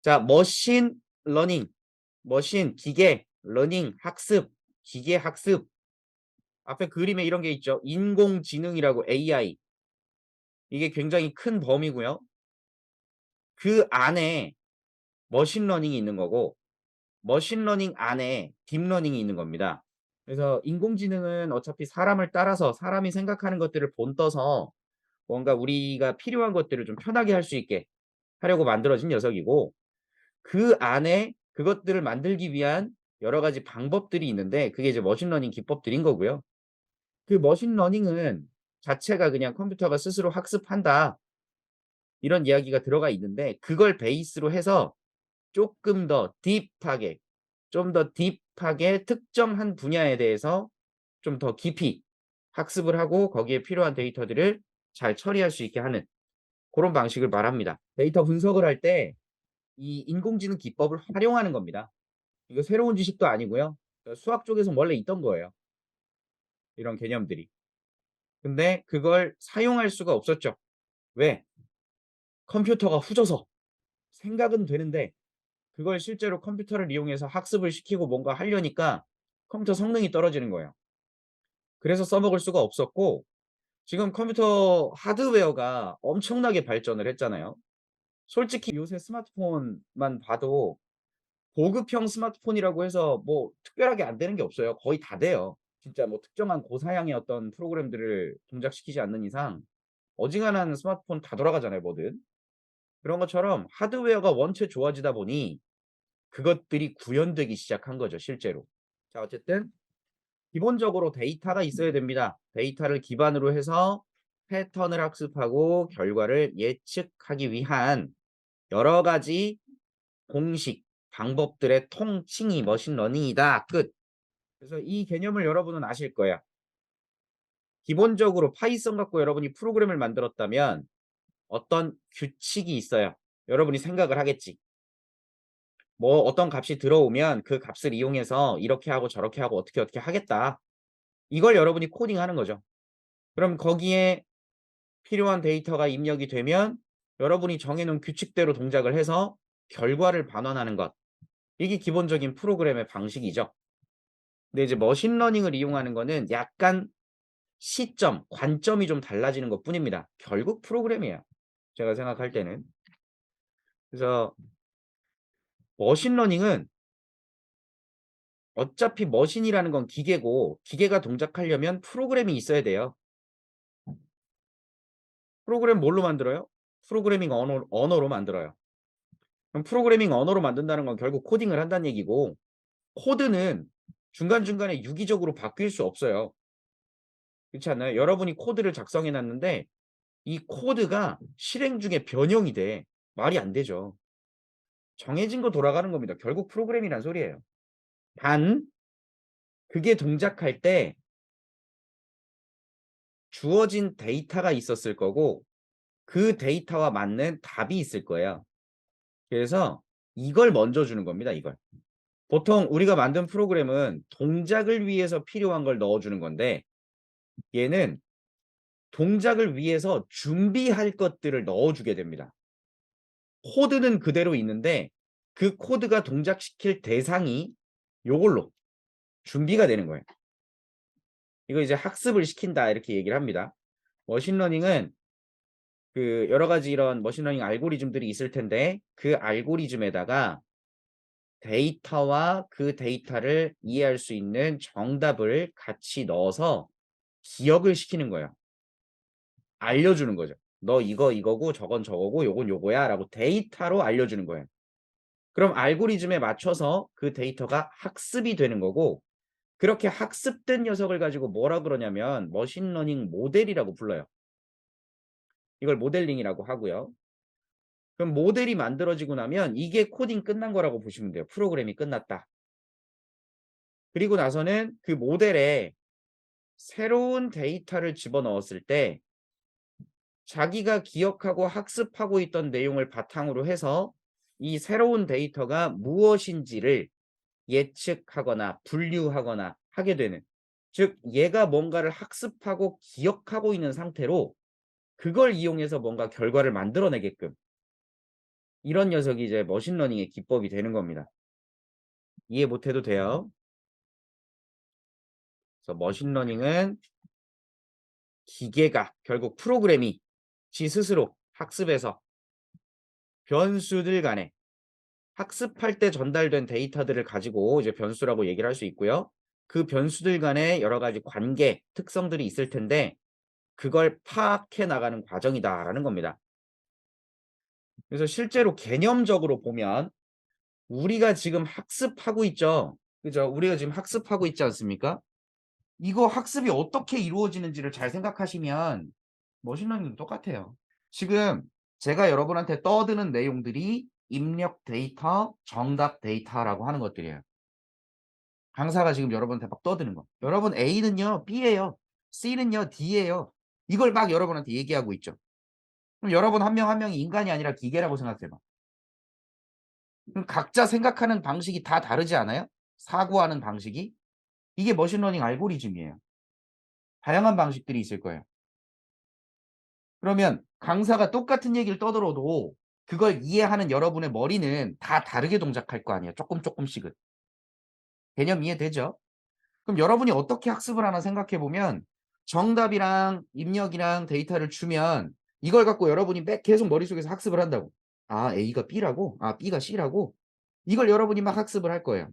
자, 머신 러닝, 머신, 기계, 러닝, 학습, 기계 학습. 앞에 그림에 이런 게 있죠. 인공지능이라고 AI. 이게 굉장히 큰 범위고요. 그 안에 머신러닝이 있는 거고 머신러닝 안에 딥러닝이 있는 겁니다. 그래서 인공지능은 어차피 사람을 따라서 사람이 생각하는 것들을 본떠서 뭔가 우리가 필요한 것들을 좀 편하게 할 수 있게 하려고 만들어진 녀석이고 그 안에 그것들을 만들기 위한 여러 가지 방법들이 있는데 그게 이제 머신러닝 기법들인 거고요. 그 머신러닝은 자체가 그냥 컴퓨터가 스스로 학습한다 이런 이야기가 들어가 있는데 그걸 베이스로 해서 조금 더 딥하게 좀 더 딥하게 특정한 분야에 대해서 좀 더 깊이 학습을 하고 거기에 필요한 데이터들을 잘 처리할 수 있게 하는 그런 방식을 말합니다. 데이터 분석을 할 때 이 인공지능 기법을 활용하는 겁니다. 이거 새로운 지식도 아니고요. 수학 쪽에서 원래 있던 거예요, 이런 개념들이. 근데 그걸 사용할 수가 없었죠. 왜? 컴퓨터가 후져서. 생각은 되는데 그걸 실제로 컴퓨터를 이용해서 학습을 시키고 뭔가 하려니까 컴퓨터 성능이 떨어지는 거예요. 그래서 써먹을 수가 없었고 지금 컴퓨터 하드웨어가 엄청나게 발전을 했잖아요. 솔직히 요새 스마트폰만 봐도 고급형 스마트폰이라고 해서 뭐 특별하게 안 되는 게 없어요. 거의 다 돼요. 진짜 뭐 특정한 고사양의 어떤 프로그램들을 동작시키지 않는 이상 어지간한 스마트폰 다 돌아가잖아요, 뭐든. 그런 것처럼 하드웨어가 원체 좋아지다 보니 그것들이 구현되기 시작한 거죠, 실제로. 자, 어쨌든 기본적으로 데이터가 있어야 됩니다. 데이터를 기반으로 해서 패턴을 학습하고 결과를 예측하기 위한 여러 가지 공식, 방법들의 통칭이 머신러닝이다. 끝. 그래서 이 개념을 여러분은 아실 거예요. 기본적으로 파이썬 갖고 여러분이 프로그램을 만들었다면 어떤 규칙이 있어요. 여러분이 생각을 하겠지. 뭐 어떤 값이 들어오면 그 값을 이용해서 이렇게 하고 저렇게 하고 어떻게 어떻게 하겠다. 이걸 여러분이 코딩하는 거죠. 그럼 거기에 필요한 데이터가 입력이 되면 여러분이 정해 놓은 규칙대로 동작을 해서 결과를 반환하는 것. 이게 기본적인 프로그램의 방식이죠. 근데 이제 머신러닝을 이용하는 거는 약간 시점, 관점이 좀 달라지는 것뿐입니다. 결국 프로그램이에요, 제가 생각할 때는. 그래서 머신러닝은 어차피 머신이라는 건 기계고 기계가 동작하려면 프로그램이 있어야 돼요. 프로그램 뭘로 만들어요? 프로그래밍 언어로 만들어요. 그럼 프로그래밍 언어로 만든다는 건 결국 코딩을 한다는 얘기고 코드는 중간중간에 유기적으로 바뀔 수 없어요. 그렇지 않나요? 여러분이 코드를 작성해 놨는데 이 코드가 실행 중에 변형이 돼. 말이 안 되죠. 정해진 거 돌아가는 겁니다. 결국 프로그램이란 소리예요. 단 그게 동작할 때 주어진 데이터가 있었을 거고 그 데이터와 맞는 답이 있을 거예요. 그래서 이걸 먼저 주는 겁니다, 이걸. 보통 우리가 만든 프로그램은 동작을 위해서 필요한 걸 넣어 주는 건데 얘는 동작을 위해서 준비할 것들을 넣어 주게 됩니다. 코드는 그대로 있는데 그 코드가 동작시킬 대상이 요걸로 준비가 되는 거예요. 이거 이제 학습을 시킨다 이렇게 얘기를 합니다. 머신러닝은 그 여러 가지 이런 머신러닝 알고리즘들이 있을 텐데 그 알고리즘에다가 데이터와 그 데이터를 이해할 수 있는 정답을 같이 넣어서 기억을 시키는 거예요. 알려주는 거죠. 너 이거 이거고 저건 저거고 요건 요거야 라고 데이터로 알려주는 거예요. 그럼 알고리즘에 맞춰서 그 데이터가 학습이 되는 거고 그렇게 학습된 녀석을 가지고 뭐라 그러냐면 머신러닝 모델이라고 불러요. 이걸 모델링이라고 하고요. 그럼 모델이 만들어지고 나면 이게 코딩 끝난 거라고 보시면 돼요. 프로그램이 끝났다. 그리고 나서는 그 모델에 새로운 데이터를 집어넣었을 때 자기가 기억하고 학습하고 있던 내용을 바탕으로 해서 이 새로운 데이터가 무엇인지를 예측하거나 분류하거나 하게 되는 즉 얘가 뭔가를 학습하고 기억하고 있는 상태로 그걸 이용해서 뭔가 결과를 만들어내게끔 이런 녀석이 이제 머신러닝의 기법이 되는 겁니다. 이해 못해도 돼요. 그래서 머신러닝은 기계가 결국 프로그램이 지 스스로 학습해서 변수들 간에 학습할 때 전달된 데이터들을 가지고 이제 변수라고 얘기를 할 수 있고요. 그 변수들 간에 여러 가지 관계, 특성들이 있을 텐데 그걸 파악해 나가는 과정이다라는 겁니다. 그래서 실제로 개념적으로 보면 우리가 지금 학습하고 있죠. 그죠? 우리가 지금 학습하고 있지 않습니까? 이거 학습이 어떻게 이루어지는지를 잘 생각하시면 머신러닝도 똑같아요. 지금 제가 여러분한테 떠드는 내용들이 입력 데이터, 정답 데이터라고 하는 것들이에요. 강사가 지금 여러분한테 막 떠드는 거. 여러분 A는요, B예요. C는요, D예요. 이걸 막 여러분한테 얘기하고 있죠. 그럼 여러분 한 명 한 명이 인간이 아니라 기계라고 생각해봐. 그럼 각자 생각하는 방식이 다 다르지 않아요? 사고하는 방식이? 이게 머신러닝 알고리즘이에요. 다양한 방식들이 있을 거예요. 그러면 강사가 똑같은 얘기를 떠들어도 그걸 이해하는 여러분의 머리는 다 다르게 동작할 거 아니에요. 조금씩은. 개념 이해되죠? 그럼 여러분이 어떻게 학습을 하나 생각해 보면 정답이랑 입력이랑 데이터를 주면 이걸 갖고 여러분이 계속 머릿속에서 학습을 한다고. 아, A가 B라고? 아, B가 C라고? 이걸 여러분이 막 학습을 할 거예요.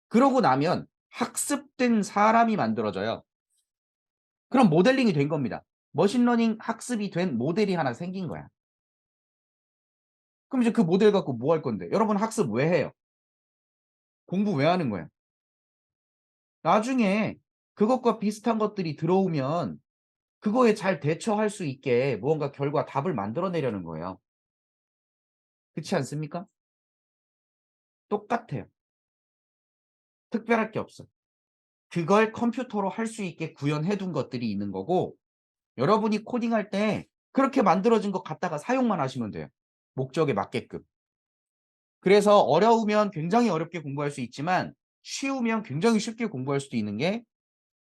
그러고 나면 학습된 사람이 만들어져요. 그럼 모델링이 된 겁니다. 머신러닝 학습이 된 모델이 하나 생긴 거야. 그럼 이제 그 모델 갖고 뭐 할 건데? 여러분 학습 왜 해요? 공부 왜 하는 거야? 나중에 그것과 비슷한 것들이 들어오면 그거에 잘 대처할 수 있게 무언가 결과 답을 만들어내려는 거예요. 그렇지 않습니까? 똑같아요. 특별할 게 없어. 그걸 컴퓨터로 할 수 있게 구현해 둔 것들이 있는 거고 여러분이 코딩할 때 그렇게 만들어진 것 갖다가 사용만 하시면 돼요. 목적에 맞게끔. 그래서 어려우면 굉장히 어렵게 공부할 수 있지만 쉬우면 굉장히 쉽게 공부할 수도 있는 게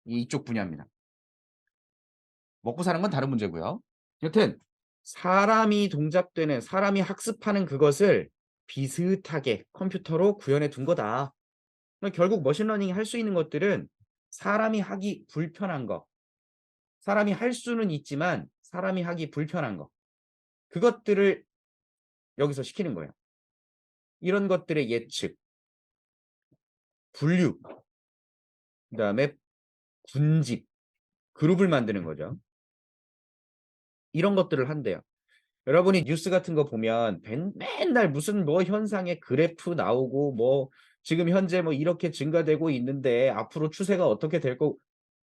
이쪽 분야입니다. 먹고 사는 건 다른 문제고요. 여튼 사람이 동작되는 사람이 학습하는 그것을 비슷하게 컴퓨터로 구현해 둔 거다. 그러니까 결국 머신러닝이 할 수 있는 것들은 사람이 하기 불편한 거, 사람이 할 수는 있지만 사람이 하기 불편한 거, 그것들을 여기서 시키는 거예요. 이런 것들의 예측, 분류, 그다음에 군집, 그룹을 만드는 거죠. 이런 것들을 한대요. 여러분이 뉴스 같은 거 보면 맨날 무슨 뭐 현상의 그래프 나오고 뭐 지금 현재 뭐 이렇게 증가되고 있는데 앞으로 추세가 어떻게 될 거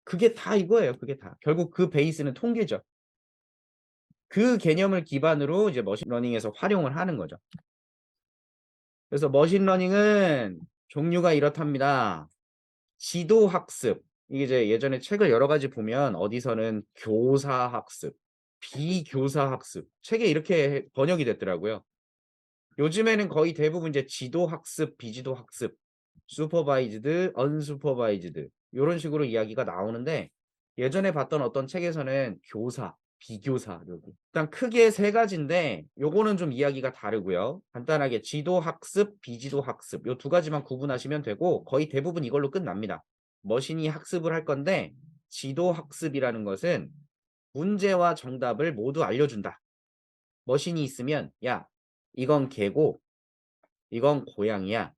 그게 다 이거예요. 그게 다. 결국 그 베이스는 통계죠. 그 개념을 기반으로 이제 머신러닝에서 활용을 하는 거죠. 그래서 머신러닝은 종류가 이렇답니다. 지도학습. 이게 이제 예전에 책을 여러 가지 보면 어디서는 교사학습, 비교사학습. 책에 이렇게 번역이 됐더라고요. 요즘에는 거의 대부분 이제 지도학습, 비지도학습, 슈퍼바이즈드, 언슈퍼바이즈드 요런 식으로 이야기가 나오는데 예전에 봤던 어떤 책에서는 교사, 비교사 요거. 일단 크게 세 가지인데 요거는 좀 이야기가 다르고요. 간단하게 지도학습, 비지도학습 요 두 가지만 구분하시면 되고 거의 대부분 이걸로 끝납니다. 머신이 학습을 할 건데 지도학습이라는 것은 문제와 정답을 모두 알려준다. 머신이 있으면 야 이건 개고 이건 고양이야.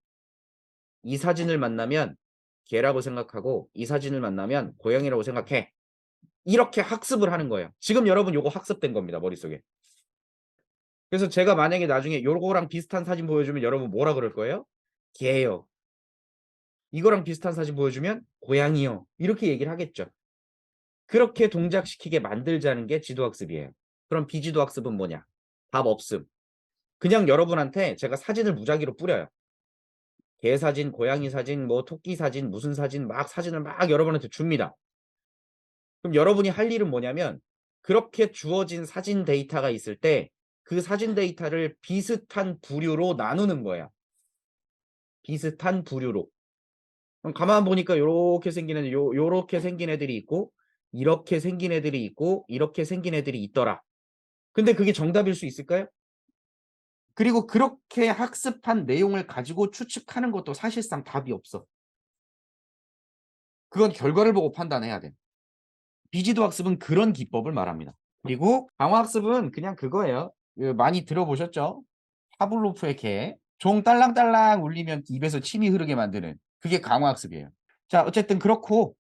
이 사진을 만나면 개라고 생각하고 이 사진을 만나면 고양이라고 생각해. 이렇게 학습을 하는 거예요. 지금 여러분 요거 학습된 겁니다. 머릿속에. 그래서 제가 만약에 나중에 요거랑 비슷한 사진 보여주면 여러분 뭐라 그럴 거예요? 개요. 이거랑 비슷한 사진 보여주면 고양이요. 이렇게 얘기를 하겠죠. 그렇게 동작시키게 만들자는 게 지도학습이에요. 그럼 비지도학습은 뭐냐? 답 없음. 그냥 여러분한테 제가 사진을 무작위로 뿌려요. 개 사진, 고양이 사진, 뭐 토끼 사진, 무슨 사진 막 사진을 막 여러분한테 줍니다. 그럼 여러분이 할 일은 뭐냐면 그렇게 주어진 사진 데이터가 있을 때 그 사진 데이터를 비슷한 부류로 나누는 거예요. 비슷한 부류로. 그럼 가만 보니까 요렇게 생긴 애들, 요렇게 생긴 애들이 있고 이렇게 생긴 애들이 있고 이렇게 생긴 애들이 있더라. 근데 그게 정답일 수 있을까요? 그리고 그렇게 학습한 내용을 가지고 추측하는 것도 사실상 답이 없어. 그건 결과를 보고 판단해야 돼. 비지도 학습은 그런 기법을 말합니다. 그리고 강화 학습은 그냥 그거예요. 많이 들어보셨죠? 파블로프의 개. 종 딸랑딸랑 울리면 입에서 침이 흐르게 만드는 그게 강화 학습이에요. 자, 어쨌든 그렇고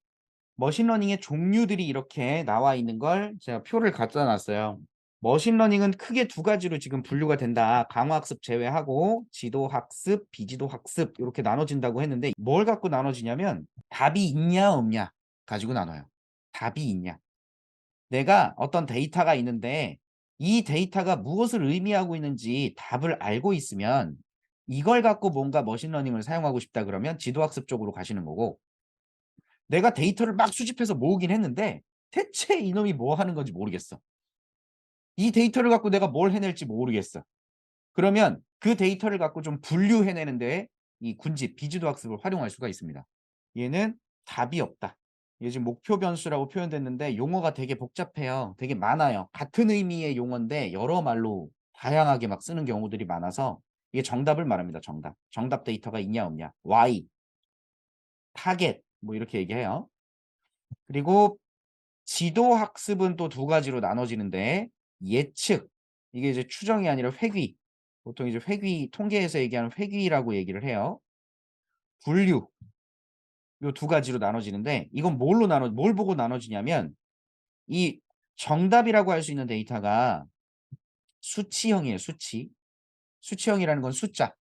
머신러닝의 종류들이 이렇게 나와 있는 걸 제가 표를 갖다 놨어요. 머신러닝은 크게 두 가지로 지금 분류가 된다. 강화학습 제외하고 지도학습, 비지도학습 이렇게 나눠진다고 했는데 뭘 갖고 나눠지냐면 답이 있냐 없냐 가지고 나눠요. 답이 있냐. 내가 어떤 데이터가 있는데 이 데이터가 무엇을 의미하고 있는지 답을 알고 있으면 이걸 갖고 뭔가 머신러닝을 사용하고 싶다 그러면 지도학습 쪽으로 가시는 거고 내가 데이터를 막 수집해서 모으긴 했는데 대체 이놈이 뭐 하는 건지 모르겠어. 이 데이터를 갖고 내가 뭘 해낼지 모르겠어. 그러면 그 데이터를 갖고 좀 분류해내는데 이 군집, 비지도 학습을 활용할 수가 있습니다. 얘는 답이 없다. 이게 지금 목표 변수라고 표현됐는데 용어가 되게 복잡해요. 되게 많아요. 같은 의미의 용어인데 여러 말로 다양하게 막 쓰는 경우들이 많아서 이게 정답을 말합니다. 정답. 정답 데이터가 있냐 없냐. Y, 타겟 뭐 이렇게 얘기해요. 그리고 지도 학습은 또 두 가지로 나눠지는데 예측 이게 이제 추정이 아니라 회귀 보통 이제 회귀 통계에서 얘기하는 회귀라고 얘기를 해요. 분류 요 두 가지로 나눠지는데 이건 뭘 보고 나눠지냐면 이 정답이라고 할 수 있는 데이터가 수치형이에요. 수치형이라는 건 숫자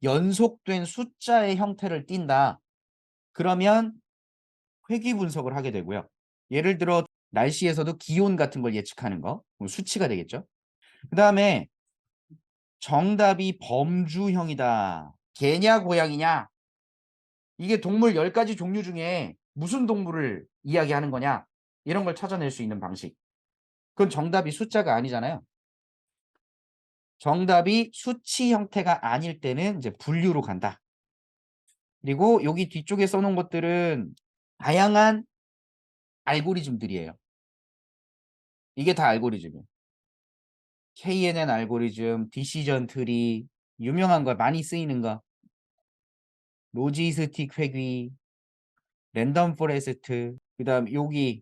연속된 숫자의 형태를 띈다. 그러면 회귀 분석을 하게 되고요. 예를 들어 날씨에서도 기온 같은 걸 예측하는 거 그럼 수치가 되겠죠. 그 다음에 정답이 범주형이다. 개냐 고양이냐? 이게 동물 10가지 종류 중에 무슨 동물을 이야기하는 거냐? 이런 걸 찾아낼 수 있는 방식. 그건 정답이 숫자가 아니잖아요. 정답이 수치 형태가 아닐 때는 이제 분류로 간다. 그리고 여기 뒤쪽에 써놓은 것들은 다양한 알고리즘들이에요. 이게 다 알고리즘이에요. KNN 알고리즘, 디시전 트리, 유명한 거 많이 쓰이는 거, 로지스틱 회귀, 랜덤 포레스트, 그다음 여기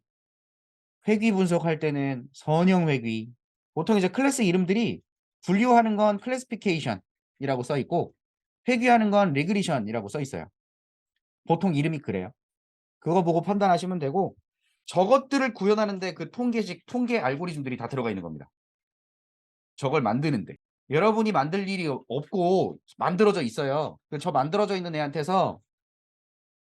회귀 분석할 때는 선형 회귀. 보통 이제 클래스 이름들이 분류하는 건 클래시피케이션이라고 써 있고 회귀하는 건 리그리션이라고 써 있어요. 보통 이름이 그래요. 그거 보고 판단하시면 되고 저것들을 구현하는데 그 통계 알고리즘들이 다 들어가 있는 겁니다. 저걸 만드는데 여러분이 만들 일이 없고 만들어져 있어요. 저 만들어져 있는 애한테서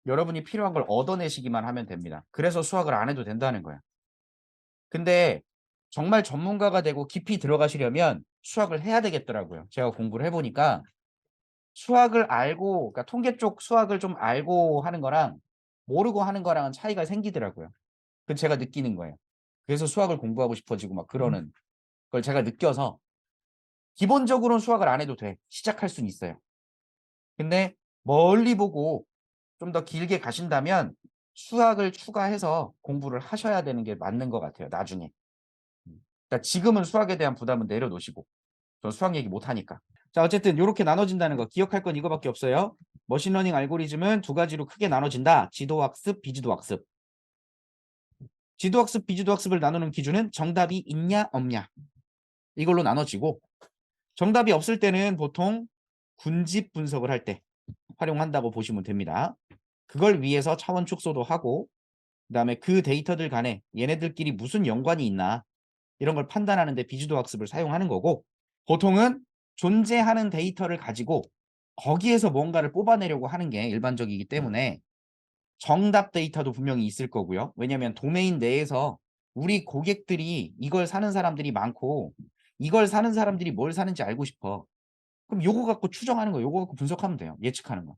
여러분이 필요한 걸 얻어내시기만 하면 됩니다. 그래서 수학을 안 해도 된다는 거야. 근데 정말 전문가가 되고 깊이 들어가시려면 수학을 해야 되겠더라고요. 제가 공부를 해보니까 수학을 알고, 그러니까 통계 쪽 수학을 좀 알고 하는 거랑 모르고 하는 거랑은 차이가 생기더라고요. 그건 제가 느끼는 거예요. 그래서 수학을 공부하고 싶어지고 막 그러는 걸 제가 느껴서 기본적으로는 수학을 안 해도 돼. 시작할 수는 있어요. 근데 멀리 보고 좀 더 길게 가신다면 수학을 추가해서 공부를 하셔야 되는 게 맞는 것 같아요. 나중에. 그러니까 지금은 수학에 대한 부담은 내려놓으시고 전 수학 얘기 못하니까. 자 어쨌든 이렇게 나눠진다는 거 기억할 건 이거밖에 없어요. 머신러닝 알고리즘은 두 가지로 크게 나눠진다. 지도학습, 비지도학습. 지도학습, 비지도학습을 나누는 기준은 정답이 있냐 없냐 이걸로 나눠지고 정답이 없을 때는 보통 군집 분석을 할 때 활용한다고 보시면 됩니다. 그걸 위해서 차원 축소도 하고 그다음에 그 데이터들 간에 얘네들끼리 무슨 연관이 있나 이런 걸 판단하는 데 비주도 학습을 사용하는 거고 보통은 존재하는 데이터를 가지고 거기에서 뭔가를 뽑아내려고 하는 게 일반적이기 때문에 정답 데이터도 분명히 있을 거고요. 왜냐하면 도메인 내에서 우리 고객들이 이걸 사는 사람들이 많고 이걸 사는 사람들이 뭘 사는지 알고 싶어. 그럼 요거 갖고 추정하는 거, 요거 갖고 분석하면 돼요. 예측하는 거.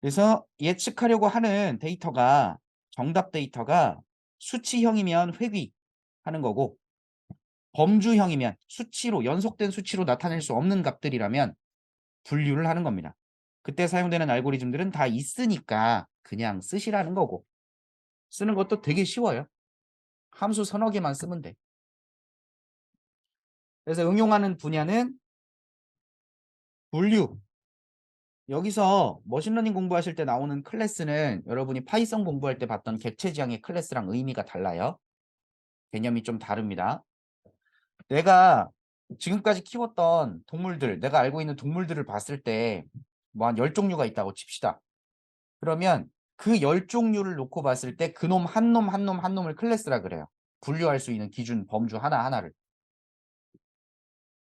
그래서 예측하려고 하는 데이터가 정답 데이터가 수치형이면 회귀하는 거고 범주형이면 수치로 연속된 수치로 나타낼 수 없는 값들이라면 분류를 하는 겁니다. 그때 사용되는 알고리즘들은 다 있으니까 그냥 쓰시라는 거고 쓰는 것도 되게 쉬워요. 함수 서너 개만 쓰면 돼. 그래서 응용하는 분야는 분류. 여기서 머신러닝 공부하실 때 나오는 클래스는 여러분이 파이썬 공부할 때 봤던 객체지향의 클래스랑 의미가 달라요. 개념이 좀 다릅니다. 내가 지금까지 키웠던 동물들, 내가 알고 있는 동물들을 봤을 때 뭐 한 10종류가 있다고 칩시다. 그러면 그 10종류를 놓고 봤을 때 그놈 한 놈 한 놈 한 놈을 클래스라 그래요. 분류할 수 있는 기준 범주 하나하나를.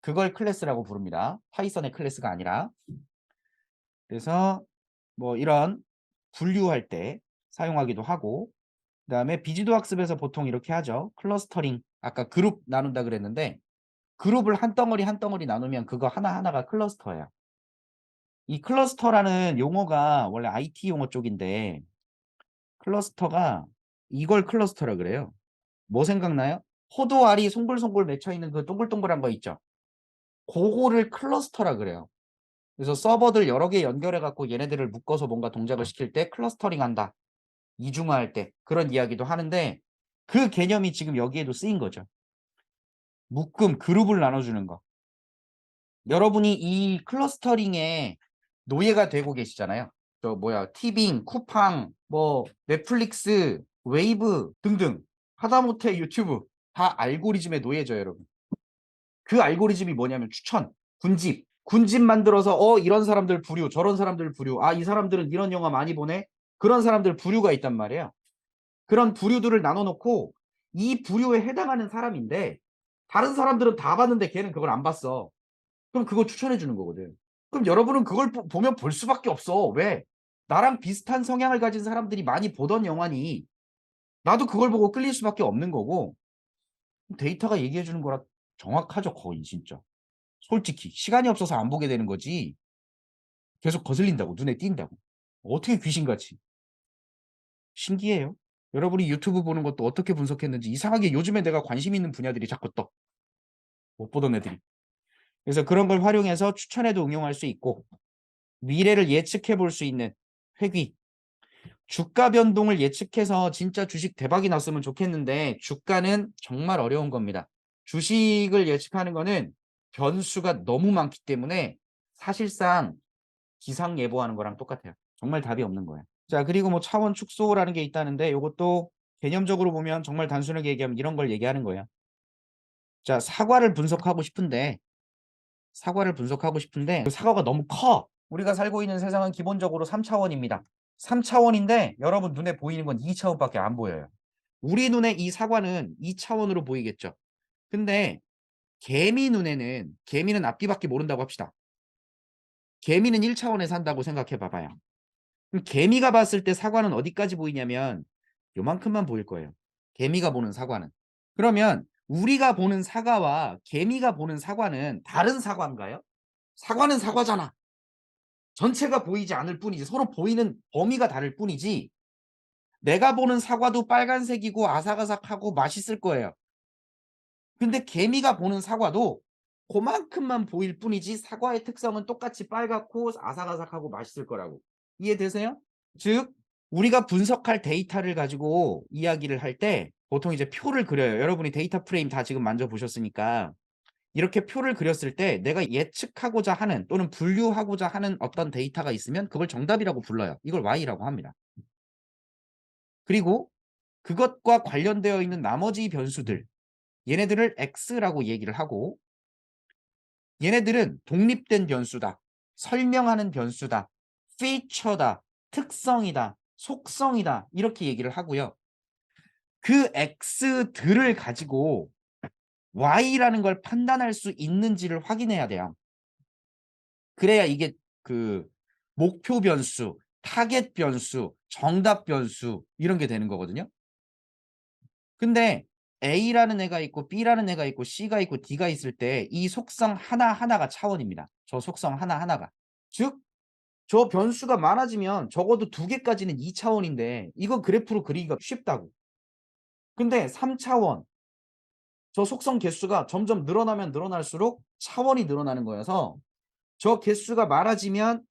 그걸 클래스라고 부릅니다. 파이썬의 클래스가 아니라. 그래서 뭐 이런 분류할 때 사용하기도 하고, 그다음에 비지도 학습에서 보통 이렇게 하죠. 클러스터링. 아까 그룹 나눈다 그랬는데 그룹을 한 덩어리 한 덩어리 나누면 그거 하나하나가 클러스터예요. 이 클러스터라는 용어가 원래 IT 용어 쪽인데 클러스터가 이걸 클러스터라 그래요. 뭐 생각나요? 포도 알이 송글송글 맺혀 있는 그 동글동글한 거 있죠. 그거를 클러스터라 그래요. 그래서 서버들 여러 개 연결해 갖고 얘네들을 묶어서 뭔가 동작을 시킬 때 클러스터링 한다. 이중화할 때 그런 이야기도 하는데 그 개념이 지금 여기에도 쓰인 거죠. 묶음, 그룹을 나눠주는 거. 여러분이 이 클러스터링에 노예가 되고 계시잖아요. 저 뭐야 티빙, 쿠팡, 뭐 넷플릭스, 웨이브 등등 하다못해 유튜브 다 알고리즘의 노예죠, 여러분. 그 알고리즘이 뭐냐면 추천, 군집 만들어서 이런 사람들 부류, 저런 사람들 부류, 아 이 사람들은 이런 영화 많이 보네. 그런 사람들 부류가 있단 말이에요. 그런 부류들을 나눠놓고 이 부류에 해당하는 사람인데 다른 사람들은 다 봤는데 걔는 그걸 안 봤어. 그럼 그거 추천해 주는 거거든. 그럼 여러분은 그걸 보면 볼 수밖에 없어. 왜? 나랑 비슷한 성향을 가진 사람들이 많이 보던 영화니 나도 그걸 보고 끌릴 수밖에 없는 거고 데이터가 얘기해 주는 거라 정확하죠, 거의 진짜. 솔직히 시간이 없어서 안 보게 되는 거지. 계속 거슬린다고 눈에 띈다고. 어떻게 귀신같이. 신기해요. 여러분이 유튜브 보는 것도 어떻게 분석했는지 이상하게 요즘에 내가 관심 있는 분야들이 자꾸 떠. 못 보던 애들이. 그래서 그런 걸 활용해서 추천에도 응용할 수 있고 미래를 예측해 볼 수 있는 회귀. 주가 변동을 예측해서 진짜 주식 대박이 났으면 좋겠는데 주가는 정말 어려운 겁니다. 주식을 예측하는 거는 변수가 너무 많기 때문에 사실상 기상 예보하는 거랑 똑같아요. 정말 답이 없는 거예요. 자, 그리고 뭐 차원 축소라는 게 있다는데 이것도 개념적으로 보면 정말 단순하게 얘기하면 이런 걸 얘기하는 거예요. 자, 사과를 분석하고 싶은데 그 사과가 너무 커. 우리가 살고 있는 세상은 기본적으로 3차원입니다. 3차원인데 여러분 눈에 보이는 건 2차원밖에 안 보여요. 우리 눈에 이 사과는 2차원으로 보이겠죠. 근데 개미는 앞뒤밖에 모른다고 합시다. 개미는 1차원에 산다고 생각해 봐봐요. 그럼 개미가 봤을 때 사과는 어디까지 보이냐면 요만큼만 보일 거예요. 개미가 보는 사과는. 그러면 우리가 보는 사과와 개미가 보는 사과는 다른 사과인가요? 사과는 사과잖아. 전체가 보이지 않을 뿐이지 서로 보이는 범위가 다를 뿐이지 내가 보는 사과도 빨간색이고 아삭아삭하고 맛있을 거예요. 근데 개미가 보는 사과도 그만큼만 보일 뿐이지 사과의 특성은 똑같이 빨갛고 아삭아삭하고 맛있을 거라고. 이해되세요? 즉 우리가 분석할 데이터를 가지고 이야기를 할 때 보통 이제 표를 그려요. 여러분이 데이터 프레임 다 지금 만져보셨으니까 이렇게 표를 그렸을 때 내가 예측하고자 하는 또는 분류하고자 하는 어떤 데이터가 있으면 그걸 정답이라고 불러요. 이걸 Y라고 합니다. 그리고 그것과 관련되어 있는 나머지 변수들 얘네들을 X라고 얘기를 하고 얘네들은 독립된 변수다. 설명하는 변수다. 피처다. 특성이다. 속성이다. 이렇게 얘기를 하고요. 그 X들을 가지고 Y라는 걸 판단할 수 있는지를 확인해야 돼요. 그래야 이게 그 목표 변수, 타겟 변수, 정답 변수 이런 게 되는 거거든요. 근데 A라는 애가 있고 B라는 애가 있고 C가 있고 D가 있을 때 이 속성 하나하나가 차원입니다. 저 속성 하나하나가. 즉, 저 변수가 많아지면 적어도 2개까지는 2차원인데 이건 그래프로 그리기가 쉽다고. 근데 3차원, 저 속성 개수가 점점 늘어나면 늘어날수록 차원이 늘어나는 거여서 저 개수가 많아지면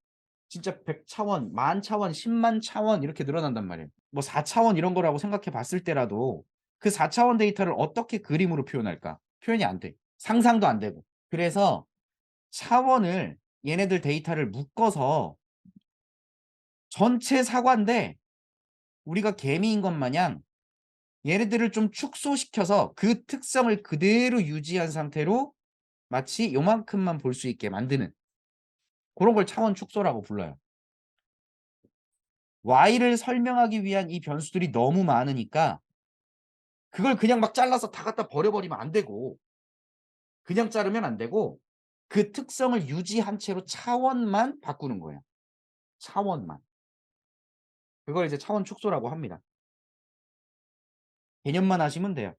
진짜 100차원, 만차원, 10만 차원 이렇게 늘어난단 말이에요. 뭐 4차원 이런 거라고 생각해 봤을 때라도 그 4차원 데이터를 어떻게 그림으로 표현할까? 표현이 안 돼. 상상도 안 되고. 그래서 차원을 얘네들 데이터를 묶어서 전체 사과인데 우리가 개미인 것 마냥 얘네들을 좀 축소시켜서 그 특성을 그대로 유지한 상태로 마치 요만큼만 볼 수 있게 만드는 그런 걸 차원 축소라고 불러요. Y를 설명하기 위한 이 변수들이 너무 많으니까 그걸 그냥 막 잘라서 다 갖다 버려버리면 안 되고 그냥 자르면 안 되고 그 특성을 유지한 채로 차원만 바꾸는 거예요. 차원만. 그걸 이제 차원 축소라고 합니다. 개념만 아시면 돼요.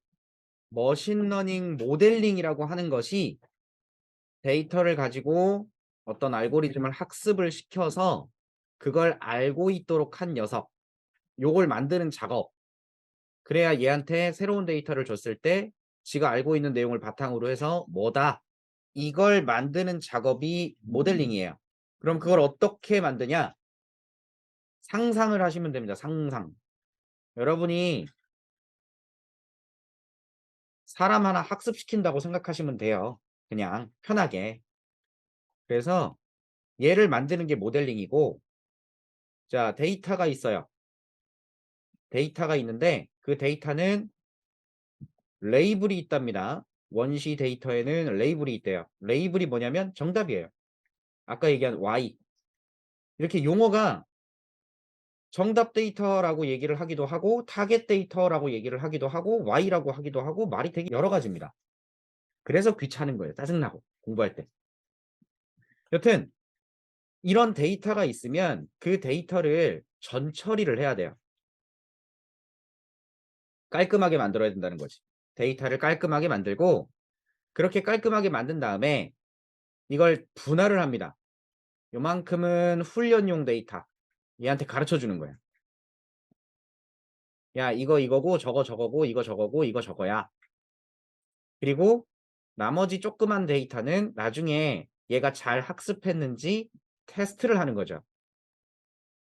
머신러닝 모델링이라고 하는 것이 데이터를 가지고 어떤 알고리즘을 학습을 시켜서 그걸 알고 있도록 한 녀석, 요걸 만드는 작업. 그래야 얘한테 새로운 데이터를 줬을 때 지가 알고 있는 내용을 바탕으로 해서 뭐다. 이걸 만드는 작업이 모델링이에요. 그럼 그걸 어떻게 만드냐? 상상을 하시면 됩니다. 상상. 여러분이 사람 하나 학습시킨다고 생각하시면 돼요. 그냥 편하게. 그래서 얘를 만드는 게 모델링이고 자, 데이터가 있어요. 데이터가 있는데 그 데이터는 레이블이 있답니다. 원시 데이터에는 레이블이 있대요. 레이블이 뭐냐면 정답이에요. 아까 얘기한 Y. 이렇게 용어가 정답 데이터라고 얘기를 하기도 하고 타겟 데이터라고 얘기를 하기도 하고 Y라고 하기도 하고 말이 되게 여러 가지입니다. 그래서 귀찮은 거예요. 짜증나고 공부할 때. 여튼 이런 데이터가 있으면 그 데이터를 전처리를 해야 돼요. 깔끔하게 만들어야 된다는 거지. 데이터를 깔끔하게 만들고 그렇게 깔끔하게 만든 다음에 이걸 분할을 합니다. 요만큼은 훈련용 데이터. 얘한테 가르쳐 주는 거야. 야, 이거 이거고 저거 저거고 이거 저거고 이거 저거야. 그리고 나머지 조그만 데이터는 나중에 얘가 잘 학습했는지 테스트를 하는 거죠.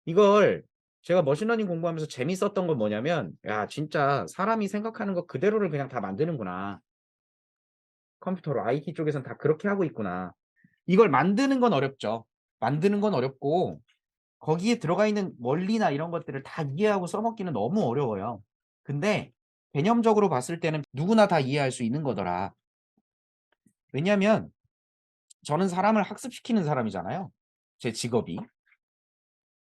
이걸 제가 머신러닝 공부하면서 재밌었던 건 뭐냐면 야, 진짜 사람이 생각하는 거 그대로를 그냥 다 만드는구나. 컴퓨터로 IT 쪽에선 다 그렇게 하고 있구나. 이걸 만드는 건 어렵죠. 만드는 건 어렵고 거기에 들어가 있는 원리나 이런 것들을 다 이해하고 써먹기는 너무 어려워요. 근데 개념적으로 봤을 때는 누구나 다 이해할 수 있는 거더라. 왜냐하면 저는 사람을 학습시키는 사람이잖아요. 제 직업이.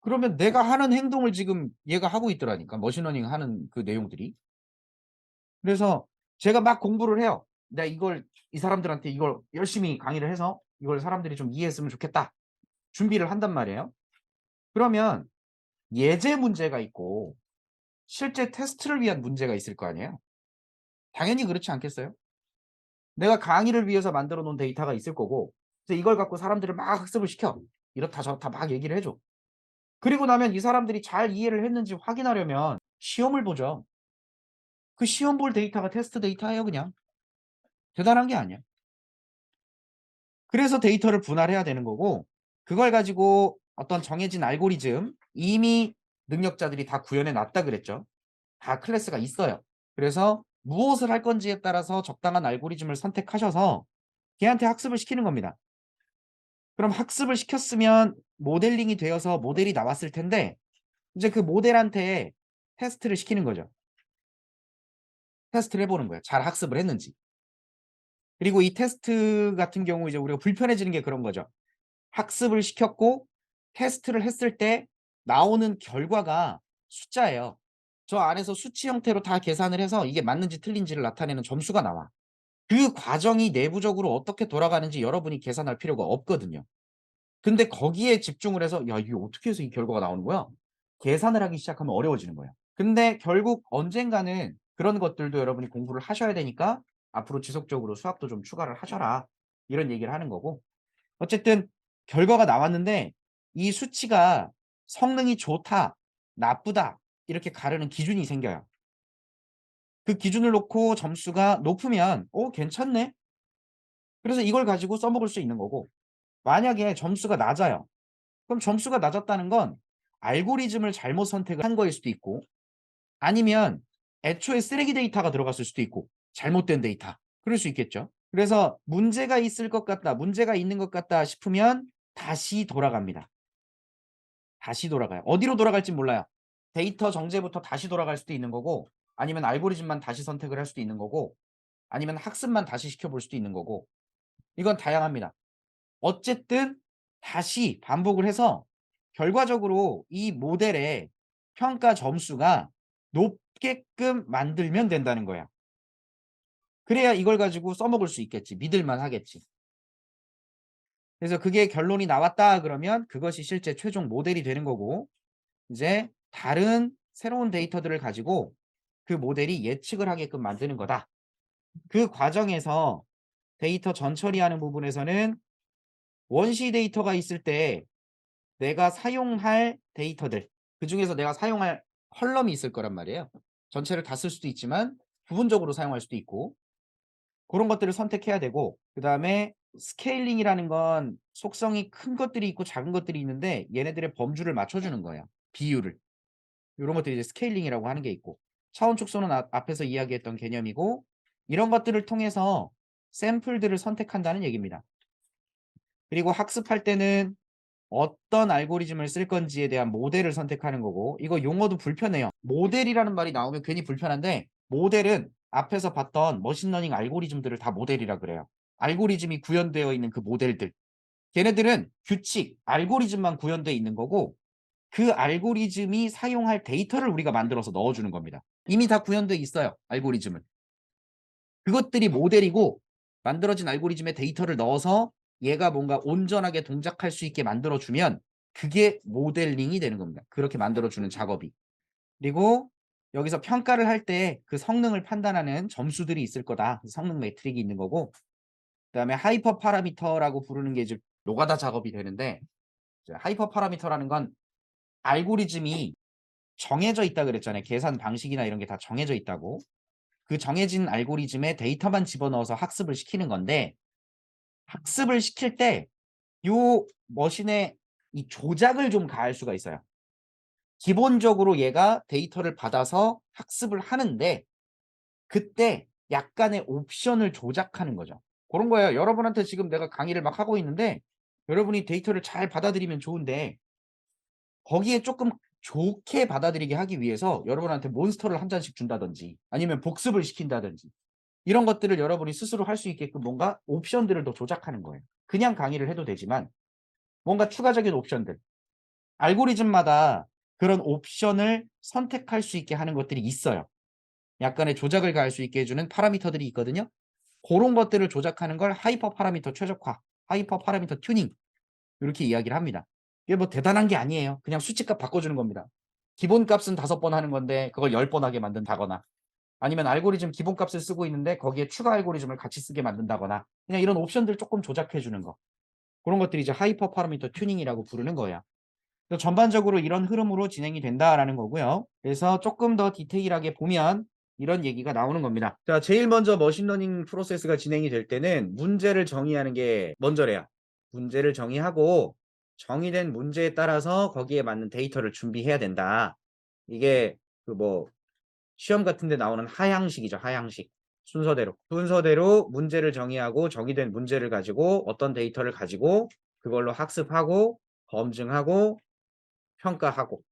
그러면 내가 하는 행동을 지금 얘가 하고 있더라니까. 머신러닝 하는 그 내용들이. 그래서 제가 막 공부를 해요. 내가 이걸 이 사람들한테 이걸 열심히 강의를 해서 이걸 사람들이 좀 이해했으면 좋겠다. 준비를 한단 말이에요. 그러면 예제 문제가 있고 실제 테스트를 위한 문제가 있을 거 아니에요. 당연히 그렇지 않겠어요? 내가 강의를 위해서 만들어 놓은 데이터가 있을 거고 그래서 이걸 갖고 사람들을 막 학습을 시켜. 이렇다 저렇다 막 얘기를 해줘. 그리고 나면 이 사람들이 잘 이해를 했는지 확인하려면 시험을 보죠. 그 시험 볼 데이터가 테스트 데이터예요 그냥. 대단한 게 아니야. 그래서 데이터를 분할해야 되는 거고 그걸 가지고 어떤 정해진 알고리즘 이미 능력자들이 다 구현해 놨다 그랬죠. 다 클래스가 있어요. 그래서 무엇을 할 건지에 따라서 적당한 알고리즘을 선택하셔서 걔한테 학습을 시키는 겁니다. 그럼 학습을 시켰으면 모델링이 되어서 모델이 나왔을 텐데 이제 그 모델한테 테스트를 시키는 거죠. 테스트를 해보는 거예요. 잘 학습을 했는지. 그리고 이 테스트 같은 경우 이제 우리가 불편해지는 게 그런 거죠. 학습을 시켰고 테스트를 했을 때 나오는 결과가 숫자예요. 저 안에서 수치 형태로 다 계산을 해서 이게 맞는지 틀린지를 나타내는 점수가 나와. 그 과정이 내부적으로 어떻게 돌아가는지 여러분이 계산할 필요가 없거든요. 근데 거기에 집중을 해서 '야 이게 어떻게 해서 이 결과가 나오는 거야?' 계산을 하기 시작하면 어려워지는 거예요. 근데 결국 언젠가는 그런 것들도 여러분이 공부를 하셔야 되니까 "앞으로 지속적으로 수학도 좀 추가를 하셔라." 이런 얘기를 하는 거고 어쨌든 결과가 나왔는데 이 수치가 성능이 좋다, 나쁘다 이렇게 가르는 기준이 생겨요. 그 기준을 놓고 점수가 높으면 '어 괜찮네.' 그래서 이걸 가지고 써먹을 수 있는 거고 만약에 점수가 낮아요. 그럼 점수가 낮았다는 건 알고리즘을 잘못 선택한 거일 수도 있고 아니면 애초에 쓰레기 데이터가 들어갔을 수도 있고 잘못된 데이터. 그럴 수 있겠죠. 그래서 문제가 있을 것 같다, 문제가 있는 것 같다 싶으면 다시 돌아갑니다. 다시 돌아가요. 어디로 돌아갈지 몰라요. 데이터 정제부터 다시 돌아갈 수도 있는 거고, 아니면 알고리즘만 다시 선택을 할 수도 있는 거고, 아니면 학습만 다시 시켜볼 수도 있는 거고, 이건 다양합니다. 어쨌든 다시 반복을 해서 결과적으로 이 모델의 평가 점수가 높게끔 만들면 된다는 거야. 그래야 이걸 가지고 써먹을 수 있겠지. 믿을만 하겠지. 그래서 그게 결론이 나왔다 그러면 그것이 실제 최종 모델이 되는 거고, 이제 다른 새로운 데이터들을 가지고 그 모델이 예측을 하게끔 만드는 거다. 그 과정에서 데이터 전처리하는 부분에서는 원시 데이터가 있을 때 내가 사용할 데이터들, 그중에서 내가 사용할 컬럼이 있을 거란 말이에요. 전체를 다 쓸 수도 있지만 부분적으로 사용할 수도 있고, 그런 것들을 선택해야 되고, 그다음에 스케일링이라는 건 속성이 큰 것들이 있고 작은 것들이 있는데 얘네들의 범주를 맞춰주는 거예요. 비율을. 이런 것들이 이제 스케일링이라고 하는 게 있고, 차원 축소는 앞에서 이야기했던 개념이고, 이런 것들을 통해서 샘플들을 선택한다는 얘기입니다. 그리고 학습할 때는 어떤 알고리즘을 쓸 건지에 대한 모델을 선택하는 거고, 이거 용어도 불편해요. 모델이라는 말이 나오면 괜히 불편한데, 모델은 앞에서 봤던 머신러닝 알고리즘들을 다 모델이라 그래요. 알고리즘이 구현되어 있는 그 모델들. 걔네들은 규칙, 알고리즘만 구현되어 있는 거고, 그 알고리즘이 사용할 데이터를 우리가 만들어서 넣어주는 겁니다. 이미 다 구현되어 있어요. 알고리즘은. 그것들이 모델이고, 만들어진 알고리즘의 데이터를 넣어서 얘가 뭔가 온전하게 동작할 수 있게 만들어주면 그게 모델링이 되는 겁니다. 그렇게 만들어주는 작업이. 그리고 여기서 평가를 할 때 그 성능을 판단하는 점수들이 있을 거다. 성능 매트릭이 있는 거고, 그다음에 하이퍼 파라미터라고 부르는 게 이제 노가다 작업이 되는데, 하이퍼 파라미터라는 건 알고리즘이 정해져 있다 그랬잖아요. 계산 방식이나 이런 게 다 정해져 있다고. 그 정해진 알고리즘에 데이터만 집어넣어서 학습을 시키는 건데, 학습을 시킬 때 요 머신에 이 조작을 좀 가할 수가 있어요. 기본적으로 얘가 데이터를 받아서 학습을 하는데 그때 약간의 옵션을 조작하는 거죠. 그런 거예요. 여러분한테 지금 내가 강의를 막 하고 있는데 여러분이 데이터를 잘 받아들이면 좋은데 거기에 조금 좋게 받아들이게 하기 위해서 여러분한테 몬스터를 한 잔씩 준다든지 아니면 복습을 시킨다든지 이런 것들을 여러분이 스스로 할 수 있게끔 뭔가 옵션들을 더 조작하는 거예요. 그냥 강의를 해도 되지만 뭔가 추가적인 옵션들, 알고리즘마다 그런 옵션을 선택할 수 있게 하는 것들이 있어요. 약간의 조작을 가할 수 있게 해주는 파라미터들이 있거든요. 그런 것들을 조작하는 걸 하이퍼 파라미터 최적화, 하이퍼 파라미터 튜닝 이렇게 이야기를 합니다. 이게 뭐 대단한 게 아니에요. 그냥 수치값 바꿔주는 겁니다. 기본값은 5번 하는 건데 그걸 10번 하게 만든다거나 아니면 알고리즘 기본값을 쓰고 있는데 거기에 추가 알고리즘을 같이 쓰게 만든다거나 그냥 이런 옵션들 조금 조작해 주는 거. 그런 것들이 이제 하이퍼 파라미터 튜닝이라고 부르는 거예요. 그래서 전반적으로 이런 흐름으로 진행이 된다라는 거고요. 그래서 조금 더 디테일하게 보면 이런 얘기가 나오는 겁니다. 자, 제일 먼저 머신러닝 프로세스가 진행이 될 때는 문제를 정의하는 게 먼저래요. 문제를 정의하고 정의된 문제에 따라서 거기에 맞는 데이터를 준비해야 된다. 이게 그 뭐 시험 같은 데 나오는 하향식이죠. 하향식. 순서대로. 순서대로 문제를 정의하고 정의된 문제를 가지고 어떤 데이터를 가지고 그걸로 학습하고 검증하고 평가하고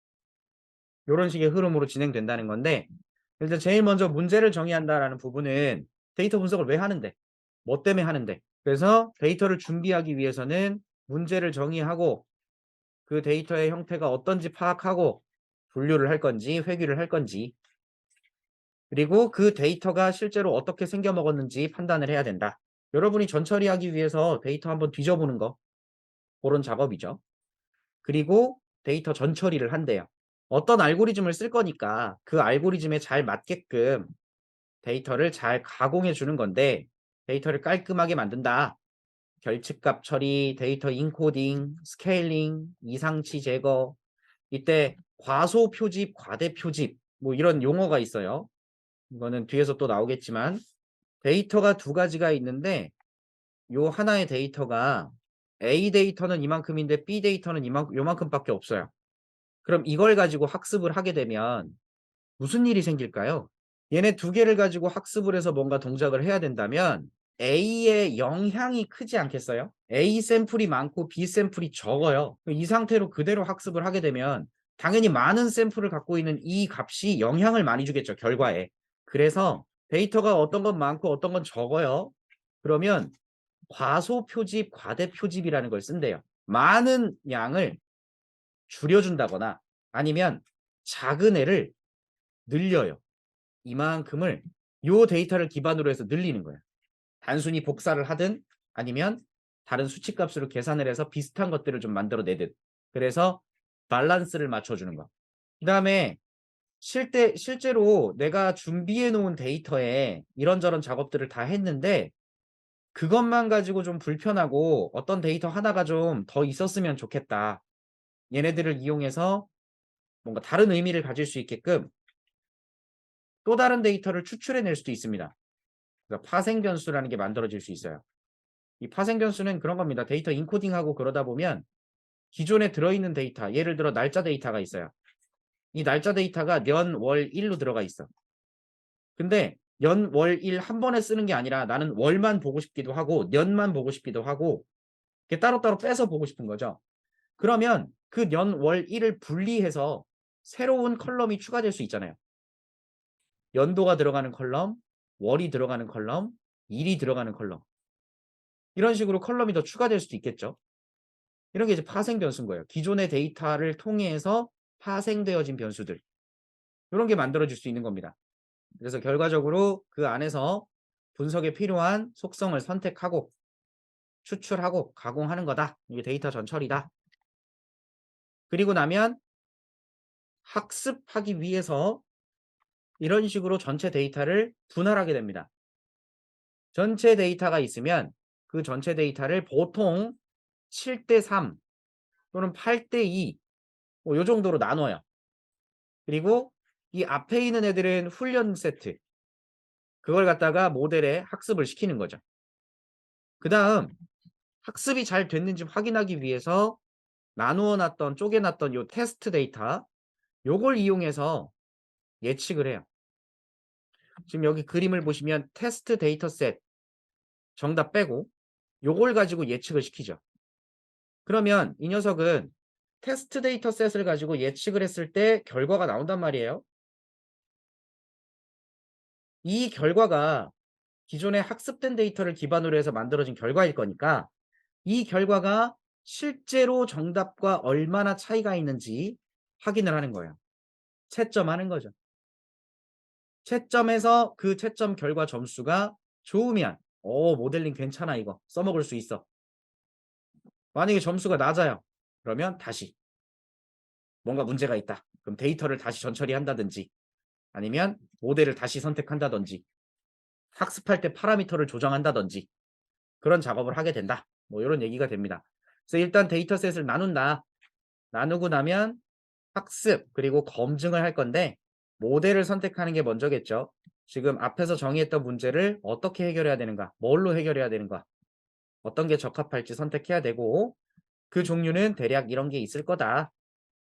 요런 식의 흐름으로 진행된다는 건데 일단 제일 먼저 문제를 정의한다라는 부분은 데이터 분석을 왜 하는데? 뭐 때문에 하는데? 그래서 데이터를 준비하기 위해서는 문제를 정의하고 그 데이터의 형태가 어떤지 파악하고 분류를 할 건지 회귀를 할 건지 그리고 그 데이터가 실제로 어떻게 생겨 먹었는지 판단을 해야 된다. 여러분이 전처리하기 위해서 데이터 한번 뒤져보는 거 그런 작업이죠. 그리고 데이터 전처리를 한대요. 어떤 알고리즘을 쓸 거니까 그 알고리즘에 잘 맞게끔 데이터를 잘 가공해 주는 건데 데이터를 깔끔하게 만든다. 결측값 처리, 데이터 인코딩, 스케일링, 이상치 제거. 이때 과소 표집, 과대 표집 뭐 이런 용어가 있어요. 이거는 뒤에서 또 나오겠지만 데이터가 두 가지가 있는데 요 하나의 데이터가 A 데이터는 이만큼인데 B 데이터는 요만큼밖에 없어요. 그럼 이걸 가지고 학습을 하게 되면 무슨 일이 생길까요? 얘네 두 개를 가지고 학습을 해서 뭔가 동작을 해야 된다면 A의 영향이 크지 않겠어요? A 샘플이 많고 B 샘플이 적어요. 이 상태로 그대로 학습을 하게 되면 당연히 많은 샘플을 갖고 있는 이 값이 영향을 많이 주겠죠, 결과에. 그래서 데이터가 어떤 건 많고 어떤 건 적어요. 그러면 과소 표집, 과대 표집이라는 걸 쓴대요. 많은 양을 줄여준다거나 아니면 작은 애를 늘려요. 이만큼을 요 데이터를 기반으로 해서 늘리는 거예요. 단순히 복사를 하든 아니면 다른 수치값으로 계산을 해서 비슷한 것들을 좀 만들어내듯. 그래서 밸런스를 맞춰주는 거. 그 다음에 실제로 내가 준비해 놓은 데이터에 이런저런 작업들을 다 했는데 그것만 가지고 좀 불편하고 어떤 데이터 하나가 좀 더 있었으면 좋겠다. 얘네들을 이용해서 뭔가 다른 의미를 가질 수 있게끔 또 다른 데이터를 추출해낼 수도 있습니다. 그러니까 파생 변수라는 게 만들어질 수 있어요. 이 파생 변수는 그런 겁니다. 데이터 인코딩하고 그러다 보면 기존에 들어있는 데이터, 예를 들어 날짜 데이터가 있어요. 이 날짜 데이터가 년, 월, 일로 들어가 있어. 근데 연, 월, 일 한 번에 쓰는 게 아니라 나는 월만 보고 싶기도 하고 년만 보고 싶기도 하고 이렇게 따로따로 빼서 보고 싶은 거죠. 그러면 그 년, 월, 일을 분리해서 새로운 컬럼이 추가될 수 있잖아요. 연도가 들어가는 컬럼, 월이 들어가는 컬럼, 일이 들어가는 컬럼. 이런 식으로 컬럼이 더 추가될 수도 있겠죠. 이런 게 이제 파생 변수인 거예요. 기존의 데이터를 통해서 파생되어진 변수들. 이런 게 만들어질 수 있는 겁니다. 그래서 결과적으로 그 안에서 분석에 필요한 속성을 선택하고 추출하고 가공하는 거다. 이게 데이터 전처리다. 그리고 나면 학습하기 위해서 이런 식으로 전체 데이터를 분할하게 됩니다. 전체 데이터가 있으면 그 전체 데이터를 보통 7대3 또는 8대2 뭐 요 정도로 나눠요. 그리고 이 앞에 있는 애들은 훈련 세트. 그걸 갖다가 모델에 학습을 시키는 거죠. 그다음 학습이 잘 됐는지 확인하기 위해서 나누어 놨던 쪼개 놨던 요 테스트 데이터 요걸 이용해서 예측을 해요. 지금 여기 그림을 보시면 테스트 데이터셋 정답 빼고 요걸 가지고 예측을 시키죠. 그러면 이 녀석은 테스트 데이터셋을 가지고 예측을 했을 때 결과가 나온단 말이에요. 이 결과가 기존에 학습된 데이터를 기반으로 해서 만들어진 결과일 거니까 이 결과가 실제로 정답과 얼마나 차이가 있는지 확인을 하는 거예요. 채점하는 거죠. 채점해서 그 채점 결과 점수가 좋으면 모델링 괜찮아 이거 써먹을 수 있어. 만약에 점수가 낮아요. 그러면 다시 뭔가 문제가 있다. 그럼 데이터를 다시 전처리한다든지 아니면 모델을 다시 선택한다든지 학습할 때 파라미터를 조정한다든지 그런 작업을 하게 된다. 뭐 이런 얘기가 됩니다. 그래서 일단 데이터셋을 나눈다. 나누고 나면 학습 그리고 검증을 할 건데 모델을 선택하는 게 먼저겠죠. 지금 앞에서 정의했던 문제를 어떻게 해결해야 되는가, 뭘로 해결해야 되는가, 어떤 게 적합할지 선택해야 되고 그 종류는 대략 이런 게 있을 거다.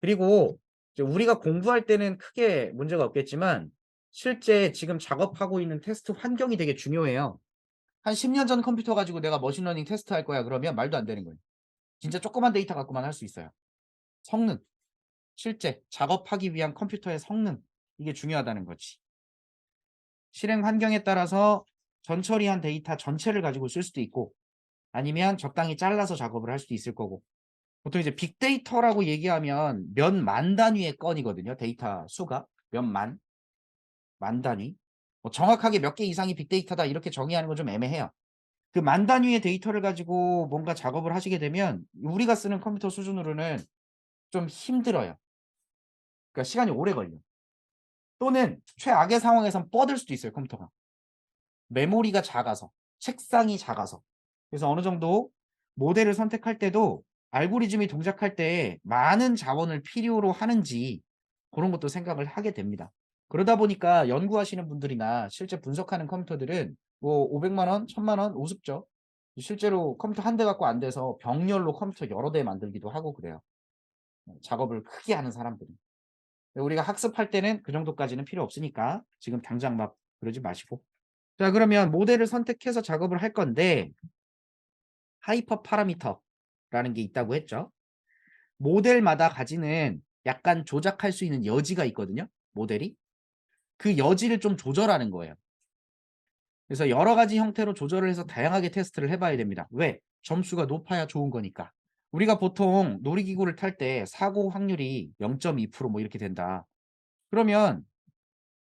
그리고 이제 우리가 공부할 때는 크게 문제가 없겠지만 실제 지금 작업하고 있는 테스트 환경이 되게 중요해요. 한 10년 전 컴퓨터 가지고 내가 머신러닝 테스트 할 거야 그러면 말도 안 되는 거예요. 진짜 조그만 데이터 갖고만 할 수 있어요. 성능, 실제 작업하기 위한 컴퓨터의 성능 이게 중요하다는 거지. 실행 환경에 따라서 전처리한 데이터 전체를 가지고 쓸 수도 있고 아니면 적당히 잘라서 작업을 할 수도 있을 거고 보통 이제 빅데이터라고 얘기하면 몇 만 단위의 건이거든요. 데이터 수가 몇 만 단위. 뭐 정확하게 몇 개 이상이 빅데이터다 이렇게 정의하는 건 좀 애매해요. 그 만 단위의 데이터를 가지고 뭔가 작업을 하시게 되면 우리가 쓰는 컴퓨터 수준으로는 좀 힘들어요. 그러니까 시간이 오래 걸려. 또는 최악의 상황에선 뻗을 수도 있어요, 컴퓨터가. 메모리가 작아서, 책상이 작아서. 그래서 어느 정도 모델을 선택할 때도 알고리즘이 동작할 때 많은 자원을 필요로 하는지 그런 것도 생각을 하게 됩니다. 그러다 보니까 연구하시는 분들이나 실제 분석하는 컴퓨터들은 뭐 500만 원, 1000만 원 우습죠. 실제로 컴퓨터 한 대 갖고 안 돼서 병렬로 컴퓨터 여러 대 만들기도 하고 그래요. 작업을 크게 하는 사람들은. 우리가 학습할 때는 그 정도까지는 필요 없으니까 지금 당장 막 그러지 마시고 자, 그러면 모델을 선택해서 작업을 할 건데 하이퍼 파라미터라는 게 있다고 했죠. 모델마다 가지는 약간 조작할 수 있는 여지가 있거든요. 모델이. 그 여지를 좀 조절하는 거예요. 그래서 여러 가지 형태로 조절을 해서 다양하게 테스트를 해봐야 됩니다. 왜? 점수가 높아야 좋은 거니까. 우리가 보통 놀이기구를 탈 때 사고 확률이 0.2%뭐 이렇게 된다. 그러면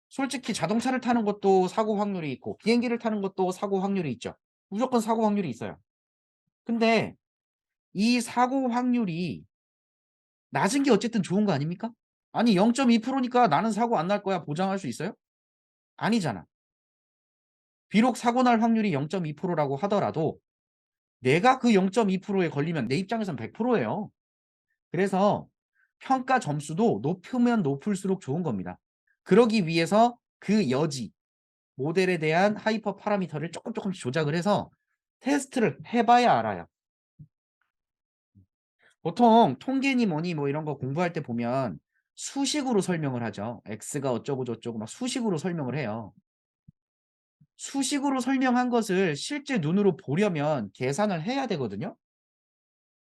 솔직히 자동차를 타는 것도 사고 확률이 있고 비행기를 타는 것도 사고 확률이 있죠. 무조건 사고 확률이 있어요. 근데 이 사고 확률이 낮은 게 어쨌든 좋은 거 아닙니까? 아니 0.2%니까 나는 사고 안 날 거야 보장할 수 있어요? 아니잖아. 비록 사고 날 확률이 0.2%라고 하더라도 내가 그 0.2%에 걸리면 내 입장에선 100%예요. 그래서 평가 점수도 높으면 높을수록 좋은 겁니다. 그러기 위해서 그 여지, 모델에 대한 하이퍼 파라미터를 조금씩 조작을 해서 테스트를 해봐야 알아요. 보통 통계니 뭐니 뭐 이런 거 공부할 때 보면 수식으로 설명을 하죠. X가 어쩌고 저쩌고 막 수식으로 설명을 해요. 수식으로 설명한 것을 실제 눈으로 보려면 계산을 해야 되거든요.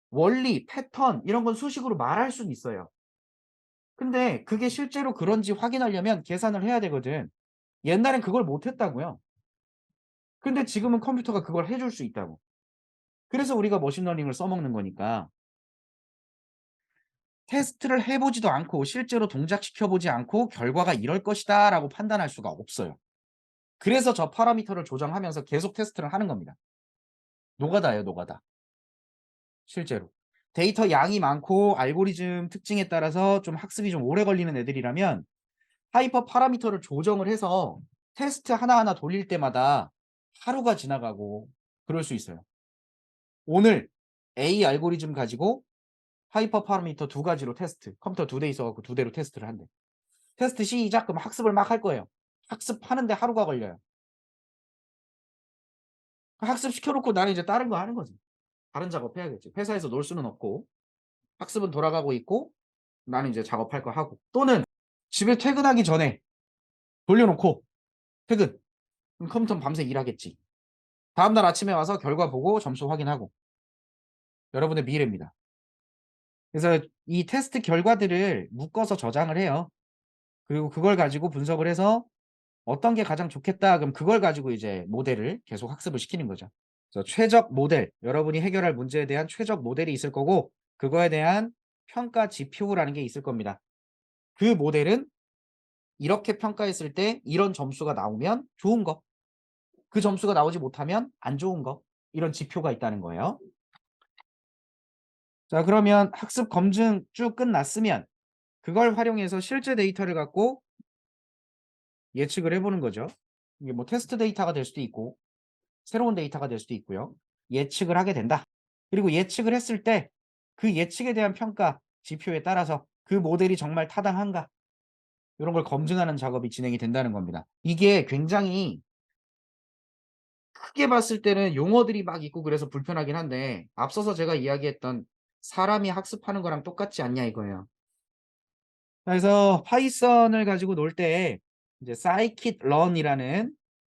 원리, 패턴 이런 건 수식으로 말할 수는 있어요. 근데 그게 실제로 그런지 확인하려면 계산을 해야 되거든. 옛날엔 그걸 못 했다고요. 근데 지금은 컴퓨터가 그걸 해줄 수 있다고. 그래서 우리가 머신러닝을 써먹는 거니까 테스트를 해보지도 않고 실제로 동작시켜보지 않고 결과가 이럴 것이다 라고 판단할 수가 없어요. 그래서 저 파라미터를 조정하면서 계속 테스트를 하는 겁니다. 노가다예요, 노가다. 실제로. 데이터 양이 많고 알고리즘 특징에 따라서 좀 학습이 좀 오래 걸리는 애들이라면 하이퍼 파라미터를 조정을 해서 테스트 하나하나 돌릴 때마다 하루가 지나가고 그럴 수 있어요. 오늘 A 알고리즘 가지고 하이퍼 파라미터 두 가지로 테스트. 컴퓨터 2대 있어갖고 2대로 테스트를 한대. 테스트 시작. 그럼 학습을 막 할 거예요. 학습하는데 하루가 걸려요. 학습 시켜놓고 나는 이제 다른 거 하는 거지. 다른 작업 해야겠지. 회사에서 놀 수는 없고 학습은 돌아가고 있고 나는 이제 작업할 거 하고 또는 집에 퇴근하기 전에 돌려놓고 퇴근. 그럼 컴퓨터는 밤새 일하겠지. 다음날 아침에 와서 결과 보고 점수 확인하고 여러분의 미래입니다. 그래서 이 테스트 결과들을 묶어서 저장을 해요. 그리고 그걸 가지고 분석을 해서 어떤 게 가장 좋겠다 그럼 그걸 가지고 이제 모델을 계속 학습을 시키는 거죠. 그래서 최적 모델, 여러분이 해결할 문제에 대한 최적 모델이 있을 거고 그거에 대한 평가 지표라는 게 있을 겁니다. 그 모델은 이렇게 평가했을 때 이런 점수가 나오면 좋은 거, 그 점수가 나오지 못하면 안 좋은 거, 이런 지표가 있다는 거예요. 자, 그러면 학습 검증 쭉 끝났으면 그걸 활용해서 실제 데이터를 갖고 예측을 해보는 거죠. 이게 뭐 테스트 데이터가 될 수도 있고 새로운 데이터가 될 수도 있고요. 예측을 하게 된다. 그리고 예측을 했을 때 그 예측에 대한 평가 지표에 따라서 그 모델이 정말 타당한가 이런 걸 검증하는 작업이 진행이 된다는 겁니다. 이게 굉장히 크게 봤을 때는 용어들이 막 있고 그래서 불편하긴 한데 앞서서 제가 이야기했던 사람이 학습하는 거랑 똑같지 않냐 이거예요. 그래서 파이썬을 가지고 놀 때 이제 scikit-learn이라는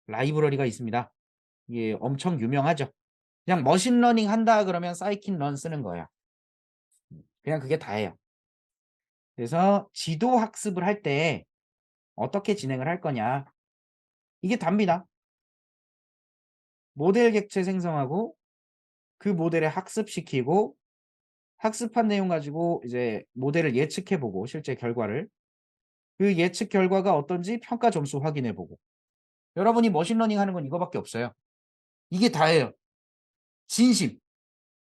라이브러리가 있습니다. 이게 엄청 유명하죠. 그냥 머신러닝 한다 그러면 scikit-learn 쓰는 거예요. 그냥 그게 다예요. 그래서 지도 학습을 할 때 어떻게 진행을 할 거냐. 이게 답니다. 모델 객체 생성하고 그 모델에 학습시키고 학습한 내용 가지고 이제 모델을 예측해 보고 실제 결과를 그 예측 결과가 어떤지 평가 점수 확인해 보고 여러분이 머신러닝 하는 건 이거밖에 없어요. 이게 다예요. 진심.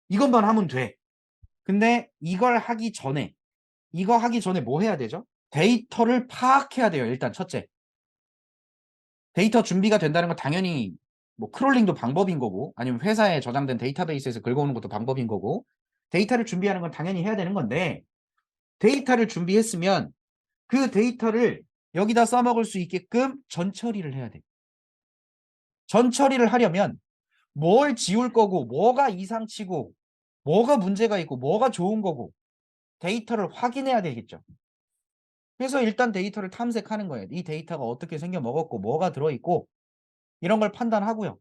이것만 하면 돼. 근데 이거 하기 전에 뭐 해야 되죠? 데이터를 파악해야 돼요. 일단 첫째. 데이터 준비가 된다는 건 당연히 뭐 크롤링도 방법인 거고 아니면 회사에 저장된 데이터베이스에서 긁어오는 것도 방법인 거고 데이터를 준비하는 건 당연히 해야 되는 건데 데이터를 준비했으면 그 데이터를 여기다 써먹을 수 있게끔 전처리를 해야 돼. 전처리를 하려면 뭘 지울 거고 뭐가 이상치고 뭐가 문제가 있고 뭐가 좋은 거고 데이터를 확인해야 되겠죠. 그래서 일단 데이터를 탐색하는 거예요. 이 데이터가 어떻게 생겨 먹었고 뭐가 들어있고 이런 걸 판단하고요.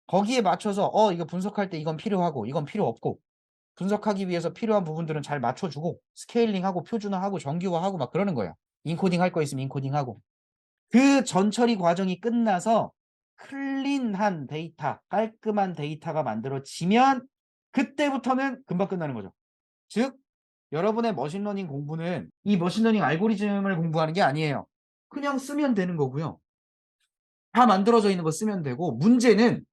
거기에 맞춰서 이거 분석할 때 이건 필요하고 이건 필요 없고 분석하기 위해서 필요한 부분들은 잘 맞춰주고 스케일링하고 표준화하고 정규화하고 막 그러는 거야. 인코딩 할 거 있으면 인코딩하고. 그 전처리 과정이 끝나서 클린한 데이터, 깔끔한 데이터가 만들어지면 그때부터는 금방 끝나는 거죠. 즉 여러분의 머신러닝 공부는 이 머신러닝 알고리즘을 공부하는 게 아니에요. 그냥 쓰면 되는 거고요. 다 만들어져 있는 거 쓰면 되고 문제는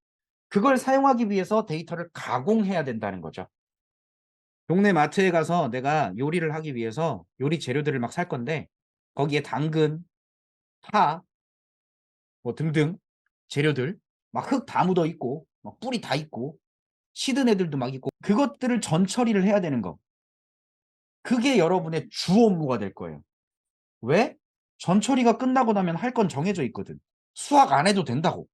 그걸 사용하기 위해서 데이터를 가공해야 된다는 거죠. 동네 마트에 가서 내가 요리를 하기 위해서 요리 재료들을 막 살 건데 거기에 당근, 파, 뭐 등등 재료들 막 흙 다 묻어 있고 막 뿌리 다 있고 시든 애들도 막 있고 그것들을 전 처리를 해야 되는 거. 그게 여러분의 주 업무가 될 거예요. 왜? 전 처리가 끝나고 나면 할 건 정해져 있거든. 수학 안 해도 된다고.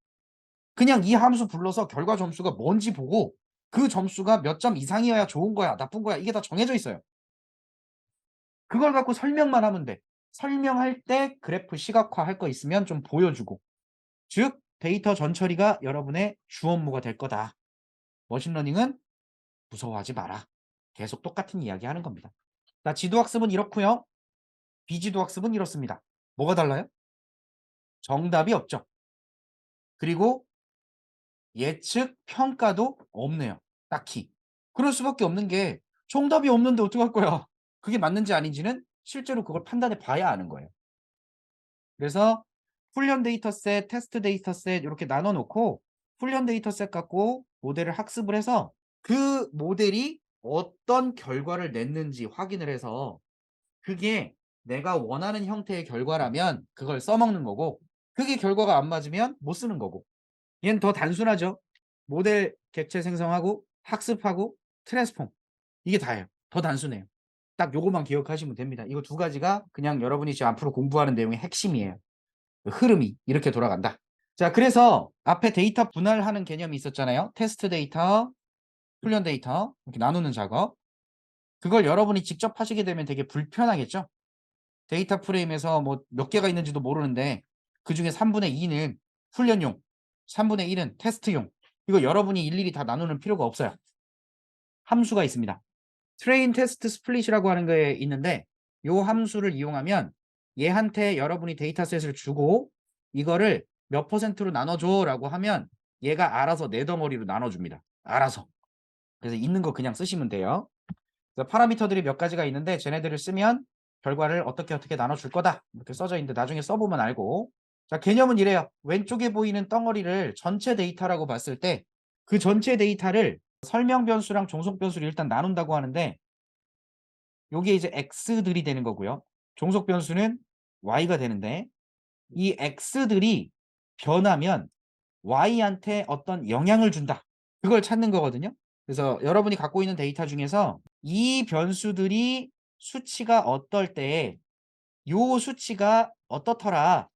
그냥 이 함수 불러서 결과 점수가 뭔지 보고 그 점수가 몇 점 이상이어야 좋은 거야, 나쁜 거야. 이게 다 정해져 있어요. 그걸 갖고 설명만 하면 돼. 설명할 때 그래프 시각화 할 거 있으면 좀 보여주고. 즉 데이터 전처리가 여러분의 주 업무가 될 거다. 머신러닝은 무서워하지 마라. 계속 똑같은 이야기 하는 겁니다. 자, 지도학습은 이렇고요. 비지도학습은 이렇습니다. 뭐가 달라요? 정답이 없죠. 그리고 예측 평가도 없네요. 딱히. 그럴 수밖에 없는 게 정답이 없는데 어떡할 거야. 그게 맞는지 아닌지는 실제로 그걸 판단해 봐야 아는 거예요. 그래서 훈련 데이터셋, 테스트 데이터셋 이렇게 나눠 놓고 훈련 데이터셋 갖고 모델을 학습을 해서 그 모델이 어떤 결과를 냈는지 확인을 해서 그게 내가 원하는 형태의 결과라면 그걸 써먹는 거고 그게 결과가 안 맞으면 못 쓰는 거고 얘는 더 단순하죠. 모델 객체 생성하고 학습하고 트랜스폼 이게 다예요. 더 단순해요. 딱 요것만 기억하시면 됩니다. 이거 두 가지가 그냥 여러분이 지금 앞으로 공부하는 내용의 핵심이에요. 그 흐름이 이렇게 돌아간다. 자, 그래서 앞에 데이터 분할하는 개념이 있었잖아요. 테스트 데이터, 훈련 데이터 이렇게 나누는 작업. 그걸 여러분이 직접 하시게 되면 되게 불편하겠죠. 데이터 프레임에서 뭐 몇 개가 있는지도 모르는데 그중에 3분의 2는 훈련용, 3분의 1은 테스트용. 이거 여러분이 일일이 다 나누는 필요가 없어요. 함수가 있습니다. 트레인 테스트 스플릿이라고 하는 게 있는데 이 함수를 이용하면 얘한테 여러분이 데이터셋을 주고 이거를 몇 퍼센트로 나눠줘 라고 하면 얘가 알아서 네 덩어리로 나눠줍니다. 알아서. 그래서 있는 거 그냥 쓰시면 돼요. 그래서 파라미터들이 몇 가지가 있는데 쟤네들을 쓰면 결과를 어떻게 나눠줄 거다 이렇게 써져 있는데 나중에 써보면 알고. 자, 개념은 이래요. 왼쪽에 보이는 덩어리를 전체 데이터라고 봤을 때 그 전체 데이터를 설명 변수랑 종속 변수를 일단 나눈다고 하는데 요게 이제 x들이 되는 거고요. 종속 변수는 y가 되는데 이 x들이 변하면 y한테 어떤 영향을 준다. 그걸 찾는 거거든요. 그래서 여러분이 갖고 있는 데이터 중에서 이 변수들이 수치가 어떨 때에 요 수치가 어떻더라.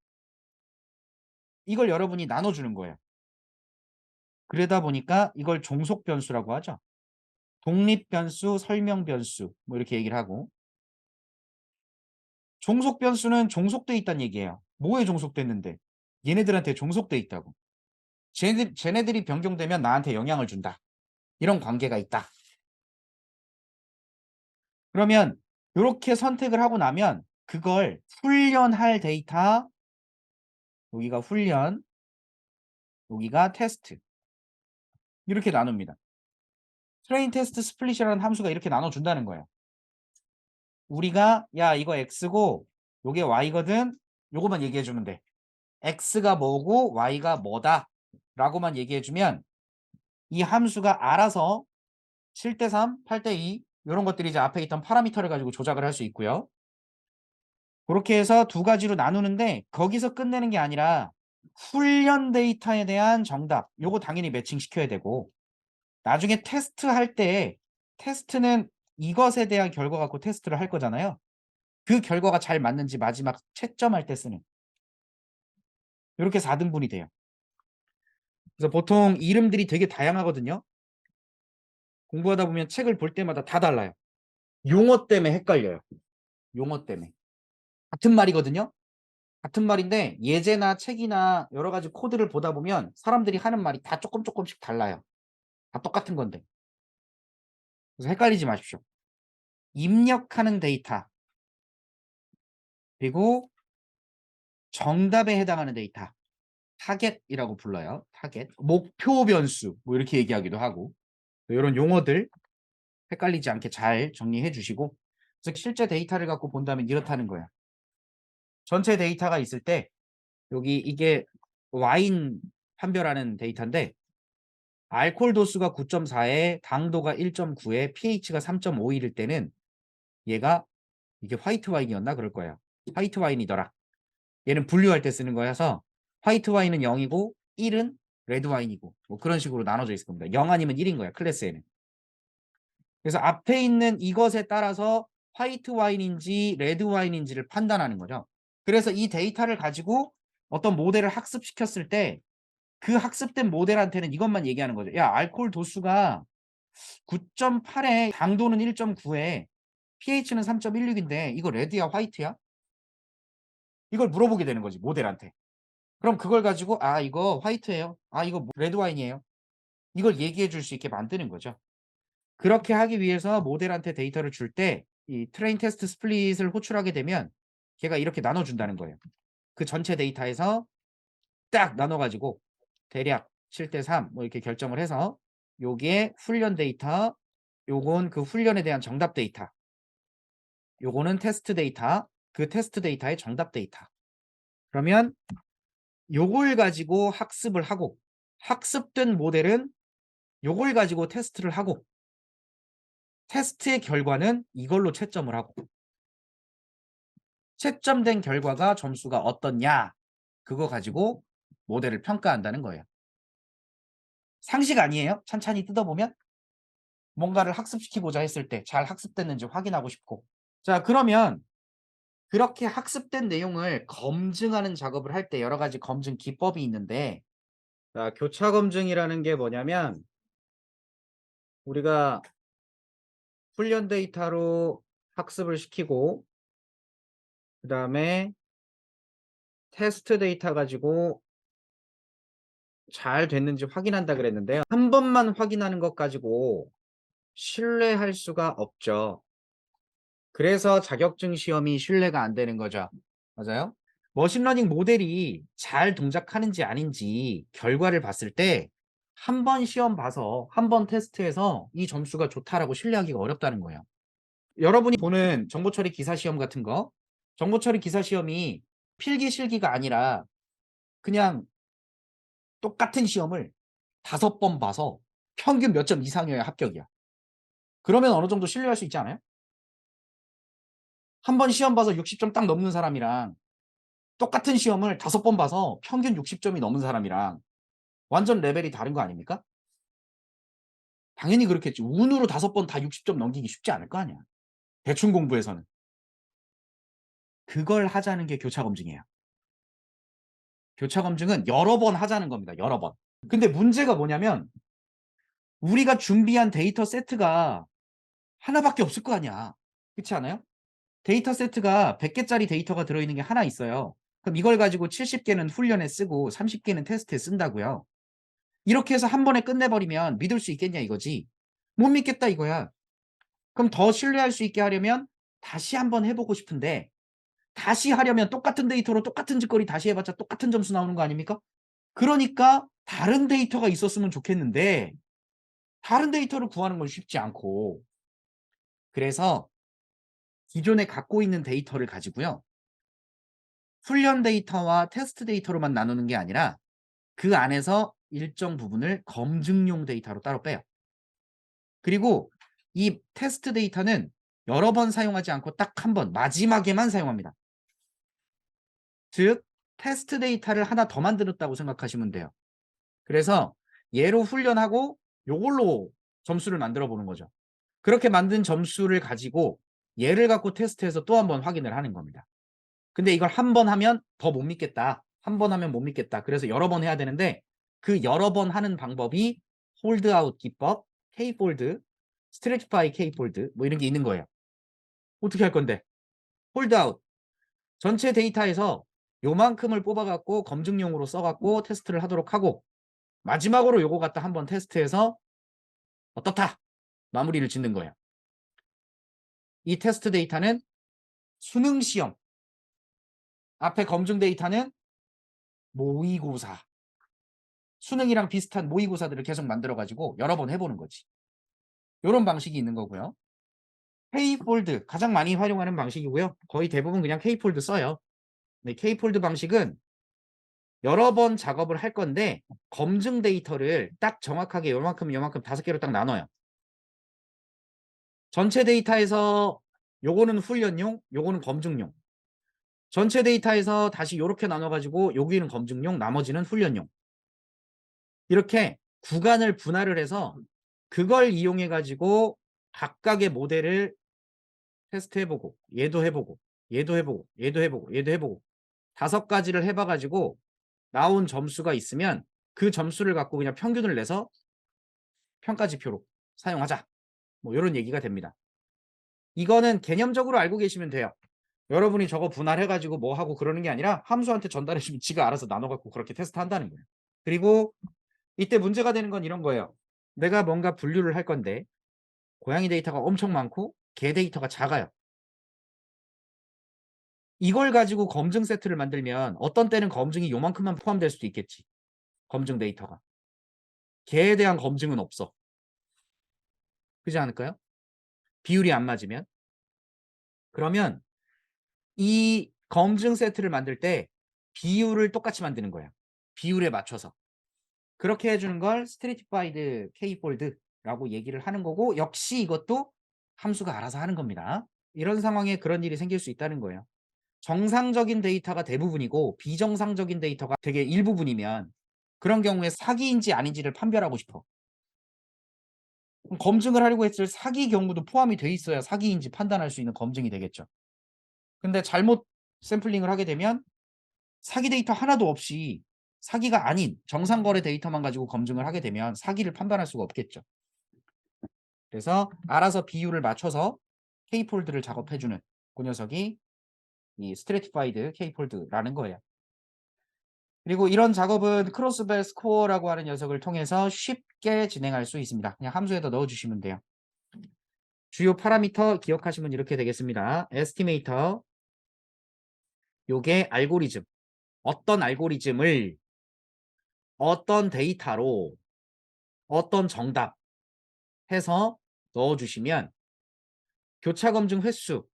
이걸 여러분이 나눠주는 거예요. 그러다 보니까 이걸 종속 변수라고 하죠. 독립 변수, 설명 변수 뭐 이렇게 얘기를 하고 종속 변수는 종속돼 있다는 얘기예요. 뭐에 종속됐는데? 얘네들한테 종속돼 있다고. 쟤네들이 변경되면 나한테 영향을 준다. 이런 관계가 있다. 그러면 이렇게 선택을 하고 나면 그걸 훈련할 데이터, 여기가 훈련, 여기가 테스트 이렇게 나눕니다. 트레인 테스트 스플릿이라는 함수가 이렇게 나눠준다는 거예요. 우리가 야 이거 x고 요게 y거든 요거만 얘기해주면 돼. x가 뭐고 y가 뭐다 라고만 얘기해주면 이 함수가 알아서 7대3, 8대2 이런 것들이 이제 앞에 있던 파라미터를 가지고 조작을 할 수 있고요. 그렇게 해서 두 가지로 나누는데 거기서 끝내는 게 아니라 훈련 데이터에 대한 정답 요거 당연히 매칭시켜야 되고 나중에 테스트할 때 테스트는 이것에 대한 결과 갖고 테스트를 할 거잖아요. 그 결과가 잘 맞는지 마지막 채점할 때 쓰는 이렇게 4등분이 돼요. 그래서 보통 이름들이 되게 다양하거든요. 공부하다 보면 책을 볼 때마다 다 달라요. 용어 때문에 헷갈려요. 용어 때문에. 같은 말이거든요. 같은 말인데 예제나 책이나 여러 가지 코드를 보다 보면 사람들이 하는 말이 다 조금씩 달라요. 다 똑같은 건데. 그래서 헷갈리지 마십시오. 입력하는 데이터 그리고 정답에 해당하는 데이터 타겟이라고 불러요. 타겟. 목표 변수 뭐 이렇게 얘기하기도 하고 요런 용어들 헷갈리지 않게 잘 정리해 주시고 그래서 실제 데이터를 갖고 본다면 이렇다는 거예요. 전체 데이터가 있을 때 여기 이게 와인 판별하는 데이터인데 알코올 도수가 9.4에 당도가 1.9에 pH가 3.51일 때는 얘가 이게 화이트 와인이었나 그럴 거예요. 화이트 와인이더라. 얘는 분류할 때 쓰는 거여서 화이트 와인은 0이고 1은 레드 와인이고 뭐 그런 식으로 나눠져 있을 겁니다. 0 아니면 1인 거야. 클래스에는. 그래서 앞에 있는 이것에 따라서 화이트 와인인지 레드 와인인지를 판단하는 거죠. 그래서 이 데이터를 가지고 어떤 모델을 학습시켰을 때 그 학습된 모델한테는 이것만 얘기하는 거죠. 야, 알코올 도수가 9.8에 당도는 1.9에 pH는 3.16인데 이거 레드야 화이트야? 이걸 물어보게 되는 거지 모델한테. 그럼 그걸 가지고 아 이거 화이트예요. 아 이거 레드 와인이에요. 이걸 얘기해 줄 수 있게 만드는 거죠. 그렇게 하기 위해서 모델한테 데이터를 줄 때 이 트레인 테스트 스플릿을 호출하게 되면 걔가 이렇게 나눠 준다는 거예요. 그 전체 데이터에서 딱 나눠 가지고 대략 7대 3 뭐 이렇게 결정을 해서 요게 훈련 데이터, 요건 그 훈련에 대한 정답 데이터. 요거는 테스트 데이터, 그 테스트 데이터의 정답 데이터. 그러면 요걸 가지고 학습을 하고 학습된 모델은 요걸 가지고 테스트를 하고 테스트의 결과는 이걸로 채점을 하고 채점된 결과가 점수가 어떻냐 그거 가지고 모델을 평가한다는 거예요. 상식 아니에요? 찬찬히 뜯어보면 뭔가를 학습시키고자 했을 때 잘 학습됐는지 확인하고 싶고 자 그러면 그렇게 학습된 내용을 검증하는 작업을 할 때 여러 가지 검증 기법이 있는데 자, 교차 검증이라는 게 뭐냐면 우리가 훈련 데이터로 학습을 시키고 그다음에 테스트 데이터 가지고 잘 됐는지 확인한다 그랬는데요. 한 번만 확인하는 것 가지고 신뢰할 수가 없죠. 그래서 자격증 시험이 신뢰가 안 되는 거죠. 맞아요? 머신러닝 모델이 잘 동작하는지 아닌지 결과를 봤을 때 한 번 시험 봐서 한 번 테스트해서 이 점수가 좋다라고 신뢰하기가 어렵다는 거예요. 여러분이 보는 정보처리 기사 시험 같은 거 정보처리 기사 시험이 필기 실기가 아니라 그냥 똑같은 시험을 5번 봐서 평균 몇 점 이상이어야 합격이야. 그러면 어느 정도 신뢰할 수 있지 않아요? 한 번 시험 봐서 60점 딱 넘는 사람이랑 똑같은 시험을 5번 봐서 평균 60점이 넘은 사람이랑 완전 레벨이 다른 거 아닙니까? 당연히 그렇겠지. 운으로 5번 다 60점 넘기기 쉽지 않을 거 아니야. 대충 공부에서는. 그걸 하자는 게 교차 검증이에요. 교차 검증은 여러 번 하자는 겁니다. 여러 번. 근데 문제가 뭐냐면 우리가 준비한 데이터 세트가 하나밖에 없을 거 아니야. 그렇지 않아요? 데이터 세트가 100개짜리 데이터가 들어있는 게 하나 있어요. 그럼 이걸 가지고 70개는 훈련에 쓰고 30개는 테스트에 쓴다고요. 이렇게 해서 한 번에 끝내버리면 믿을 수 있겠냐 이거지. 못 믿겠다 이거야. 그럼 더 신뢰할 수 있게 하려면 다시 한번 해보고 싶은데 다시 하려면 똑같은 데이터로 똑같은 짓거리 다시 해봤자 똑같은 점수 나오는 거 아닙니까? 그러니까 다른 데이터가 있었으면 좋겠는데 다른 데이터를 구하는 건 쉽지 않고 그래서 기존에 갖고 있는 데이터를 가지고요. 훈련 데이터와 테스트 데이터로만 나누는 게 아니라 그 안에서 일정 부분을 검증용 데이터로 따로 빼요. 그리고 이 테스트 데이터는 여러 번 사용하지 않고 딱 한 번 마지막에만 사용합니다. 즉 테스트 데이터를 하나 더 만들었다고 생각하시면 돼요. 그래서 얘로 훈련하고 요걸로 점수를 만들어 보는 거죠. 그렇게 만든 점수를 가지고 얘를 갖고 테스트해서 또 한 번 확인을 하는 겁니다. 근데 이걸 한 번 하면 더 못 믿겠다. 한 번 하면 못 믿겠다. 그래서 여러 번 해야 되는데 그 여러 번 하는 방법이 홀드아웃 기법, K폴드, 스트레치파이 K폴드 뭐 이런 게 있는 거예요. 어떻게 할 건데? 홀드아웃. 전체 데이터에서 요만큼을 뽑아갖고 검증용으로 써갖고 테스트를 하도록 하고 마지막으로 요거 갖다 한번 테스트해서 어떻다 마무리를 짓는 거예요. 이 테스트 데이터는 수능 시험, 앞에 검증 데이터는 모의고사, 수능이랑 비슷한 모의고사들을 계속 만들어가지고 여러 번 해보는 거지. 이런 방식이 있는 거고요. K폴드 가장 많이 활용하는 방식이고요. 거의 대부분 그냥 K폴드 써요. 네, K폴드 방식은 여러 번 작업을 할 건데 검증 데이터를 딱 정확하게 요만큼 5개로 딱 나눠요. 전체 데이터에서 요거는 훈련용, 요거는 검증용. 전체 데이터에서 다시 요렇게 나눠가지고 여기는 검증용, 나머지는 훈련용. 이렇게 구간을 분할을 해서 그걸 이용해가지고 각각의 모델을 테스트해보고 얘도 해보고 얘도 해보고 얘도 해보고 얘도 해보고 5가지를 해봐가지고 나온 점수가 있으면 그 점수를 갖고 그냥 평균을 내서 평가지표로 사용하자. 뭐 이런 얘기가 됩니다. 이거는 개념적으로 알고 계시면 돼요. 여러분이 저거 분할해가지고 뭐 하고 그러는 게 아니라 함수한테 전달해주면 지가 알아서 나눠갖고 그렇게 테스트한다는 거예요. 그리고 이때 문제가 되는 건 이런 거예요. 내가 뭔가 분류를 할 건데 고양이 데이터가 엄청 많고 개 데이터가 작아요. 이걸 가지고 검증 세트를 만들면 어떤 때는 검증이 요만큼만 포함될 수도 있겠지. 검증 데이터가. 개에 대한 검증은 없어. 그렇지 않을까요? 비율이 안 맞으면. 그러면 이 검증 세트를 만들 때 비율을 똑같이 만드는 거야. 비율에 맞춰서. 그렇게 해주는 걸 스트래티파이드 K폴드라고 얘기를 하는 거고 역시 이것도 함수가 알아서 하는 겁니다. 이런 상황에 그런 일이 생길 수 있다는 거예요. 정상적인 데이터가 대부분이고 비정상적인 데이터가 되게 일부분이면 그런 경우에 사기인지 아닌지를 판별하고 싶어. 검증을 하려고 했을 사기 경우도 포함이 돼 있어야 사기인지 판단할 수 있는 검증이 되겠죠. 근데 잘못 샘플링을 하게 되면 사기 데이터 하나도 없이 사기가 아닌 정상거래 데이터만 가지고 검증을 하게 되면 사기를 판단할 수가 없겠죠. 그래서 알아서 비율을 맞춰서 K폴드를 작업해주는 그 녀석이 이 스트래티파이드 K폴드라는 거예요. 그리고 이런 작업은 크로스벨 스코어라고 하는 녀석을 통해서 쉽게 진행할 수 있습니다. 그냥 함수에다 넣어주시면 돼요. 주요 파라미터 기억하시면 이렇게 되겠습니다. 에스티메이터, 요게 알고리즘, 어떤 알고리즘을 어떤 데이터로 어떤 정답 해서 넣어주시면 교차 검증 횟수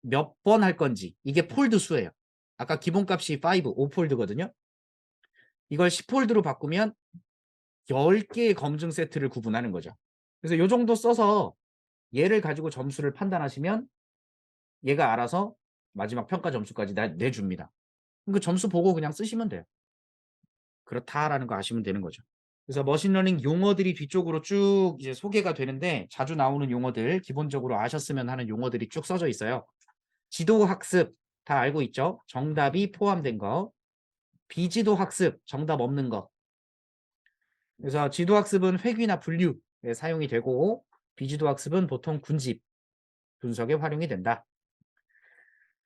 몇 번 할 건지 이게 폴드 수예요. 아까 기본값이 5폴드거든요. 이걸 10폴드로 바꾸면 10개의 검증 세트를 구분하는 거죠. 그래서 이 정도 써서 얘를 가지고 점수를 판단하시면 얘가 알아서 마지막 평가 점수까지 내줍니다. 그 점수 보고 그냥 쓰시면 돼요. 그렇다라는 거 아시면 되는 거죠. 그래서 머신러닝 용어들이 뒤쪽으로 쭉 이제 소개가 되는데 자주 나오는 용어들 기본적으로 아셨으면 하는 용어들이 쭉 써져 있어요. 지도 학습 다 알고 있죠? 정답이 포함된 거. 비지도 학습 정답 없는 거. 그래서 지도 학습은 회귀나 분류에 사용이 되고 비지도 학습은 보통 군집 분석에 활용이 된다.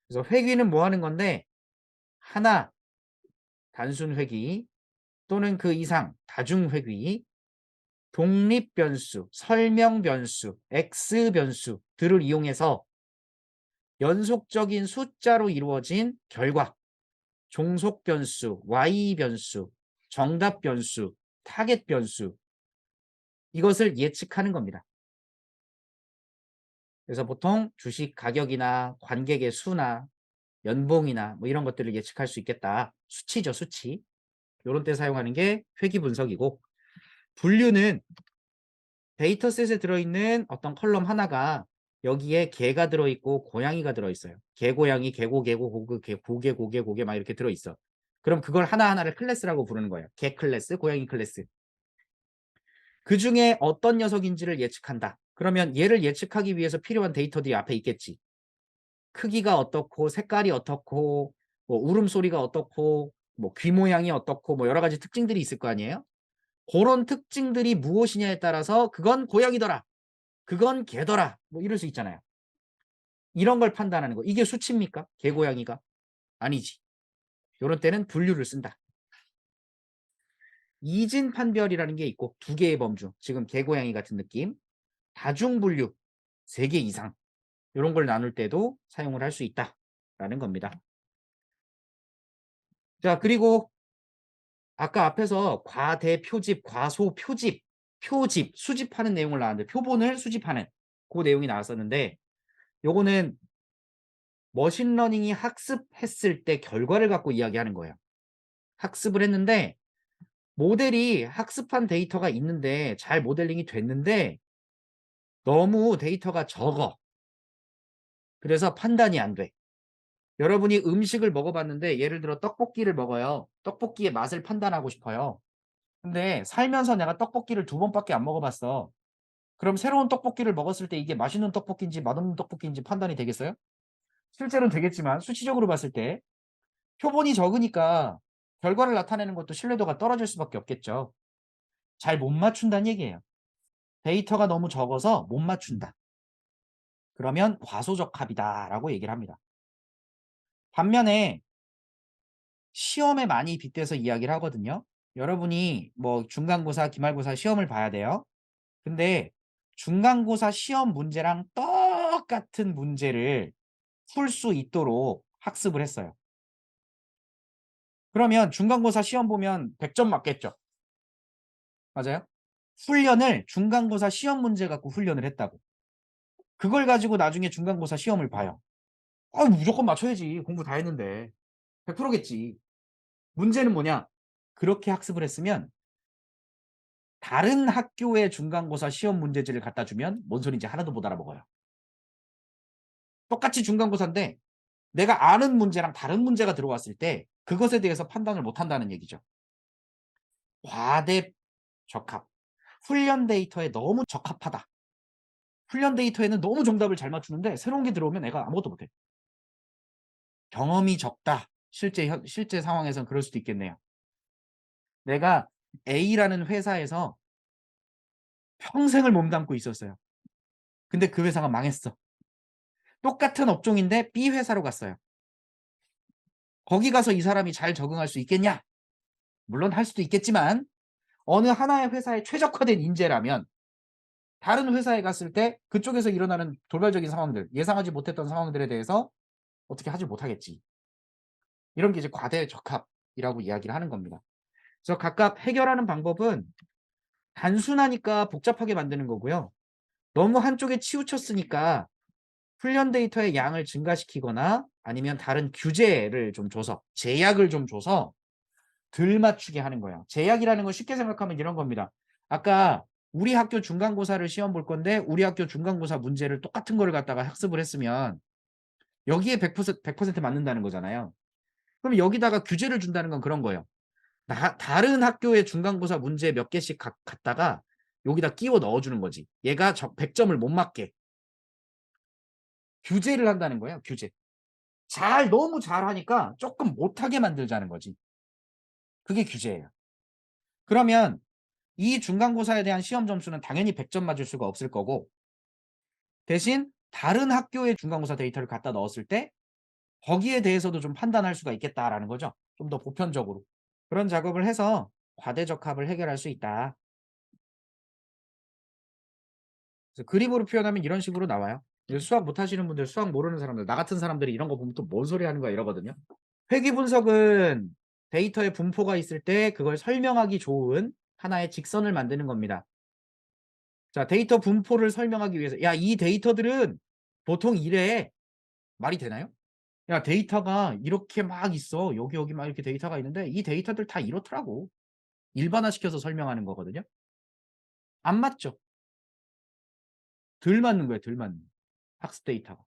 그래서 회귀는 뭐 하는 건데 하나 단순 회귀 또는 그 이상 다중 회귀, 독립 변수, 설명 변수, X 변수들을 이용해서 연속적인 숫자로 이루어진 결과, 종속 변수, Y 변수, 정답 변수, 타겟 변수 이것을 예측하는 겁니다. 그래서 보통 주식 가격이나 관객의 수나 연봉이나 뭐 이런 것들을 예측할 수 있겠다. 수치죠, 수치. 이런 때 사용하는 게 회귀 분석이고 분류는 데이터셋에 들어있는 어떤 컬럼 하나가 여기에 개가 들어있고 고양이가 들어있어요. 개, 고양이, 개고, 개고, 고개, 고개, 고개, 고개 막 이렇게 들어있어. 그럼 그걸 하나하나를 클래스라고 부르는 거예요. 개 클래스, 고양이 클래스. 그 중에 어떤 녀석인지를 예측한다. 그러면 얘를 예측하기 위해서 필요한 데이터들이 앞에 있겠지. 크기가 어떻고 색깔이 어떻고 뭐 울음소리가 어떻고 뭐 귀 모양이 어떻고 뭐 여러 가지 특징들이 있을 거 아니에요. 그런 특징들이 무엇이냐에 따라서 그건 고양이더라. 그건 개더라. 뭐 이럴 수 있잖아요. 이런 걸 판단하는 거. 이게 수치입니까? 개, 고양이가? 아니지. 요런 때는 분류를 쓴다. 이진 판별이라는 게 있고 두 개의 범주. 지금 개고양이 같은 느낌. 다중 분류 3개 이상. 요런 걸 나눌 때도 사용을 할 수 있다라는 겁니다. 자, 그리고 아까 앞에서 과대 표집, 과소 표집, 표집, 수집하는 내용을 나왔는데 표본을 수집하는 그 내용이 나왔었는데 요거는 머신러닝이 학습했을 때 결과를 갖고 이야기하는 거예요. 학습을 했는데 모델이 학습한 데이터가 있는데 잘 모델링이 됐는데 너무 데이터가 적어. 그래서 판단이 안 돼. 여러분이 음식을 먹어봤는데 예를 들어 떡볶이를 먹어요. 떡볶이의 맛을 판단하고 싶어요. 근데 살면서 내가 떡볶이를 2번밖에 안 먹어봤어. 그럼 새로운 떡볶이를 먹었을 때 이게 맛있는 떡볶이인지 맛없는 떡볶이인지 판단이 되겠어요? 실제로는 되겠지만 수치적으로 봤을 때 표본이 적으니까 결과를 나타내는 것도 신뢰도가 떨어질 수밖에 없겠죠. 잘 못 맞춘다는 얘기예요. 데이터가 너무 적어서 못 맞춘다. 그러면 과소적합이다라고 얘기를 합니다. 반면에 시험에 많이 빗대서 이야기를 하거든요. 여러분이 뭐 중간고사, 기말고사 시험을 봐야 돼요. 근데 중간고사 시험 문제랑 똑같은 문제를 풀 수 있도록 학습을 했어요. 그러면 중간고사 시험 보면 100점 맞겠죠? 맞아요? 훈련을 중간고사 시험 문제 갖고 훈련을 했다고. 그걸 가지고 나중에 중간고사 시험을 봐요. 아, 무조건 맞춰야지. 공부 다 했는데. 100%겠지. 문제는 뭐냐? 그렇게 학습을 했으면 다른 학교의 중간고사 시험 문제지를 갖다 주면 뭔 소리인지 하나도 못 알아먹어요. 똑같이 중간고사인데 내가 아는 문제랑 다른 문제가 들어왔을 때 그것에 대해서 판단을 못 한다는 얘기죠. 과대 적합. 훈련 데이터에 너무 적합하다. 훈련 데이터에는 너무 정답을 잘 맞추는데 새로운 게 들어오면 애가 아무것도 못해. 경험이 적다. 실제 상황에선 그럴 수도 있겠네요. 내가 A라는 회사에서 평생을 몸담고 있었어요. 근데 그 회사가 망했어. 똑같은 업종인데 B 회사로 갔어요. 거기 가서 이 사람이 잘 적응할 수 있겠냐? 물론 할 수도 있겠지만 어느 하나의 회사에 최적화된 인재라면 다른 회사에 갔을 때 그쪽에서 일어나는 돌발적인 상황들, 예상하지 못했던 상황들에 대해서 어떻게 하지 못하겠지. 이런 게 이제 과대적합이라고 이야기를 하는 겁니다. 그래서 각각 해결하는 방법은 단순하니까 복잡하게 만드는 거고요. 너무 한쪽에 치우쳤으니까 훈련 데이터의 양을 증가시키거나 아니면 다른 규제를 좀 줘서 제약을 좀 줘서 덜 맞추게 하는 거예요. 제약이라는 건 쉽게 생각하면 이런 겁니다. 아까 우리 학교 중간고사를 시험 볼 건데 우리 학교 중간고사 문제를 똑같은 거를 갖다가 학습을 했으면 여기에 100% 맞는다는 거잖아요. 그럼 여기다가 규제를 준다는 건 그런 거예요. 다른 학교의 중간고사 문제 몇 개씩 갖다가 여기다 끼워 넣어주는 거지. 얘가 100점을 못 맞게. 규제를 한다는 거예요. 규제. 너무 잘하니까 조금 못하게 만들자는 거지. 그게 규제예요. 그러면 이 중간고사에 대한 시험 점수는 당연히 100점 맞을 수가 없을 거고 대신 다른 학교의 중간고사 데이터를 갖다 넣었을 때 거기에 대해서도 좀 판단할 수가 있겠다라는 거죠. 좀 더 보편적으로. 그런 작업을 해서 과대적합을 해결할 수 있다. 그래서 그림으로 표현하면 이런 식으로 나와요. 수학 못하시는 분들, 수학 모르는 사람들, 나 같은 사람들이 이런 거 보면 또 뭔 소리 하는 거야 이러거든요. 회귀 분석은 데이터의 분포가 있을 때 그걸 설명하기 좋은 하나의 직선을 만드는 겁니다. 자, 데이터 분포를 설명하기 위해서 야, 이 데이터들은 보통 이래. 말이 되나요? 야, 데이터가 이렇게 막 있어. 여기 막 이렇게 데이터가 있는데 이 데이터들 다 이렇더라고. 일반화시켜서 설명하는 거거든요. 안 맞죠? 덜 맞는 거예요. 덜 맞는. 학습 데이터가.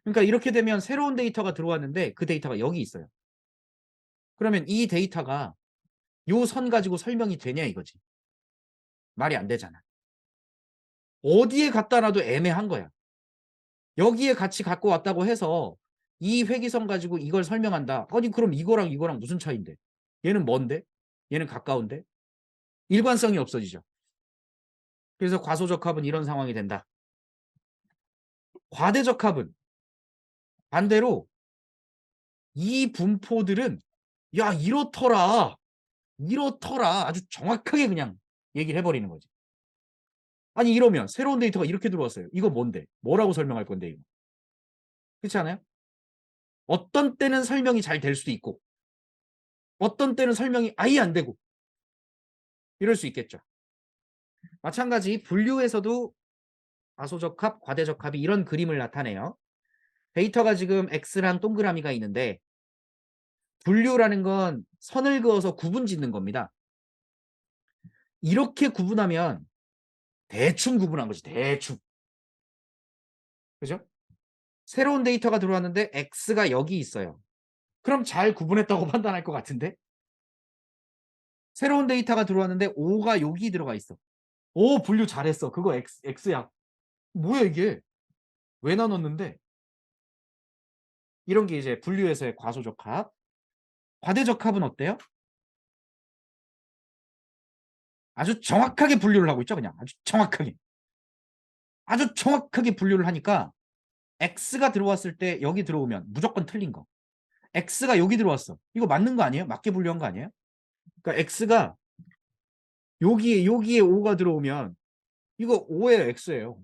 그러니까 이렇게 되면 새로운 데이터가 들어왔는데 그 데이터가 여기 있어요. 그러면 이 데이터가 요 선 가지고 설명이 되냐 이거지. 말이 안 되잖아. 어디에 갖다 놔도 애매한 거야. 여기에 같이 갖고 왔다고 해서 이 회기선 가지고 이걸 설명한다. 아니 그럼 이거랑 이거랑 무슨 차이인데? 얘는 먼데? 얘는 가까운데? 일관성이 없어지죠. 그래서 과소적합은 이런 상황이 된다. 과대적합은 반대로 이 분포들은 야 이렇더라. 이렇더라. 아주 정확하게 그냥 얘기를 해버리는 거지. 아니 이러면 새로운 데이터가 이렇게 들어왔어요. 이거 뭔데? 뭐라고 설명할 건데 이거. 그렇지 않아요? 어떤 때는 설명이 잘 될 수도 있고 어떤 때는 설명이 아예 안 되고 이럴 수 있겠죠. 마찬가지 분류에서도 과소적합, 과대적합이 이런 그림을 나타내요. 데이터가 지금 X랑 동그라미가 있는데 분류라는 건 선을 그어서 구분 짓는 겁니다. 이렇게 구분하면 대충 구분한 거지. 대충. 그죠? 새로운 데이터가 들어왔는데 X가 여기 있어요. 그럼 잘 구분했다고 판단할 것 같은데 새로운 데이터가 들어왔는데 O가 여기 들어가 있어. 오 분류 잘했어. 그거 X야. 뭐야 이게? 왜 나눴는데? 이런 게 이제 분류에서의 과소적합. 과대적합은 어때요? 아주 정확하게 분류를 하고 있죠. 그냥 아주 정확하게. 아주 정확하게 분류를 하니까 X가 들어왔을 때 여기 들어오면 무조건 틀린 거. X가 여기 들어왔어. 이거 맞는 거 아니에요? 맞게 분류한 거 아니에요? 그러니까 X가 여기에 O가 들어오면 이거 O예요, X예요.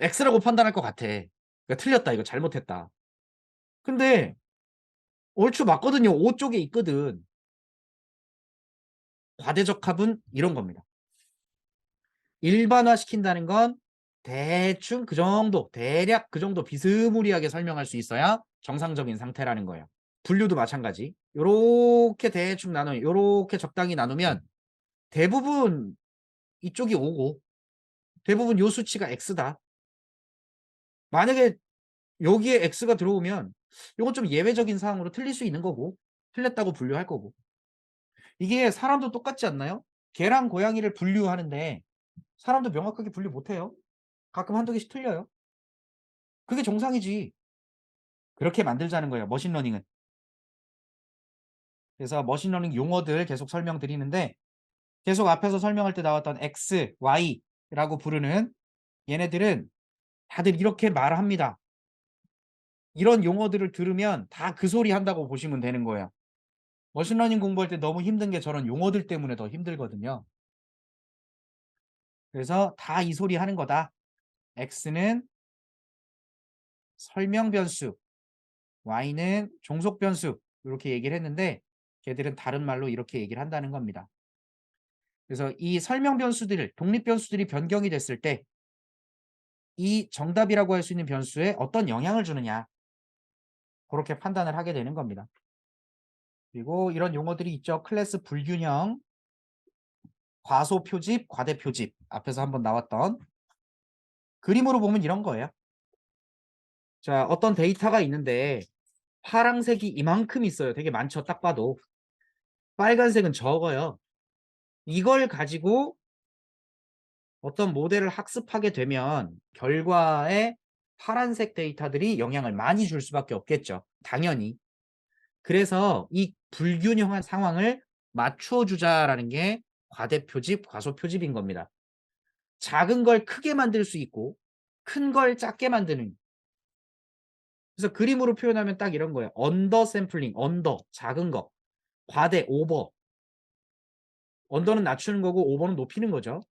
X라고 판단할 것 같아. 그러니까 틀렸다. 이거 잘못했다. 근데 얼추 맞거든요. O 쪽에 있거든. 과대적합은 이런 겁니다. 일반화시킨다는 건 대충 그 정도, 대략 그 정도 비스무리하게 설명할 수 있어야 정상적인 상태라는 거예요. 분류도 마찬가지. 요렇게 대충 나누면, 요렇게 적당히 나누면 대부분 이쪽이 오고 대부분 요 수치가 X다. 만약에 여기에 X가 들어오면 이건 좀 예외적인 사항으로 틀릴 수 있는 거고 틀렸다고 분류할 거고 이게 사람도 똑같지 않나요? 개랑 고양이를 분류하는데 사람도 명확하게 분류 못해요. 가끔 한두 개씩 틀려요. 그게 정상이지. 그렇게 만들자는 거예요. 머신러닝은. 그래서 머신러닝 용어들 계속 설명드리는데 계속 앞에서 설명할 때 나왔던 X, Y라고 부르는 얘네들은 다들 이렇게 말합니다. 이런 용어들을 들으면 다 그 소리 한다고 보시면 되는 거예요. 머신러닝 공부할 때 너무 힘든 게 저런 용어들 때문에 더 힘들거든요. 그래서 다 이 소리 하는 거다. X는 설명 변수, Y는 종속 변수 이렇게 얘기를 했는데 걔들은 다른 말로 이렇게 얘기를 한다는 겁니다. 그래서 이 설명 변수들, 독립 변수들이 변경이 됐을 때 이 정답이라고 할 수 있는 변수에 어떤 영향을 주느냐 그렇게 판단을 하게 되는 겁니다. 그리고 이런 용어들이 있죠. 클래스 불균형, 과소 표집, 과대 표집 앞에서 한번 나왔던 그림으로 보면 이런 거예요. 자, 어떤 데이터가 있는데 파랑색이 이만큼 있어요. 되게 많죠. 딱 봐도. 빨간색은 적어요. 이걸 가지고 어떤 모델을 학습하게 되면 결과에 파란색 데이터들이 영향을 많이 줄 수밖에 없겠죠. 당연히. 그래서 이 불균형한 상황을 맞추어 주자라는 게 과대표집, 과소표집인 겁니다. 작은 걸 크게 만들 수 있고 큰 걸 작게 만드는. 그래서 그림으로 표현하면 딱 이런 거예요. 언더 샘플링, 언더, 작은 거. 과대, 오버. 언더는 낮추는 거고 오버는 높이는 거죠.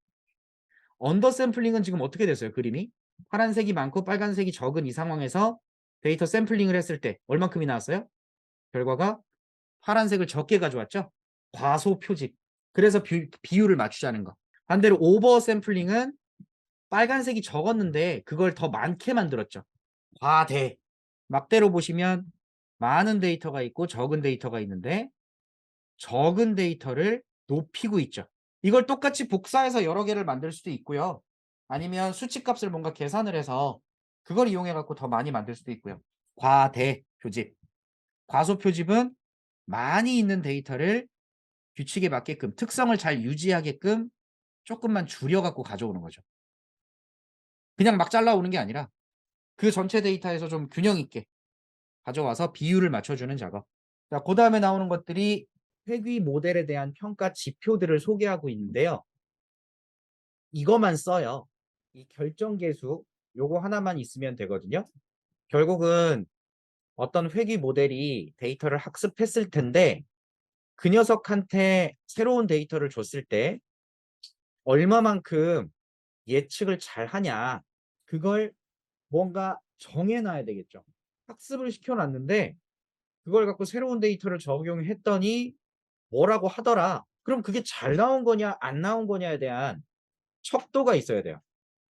언더 샘플링은 지금 어떻게 됐어요? 그림이? 파란색이 많고 빨간색이 적은 이 상황에서 데이터 샘플링을 했을 때 얼만큼이 나왔어요? 결과가 파란색을 적게 가져왔죠? 과소 표집. 그래서 비율을 맞추자는 거. 반대로 오버 샘플링은 빨간색이 적었는데 그걸 더 많게 만들었죠. 과대. 막대로 보시면 많은 데이터가 있고 적은 데이터가 있는데 적은 데이터를 높이고 있죠. 이걸 똑같이 복사해서 여러 개를 만들 수도 있고요. 아니면 수치값을 뭔가 계산을 해서 그걸 이용해 갖고 더 많이 만들 수도 있고요. 과대 표집. 과소 표집은 많이 있는 데이터를 규칙에 맞게끔 특성을 잘 유지하게끔 조금만 줄여 갖고 가져오는 거죠. 그냥 막 잘라오는 게 아니라 그 전체 데이터에서 좀 균형 있게 가져와서 비율을 맞춰주는 작업. 자, 그 다음에 나오는 것들이 회귀 모델에 대한 평가 지표들을 소개하고 있는데요. 이거만 써요. 이 결정계수 요거 하나만 있으면 되거든요. 결국은 어떤 회귀 모델이 데이터를 학습했을 텐데 그 녀석한테 새로운 데이터를 줬을 때 얼마만큼 예측을 잘 하냐. 그걸 뭔가 정해 놔야 되겠죠. 학습을 시켜 놨는데 그걸 갖고 새로운 데이터를 적용했더니 뭐라고 하더라. 그럼 그게 잘 나온 거냐 안 나온 거냐에 대한 척도가 있어야 돼요.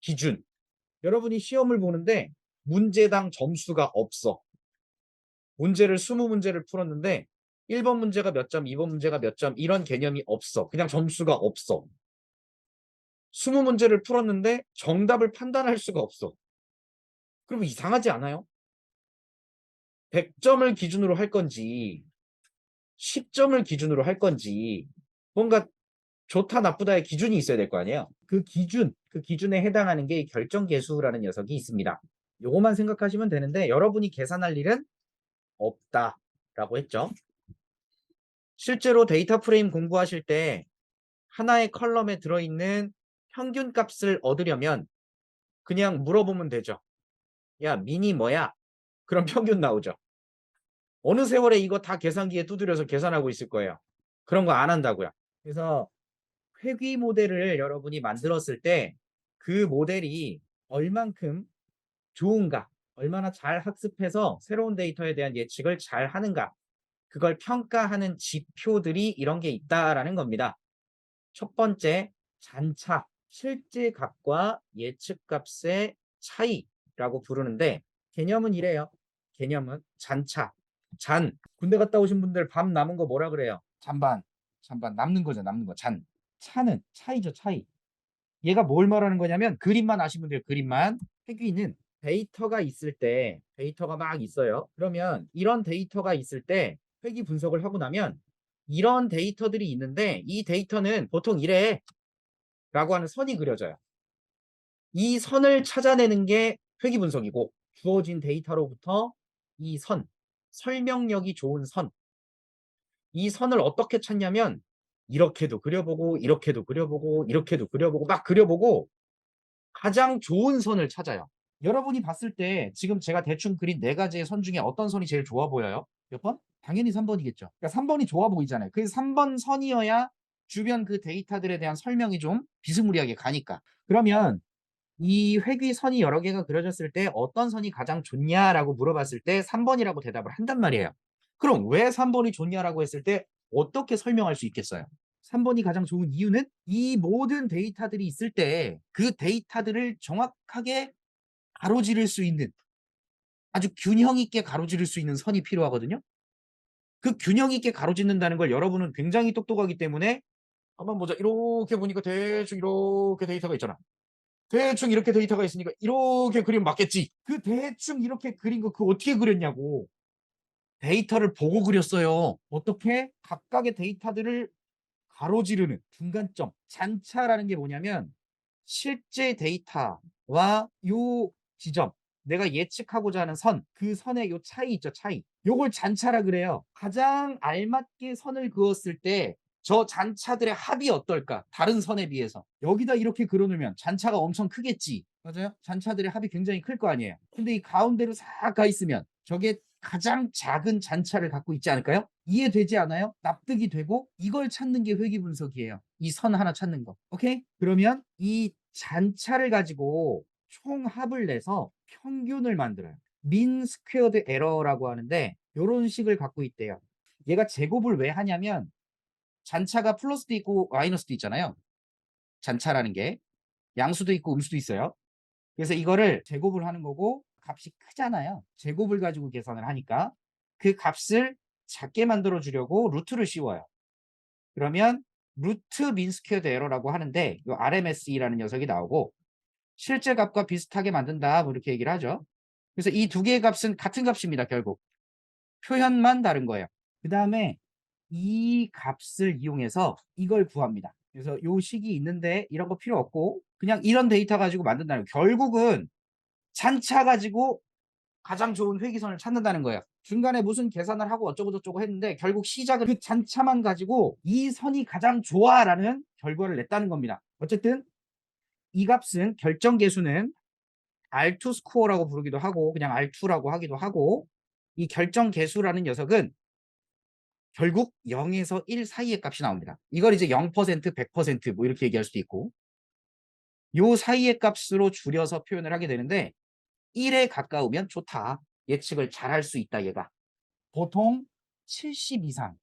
기준. 여러분이 시험을 보는데 문제당 점수가 없어. 문제를 20 문제를 풀었는데 1번 문제가 몇 점, 2번 문제가 몇 점 이런 개념이 없어. 그냥 점수가 없어. 20 문제를 풀었는데 정답을 판단할 수가 없어. 그럼 이상하지 않아요? 100 점을 기준으로 할 건지 10 점을 기준으로 할 건지 뭔가 좋다 나쁘다의 기준이 있어야 될 거 아니에요. 그 기준에 해당하는 게 결정계수라는 녀석이 있습니다. 요거만 생각하시면 되는데 여러분이 계산할 일은 없다라고 했죠. 실제로 데이터 프레임 공부하실 때 하나의 컬럼에 들어있는 평균 값을 얻으려면 그냥 물어보면 되죠. 야, 미니 뭐야? 그럼 평균 나오죠. 어느 세월에 이거 다 계산기에 두드려서 계산하고 있을 거예요. 그런 거 안 한다고요. 그래서 회귀 모델을 여러분이 만들었을 때 그 모델이 얼만큼 좋은가, 얼마나 잘 학습해서 새로운 데이터에 대한 예측을 잘 하는가, 그걸 평가하는 지표들이 이런 게 있다라는 겁니다. 첫 번째, 잔차, 실제 값과 예측 값의 차이라고 부르는데 개념은 이래요. 개념은 잔차, 군대 갔다 오신 분들 밥 남은 거 뭐라 그래요? 잔반 남는 거죠, 남는 거. 차는 차이죠, 차이. 얘가 뭘 말하는 거냐면 그림만 아시면 돼요, 그림만. 회귀는 데이터가 있을 때 데이터가 막 있어요. 그러면 이런 데이터가 있을 때 회귀 분석을 하고 나면 이런 데이터들이 있는데 이 데이터는 보통 이래 라고 하는 선이 그려져요. 이 선을 찾아내는 게 회귀 분석이고 주어진 데이터로부터 이 선, 설명력이 좋은 선, 이 선을 어떻게 찾냐면 이렇게도 그려보고 이렇게도 그려보고 이렇게도 그려보고 막 그려보고 가장 좋은 선을 찾아요. 여러분이 봤을 때 지금 제가 대충 그린 4가지의 선 중에 어떤 선이 제일 좋아 보여요? 몇 번? 당연히 3번이겠죠. 그러니까 3번이 좋아 보이잖아요. 그래서 3번 선이어야 주변 그 데이터들에 대한 설명이 좀 비스무리하게 가니까. 그러면 이 회귀 선이 여러 개가 그려졌을 때 어떤 선이 가장 좋냐라고 물어봤을 때 3번이라고 대답을 한단 말이에요. 그럼 왜 3번이 좋냐라고 했을 때 어떻게 설명할 수 있겠어요? 3번이 가장 좋은 이유는 이 모든 데이터들이 있을 때 그 데이터들을 정확하게 가로지를 수 있는 아주 균형 있게 가로지를 수 있는 선이 필요하거든요. 그 균형 있게 가로짓는다는 걸 여러분은 굉장히 똑똑하기 때문에 한번 보자. 이렇게 보니까 대충 이렇게 데이터가 있잖아. 대충 이렇게 데이터가 있으니까 이렇게 그리면 맞겠지. 그 대충 이렇게 그린 거 그거 어떻게 그렸냐고. 데이터를 보고 그렸어요. 어떻게? 각각의 데이터들을 가로지르는 중간점. 잔차라는 게 뭐냐면 실제 데이터와 요 지점, 내가 예측하고자 하는 선, 그 선의 요 차이 있죠, 차이. 요걸 잔차라 그래요. 가장 알맞게 선을 그었을 때 저 잔차들의 합이 어떨까? 다른 선에 비해서. 여기다 이렇게 그려 놓으면 잔차가 엄청 크겠지. 맞아요? 잔차들의 합이 굉장히 클 거 아니에요. 근데 이 가운데로 싹 가 있으면 저게 가장 작은 잔차를 갖고 있지 않을까요? 이해되지 않아요? 납득이 되고 이걸 찾는 게 회귀 분석이에요. 이 선 하나 찾는 거. 오케이? 그러면 이 잔차를 가지고 총합을 내서 평균을 만들어요. 민 스퀘어드 에러라고 하는데 요런 식을 갖고 있대요. 얘가 제곱을 왜 하냐면 잔차가 플러스도 있고 마이너스도 있잖아요. 잔차라는 게 양수도 있고 음수도 있어요. 그래서 이거를 제곱을 하는 거고 값이 크잖아요. 제곱을 가지고 계산을 하니까 그 값을 작게 만들어 주려고 루트를 씌워요. 그러면 루트 민 스퀘어드 에러라고 하는데 이 RMSE라는 녀석이 나오고 실제 값과 비슷하게 만든다 뭐 이렇게 얘기를 하죠. 그래서 이 두 개의 값은 같은 값입니다. 결국 표현만 다른 거예요. 그 다음에 이 값을 이용해서 이걸 구합니다. 그래서 요 식이 있는데 이런 거 필요 없고 그냥 이런 데이터 가지고 만든다는 거예요. 결국은 잔차 가지고 가장 좋은 회귀선을 찾는다는 거예요. 중간에 무슨 계산을 하고 어쩌고 저쩌고 했는데 결국 시작은 그 잔차만 가지고 이 선이 가장 좋아라는 결과를 냈다는 겁니다. 어쨌든 이 값은 결정계수는 R2 스코어라고 부르기도 하고 그냥 R2라고 하기도 하고 이 결정 계수라는 녀석은 결국 0에서 1 사이의 값이 나옵니다. 이걸 이제 0%, 100% 뭐 이렇게 얘기할 수도 있고 요 사이의 값으로 줄여서 표현을 하게 되는데 1에 가까우면 좋다. 예측을 잘할 수 있다 얘가. 보통 70 이상,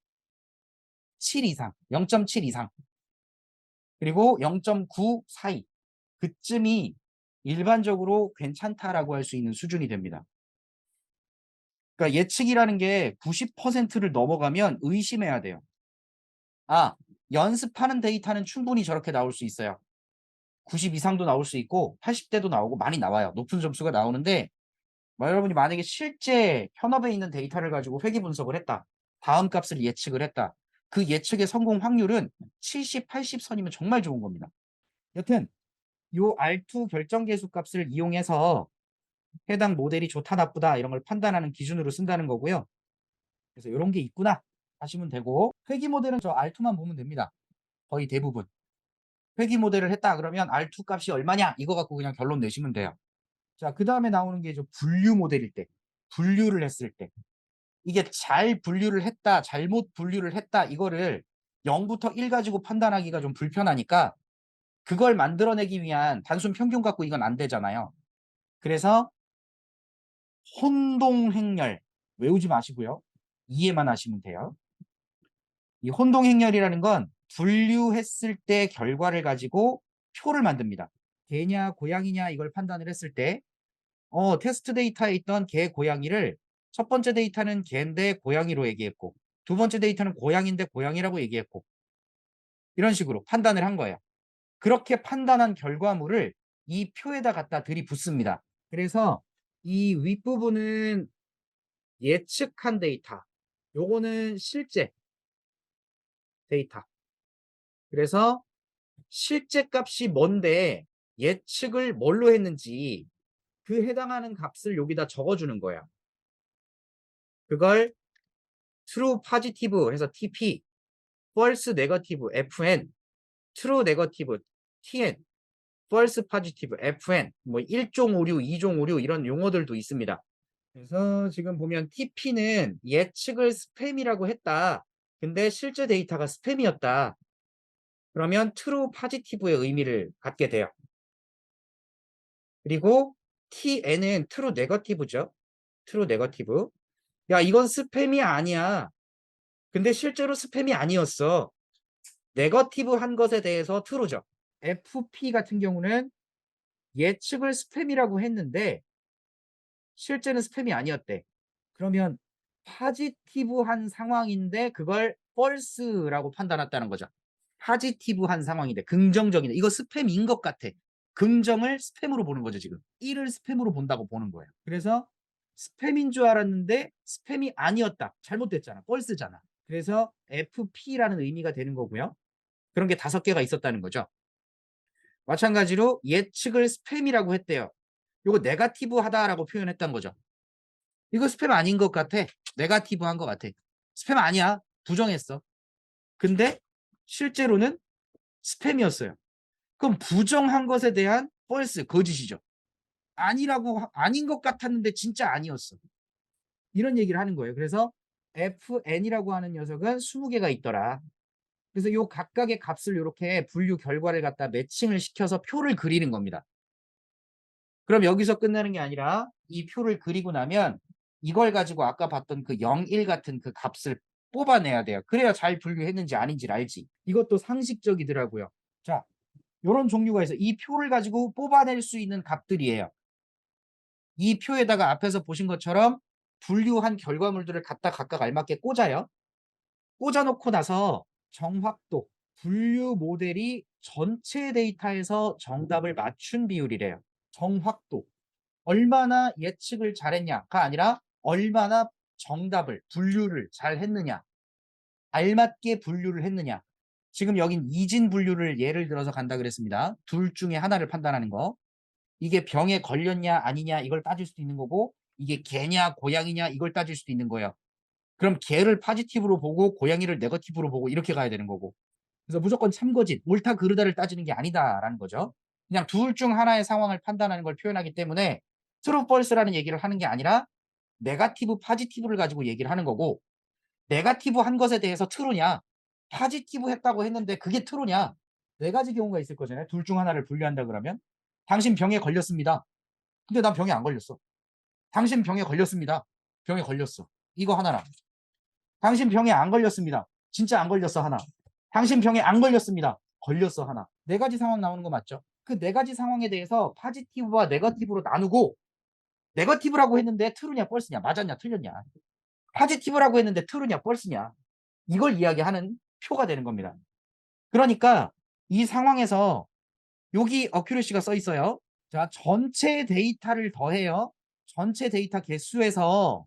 7 이상, 0.7 이상 그리고 0.9 사이 그쯤이 일반적으로 괜찮다라고 할 수 있는 수준이 됩니다. 그러니까 예측이라는 게 90%를 넘어가면 의심해야 돼요. 아, 연습하는 데이터는 충분히 저렇게 나올 수 있어요. 90 이상도 나올 수 있고 80대도 나오고 많이 나와요. 높은 점수가 나오는데 여러분이 만약에 실제 현업에 있는 데이터를 가지고 회귀 분석을 했다. 다음 값을 예측을 했다. 그 예측의 성공 확률은 70, 80선이면 정말 좋은 겁니다. 여튼 요 R2 결정계수 값을 이용해서 해당 모델이 좋다 나쁘다 이런 걸 판단하는 기준으로 쓴다는 거고요. 그래서 이런 게 있구나 하시면 되고 회귀 모델은 저 R2만 보면 됩니다. 거의 대부분. 회귀 모델을 했다 그러면 R2 값이 얼마냐 이거 갖고 그냥 결론 내시면 돼요. 자, 그 다음에 나오는 게 저 분류 모델일 때 분류를 했을 때 이게 잘 분류를 했다 잘못 분류를 했다 이거를 0부터 1 가지고 판단하기가 좀 불편하니까 그걸 만들어내기 위한 단순 평균 갖고 이건 안 되잖아요. 그래서 혼동행렬 외우지 마시고요. 이해만 하시면 돼요. 이 혼동행렬이라는 건 분류했을 때 결과를 가지고 표를 만듭니다. 개냐 고양이냐 이걸 판단을 했을 때 테스트 데이터에 있던 개 고양이를 첫 번째 데이터는 개인데 고양이로 얘기했고 두 번째 데이터는 고양인데 고양이라고 얘기했고 이런 식으로 판단을 한 거예요. 그렇게 판단한 결과물을 이 표에다 갖다 들이붓습니다. 그래서 이 윗부분은 예측한 데이터 요거는 실제 데이터 그래서 실제 값이 뭔데 예측을 뭘로 했는지 그 해당하는 값을 여기다 적어주는 거야. 그걸 true positive 해서 TP, false negative FN, true negative TN, false positive FN, 뭐 1종 오류, 2종 오류 이런 용어들도 있습니다. 그래서 지금 보면 TP는 예측을 스팸이라고 했다. 근데 실제 데이터가 스팸이었다. 그러면 true positive의 의미를 갖게 돼요. 그리고 TN은 true negative죠. true negative. 야, 이건 스팸이 아니야. 근데 실제로 스팸이 아니었어. 네거티브 한 것에 대해서 true죠. FP 같은 경우는 예측을 스팸이라고 했는데 실제는 스팸이 아니었대. 그러면 파지티브한 상황인데 그걸 false라고 판단했다는 거죠. 파지티브한 상황인데 긍정적인데 이거 스팸인 것 같아. 긍정을 스팸으로 보는 거죠 지금. 1을 스팸으로 본다고 보는 거예요. 그래서 스팸인 줄 알았는데 스팸이 아니었다. 잘못됐잖아. false잖아. 그래서 FP라는 의미가 되는 거고요. 그런 게 5개가 있었다는 거죠. 마찬가지로 예측을 스팸이라고 했대요. 이거 네가티브 하다라고 표현했던 거죠. 이거 스팸 아닌 것 같아. 네가티브 한 것 같아. 스팸 아니야. 부정했어. 근데 실제로는 스팸이었어요. 그럼 부정한 것에 대한 false, 거짓이죠. 아닌 것 같았는데 진짜 아니었어. 이런 얘기를 하는 거예요. 그래서 FN이라고 하는 녀석은 20개가 있더라. 그래서 요 각각의 값을 이렇게 분류 결과를 갖다 매칭을 시켜서 표를 그리는 겁니다. 그럼 여기서 끝나는 게 아니라 이 표를 그리고 나면 이걸 가지고 아까 봤던 그 0, 1 같은 그 값을 뽑아내야 돼요. 그래야 잘 분류했는지 아닌지를 알지. 이것도 상식적이더라고요. 자, 요런 종류가 있어요. 이 표를 가지고 뽑아낼 수 있는 값들이에요. 이 표에다가 앞에서 보신 것처럼 분류한 결과물들을 갖다 각각 알맞게 꽂아요. 꽂아놓고 나서 정확도, 분류 모델이 전체 데이터에서 정답을 맞춘 비율이래요. 정확도. 얼마나 예측을 잘했냐가 아니라 얼마나 정답을, 분류를 잘 했느냐. 알맞게 분류를 했느냐. 지금 여긴 이진 분류를 예를 들어서 간다 그랬습니다. 둘 중에 하나를 판단하는 거. 이게 병에 걸렸냐 아니냐 이걸 따질 수도 있는 거고 이게 개냐 고양이냐 이걸 따질 수도 있는 거예요. 그럼 개를 파지티브로 보고 고양이를 네거티브로 보고 이렇게 가야 되는 거고. 그래서 무조건 참거짓, 옳다 그르다를 따지는 게 아니다라는 거죠. 그냥 둘 중 하나의 상황을 판단하는 걸 표현하기 때문에 트루 펄스라는 얘기를 하는 게 아니라 네거티브, 포지티브를 가지고 얘기를 하는 거고 네거티브 한 것에 대해서 true냐 포지티브 했다고 했는데 그게 true냐 네 가지 경우가 있을 거잖아요. 둘 중 하나를 분류한다 그러면 당신 병에 걸렸습니다. 근데 난 병에 안 걸렸어. 당신 병에 걸렸습니다. 병에 걸렸어. 이거 하나랑 당신 병에 안 걸렸습니다. 진짜 안 걸렸어 하나. 당신 병에 안 걸렸습니다. 걸렸어 하나. 네 가지 상황 나오는 거 맞죠? 그 네 가지 상황에 대해서 포지티브와 네거티브로 나누고 네거티브라고 했는데 true냐 false냐 맞았냐 틀렸냐 포지티브라고 했는데 true냐 false냐 이걸 이야기하는 표가 되는 겁니다. 그러니까 이 상황에서 여기 accuracy가 써 있어요. 자, 전체 데이터를 더해요. 전체 데이터 개수에서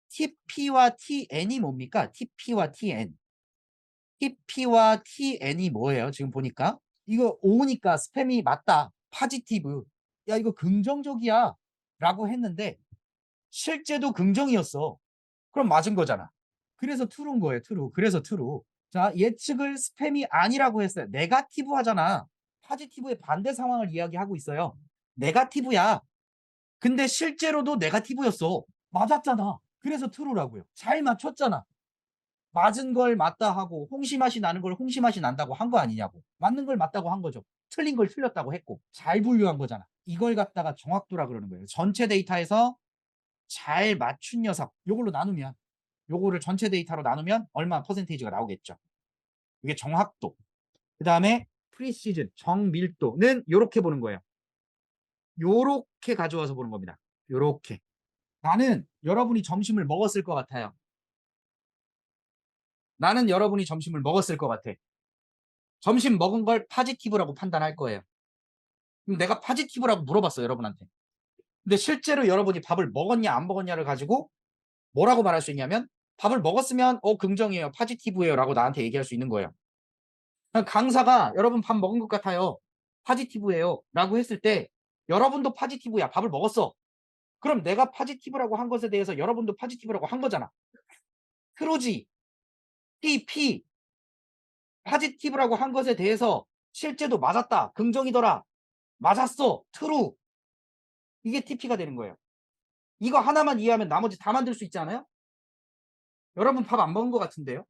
TP와 TN이 뭡니까? TP와 TN. TP와 TN이 뭐예요? 지금 보니까 이거 5니까 스팸이 맞다. 포지티브. 야 이거 긍정적이야 라고 했는데 실제도 긍정이었어. 그럼 맞은 거잖아. 그래서 true인 거예요. true. 그래서 true. 자, 예측을 스팸이 아니라고 했어요. 네거티브 하잖아. 포지티브의 반대 상황을 이야기하고 있어요. 네거티브야. 근데 실제로도 네거티브였어. 맞았잖아. 그래서 true라고요. 잘 맞췄잖아. 맞은 걸 맞다 하고 홍시 맛이 나는 걸 홍시 맛이 난다고 한 거 아니냐고. 맞는 걸 맞다고 한 거죠. 틀린 걸 틀렸다고 했고 잘 분류한 거잖아. 이걸 갖다가 정확도라 그러는 거예요. 전체 데이터에서 잘 맞춘 녀석 요걸로 나누면 요거를 전체 데이터로 나누면 얼마 퍼센테이지가 나오겠죠. 이게 정확도. 그 다음에 프리시즌 정밀도는 요렇게 보는 거예요. 요렇게 가져와서 보는 겁니다. 요렇게. 나는 여러분이 점심을 먹었을 것 같아요. 나는 여러분이 점심을 먹었을 것 같아. 점심 먹은 걸 포지티브라고 판단할 거예요. 그럼 내가 포지티브라고 물어봤어 여러분한테. 근데 실제로 여러분이 밥을 먹었냐 안 먹었냐를 가지고 뭐라고 말할 수 있냐면 밥을 먹었으면 긍정이에요. 포지티브예요 라고 나한테 얘기할 수 있는 거예요. 강사가 여러분 밥 먹은 것 같아요. 포지티브예요 라고 했을 때 여러분도 포지티브야. 밥을 먹었어. 그럼 내가 포지티브라고 한 것에 대해서 여러분도 포지티브라고 한 거잖아. 트루지 TP 포지티브라고 한 것에 대해서 실제도 맞았다. 긍정이더라. 맞았어. 트루. 이게 TP가 되는 거예요. 이거 하나만 이해하면 나머지 다 만들 수 있지 않아요? 여러분 밥 안 먹은 것 같은데요?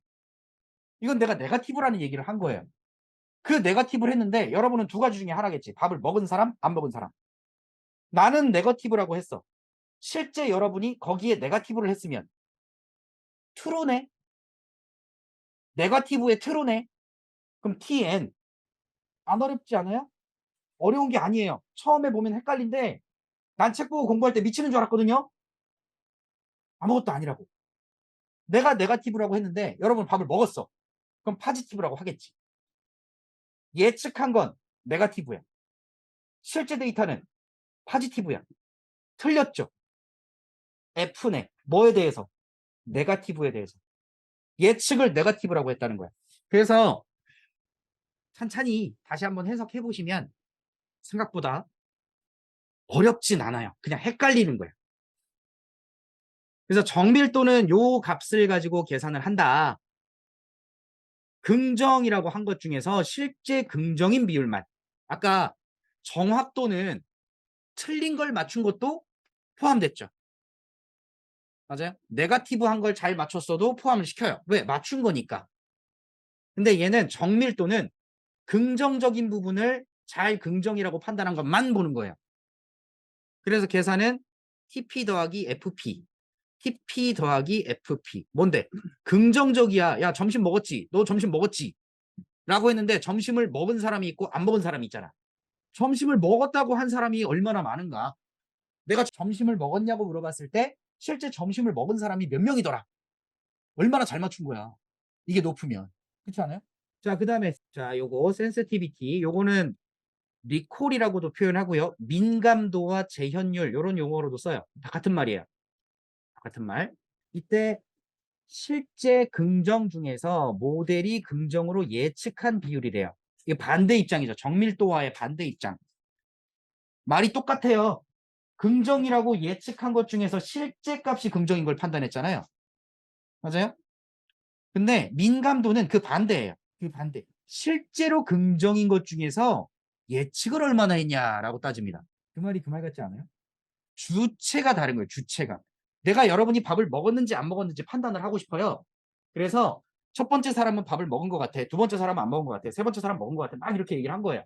이건 내가 네거티브라는 얘기를 한 거예요. 그 네거티브를 했는데 여러분은 두 가지 중에 하나겠지. 밥을 먹은 사람, 안 먹은 사람. 나는 네거티브라고 했어. 실제 여러분이 거기에 네거티브를 했으면 트루네? 네거티브의 트루네? 그럼 TN. 안 어렵지 않아요? 어려운 게 아니에요. 처음에 보면 헷갈린데 난 책 보고 공부할 때 미치는 줄 알았거든요. 아무것도 아니라고. 내가 네거티브라고 했는데 여러분 밥을 먹었어. 그럼 포지티브라고 하겠지. 예측한 건 네거티브야. 실제 데이터는 포지티브야. 틀렸죠. F네. 뭐에 대해서? 네거티브에 대해서. 예측을 네거티브라고 했다는 거야. 그래서 천천히 다시 한번 해석해 보시면 생각보다 어렵진 않아요. 그냥 헷갈리는 거예요. 그래서 정밀도는 요 값을 가지고 계산을 한다. 긍정이라고 한 것 중에서 실제 긍정인 비율만. 아까 정확도는 틀린 걸 맞춘 것도 포함됐죠. 맞아요? 네거티브 한 걸 잘 맞췄어도 포함을 시켜요. 왜? 맞춘 거니까. 근데 얘는 정밀도는 긍정적인 부분을 잘 긍정이라고 판단한 것만 보는 거예요. 그래서 계산은 TP 더하기 FP. TP 더하기 FP. 뭔데? 긍정적이야. 야, 점심 먹었지? 너 점심 먹었지? 라고 했는데 점심을 먹은 사람이 있고 안 먹은 사람이 있잖아. 점심을 먹었다고 한 사람이 얼마나 많은가? 내가 점심을 먹었냐고 물어봤을 때 실제 점심을 먹은 사람이 몇 명이더라? 얼마나 잘 맞춘 거야. 이게 높으면. 그렇지 않아요? 자, 그다음에 자, 요거 센시티비티. 요거는 리콜이라고도 표현하고요. 민감도와 재현율 요런 용어로도 써요. 다 같은 말이에요. 다 같은 말. 이때 실제 긍정 중에서 모델이 긍정으로 예측한 비율이래요. 이게 반대 입장이죠. 정밀도와의 반대 입장. 말이 똑같아요. 긍정이라고 예측한 것 중에서 실제 값이 긍정인 걸 판단했잖아요. 맞아요? 근데 민감도는 그 반대예요. 그 반대. 실제로 긍정인 것 중에서 예측을 얼마나 했냐라고 따집니다. 그 말이 그 말 같지 않아요? 주체가 다른 거예요. 주체가. 내가 여러분이 밥을 먹었는지 안 먹었는지 판단을 하고 싶어요. 그래서 첫 번째 사람은 밥을 먹은 것 같아. 두 번째 사람은 안 먹은 것 같아. 세 번째 사람 먹은 것 같아. 막 이렇게 얘기를 한 거예요.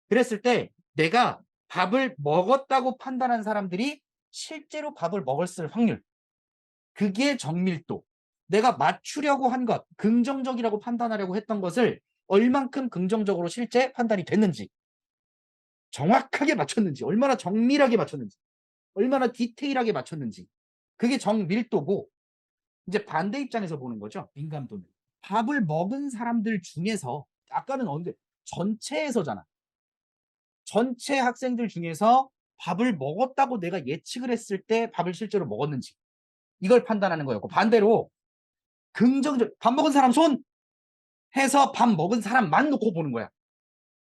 그랬을 때 내가 밥을 먹었다고 판단한 사람들이 실제로 밥을 먹었을 확률. 그게 정밀도. 내가 맞추려고 한 것, 긍정적이라고 판단하려고 했던 것을 얼만큼 긍정적으로 실제 판단이 됐는지, 정확하게 맞췄는지, 얼마나 정밀하게 맞췄는지, 얼마나 디테일하게 맞췄는지. 그게 정밀도고, 이제 반대 입장에서 보는 거죠. 민감도는. 밥을 먹은 사람들 중에서 아까는 언제 전체에서잖아. 전체 학생들 중에서 밥을 먹었다고 내가 예측을 했을 때 밥을 실제로 먹었는지 이걸 판단하는 거였고, 반대로 긍정적 밥 먹은 사람 손 해서 밥 먹은 사람만 놓고 보는 거야.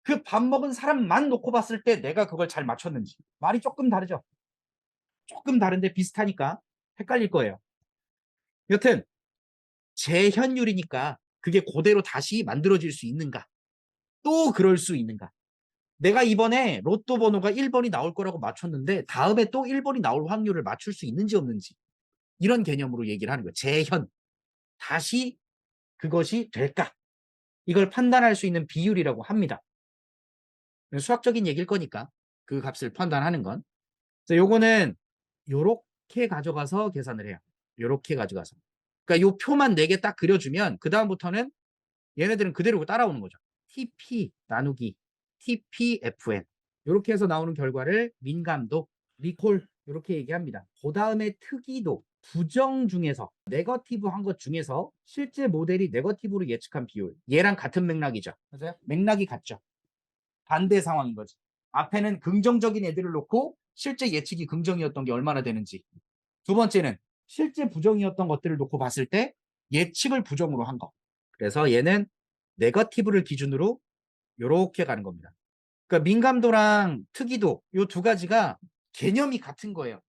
그 밥 먹은 사람만 놓고 봤을 때 내가 그걸 잘 맞췄는지. 말이 조금 다르죠. 조금 다른데 비슷하니까 헷갈릴 거예요. 여튼 재현율이니까 그게 그대로 다시 만들어질 수 있는가? 또 그럴 수 있는가? 내가 이번에 로또 번호가 1번이 나올 거라고 맞췄는데 다음에 또 1번이 나올 확률을 맞출 수 있는지 없는지 이런 개념으로 얘기를 하는 거예요. 재현. 다시 그것이 될까? 이걸 판단할 수 있는 비율이라고 합니다. 수학적인 얘기일 거니까 그 값을 판단하는 건. 그래서 요거는 요렇게 가져가서 계산을 해요. 요렇게 가져가서. 그러니까 요 표만 4개 딱 그려주면 그 다음부터는 얘네들은 그대로 따라오는 거죠. TP 나누기 TPFN 요렇게 해서 나오는 결과를 민감도, 리콜 요렇게 얘기합니다. 그 다음에 특이도, 부정 중에서 네거티브 한 것 중에서 실제 모델이 네거티브로 예측한 비율 얘랑 같은 맥락이죠. 맞아요? 맥락이 같죠. 반대 상황인 거지. 앞에는 긍정적인 애들을 놓고 실제 예측이 긍정이었던 게 얼마나 되는지. 두 번째는 실제 부정이었던 것들을 놓고 봤을 때 예측을 부정으로 한 거. 그래서 얘는 네거티브를 기준으로 이렇게 가는 겁니다. 그러니까 민감도랑 특이도 이 두 가지가 개념이 같은 거예요.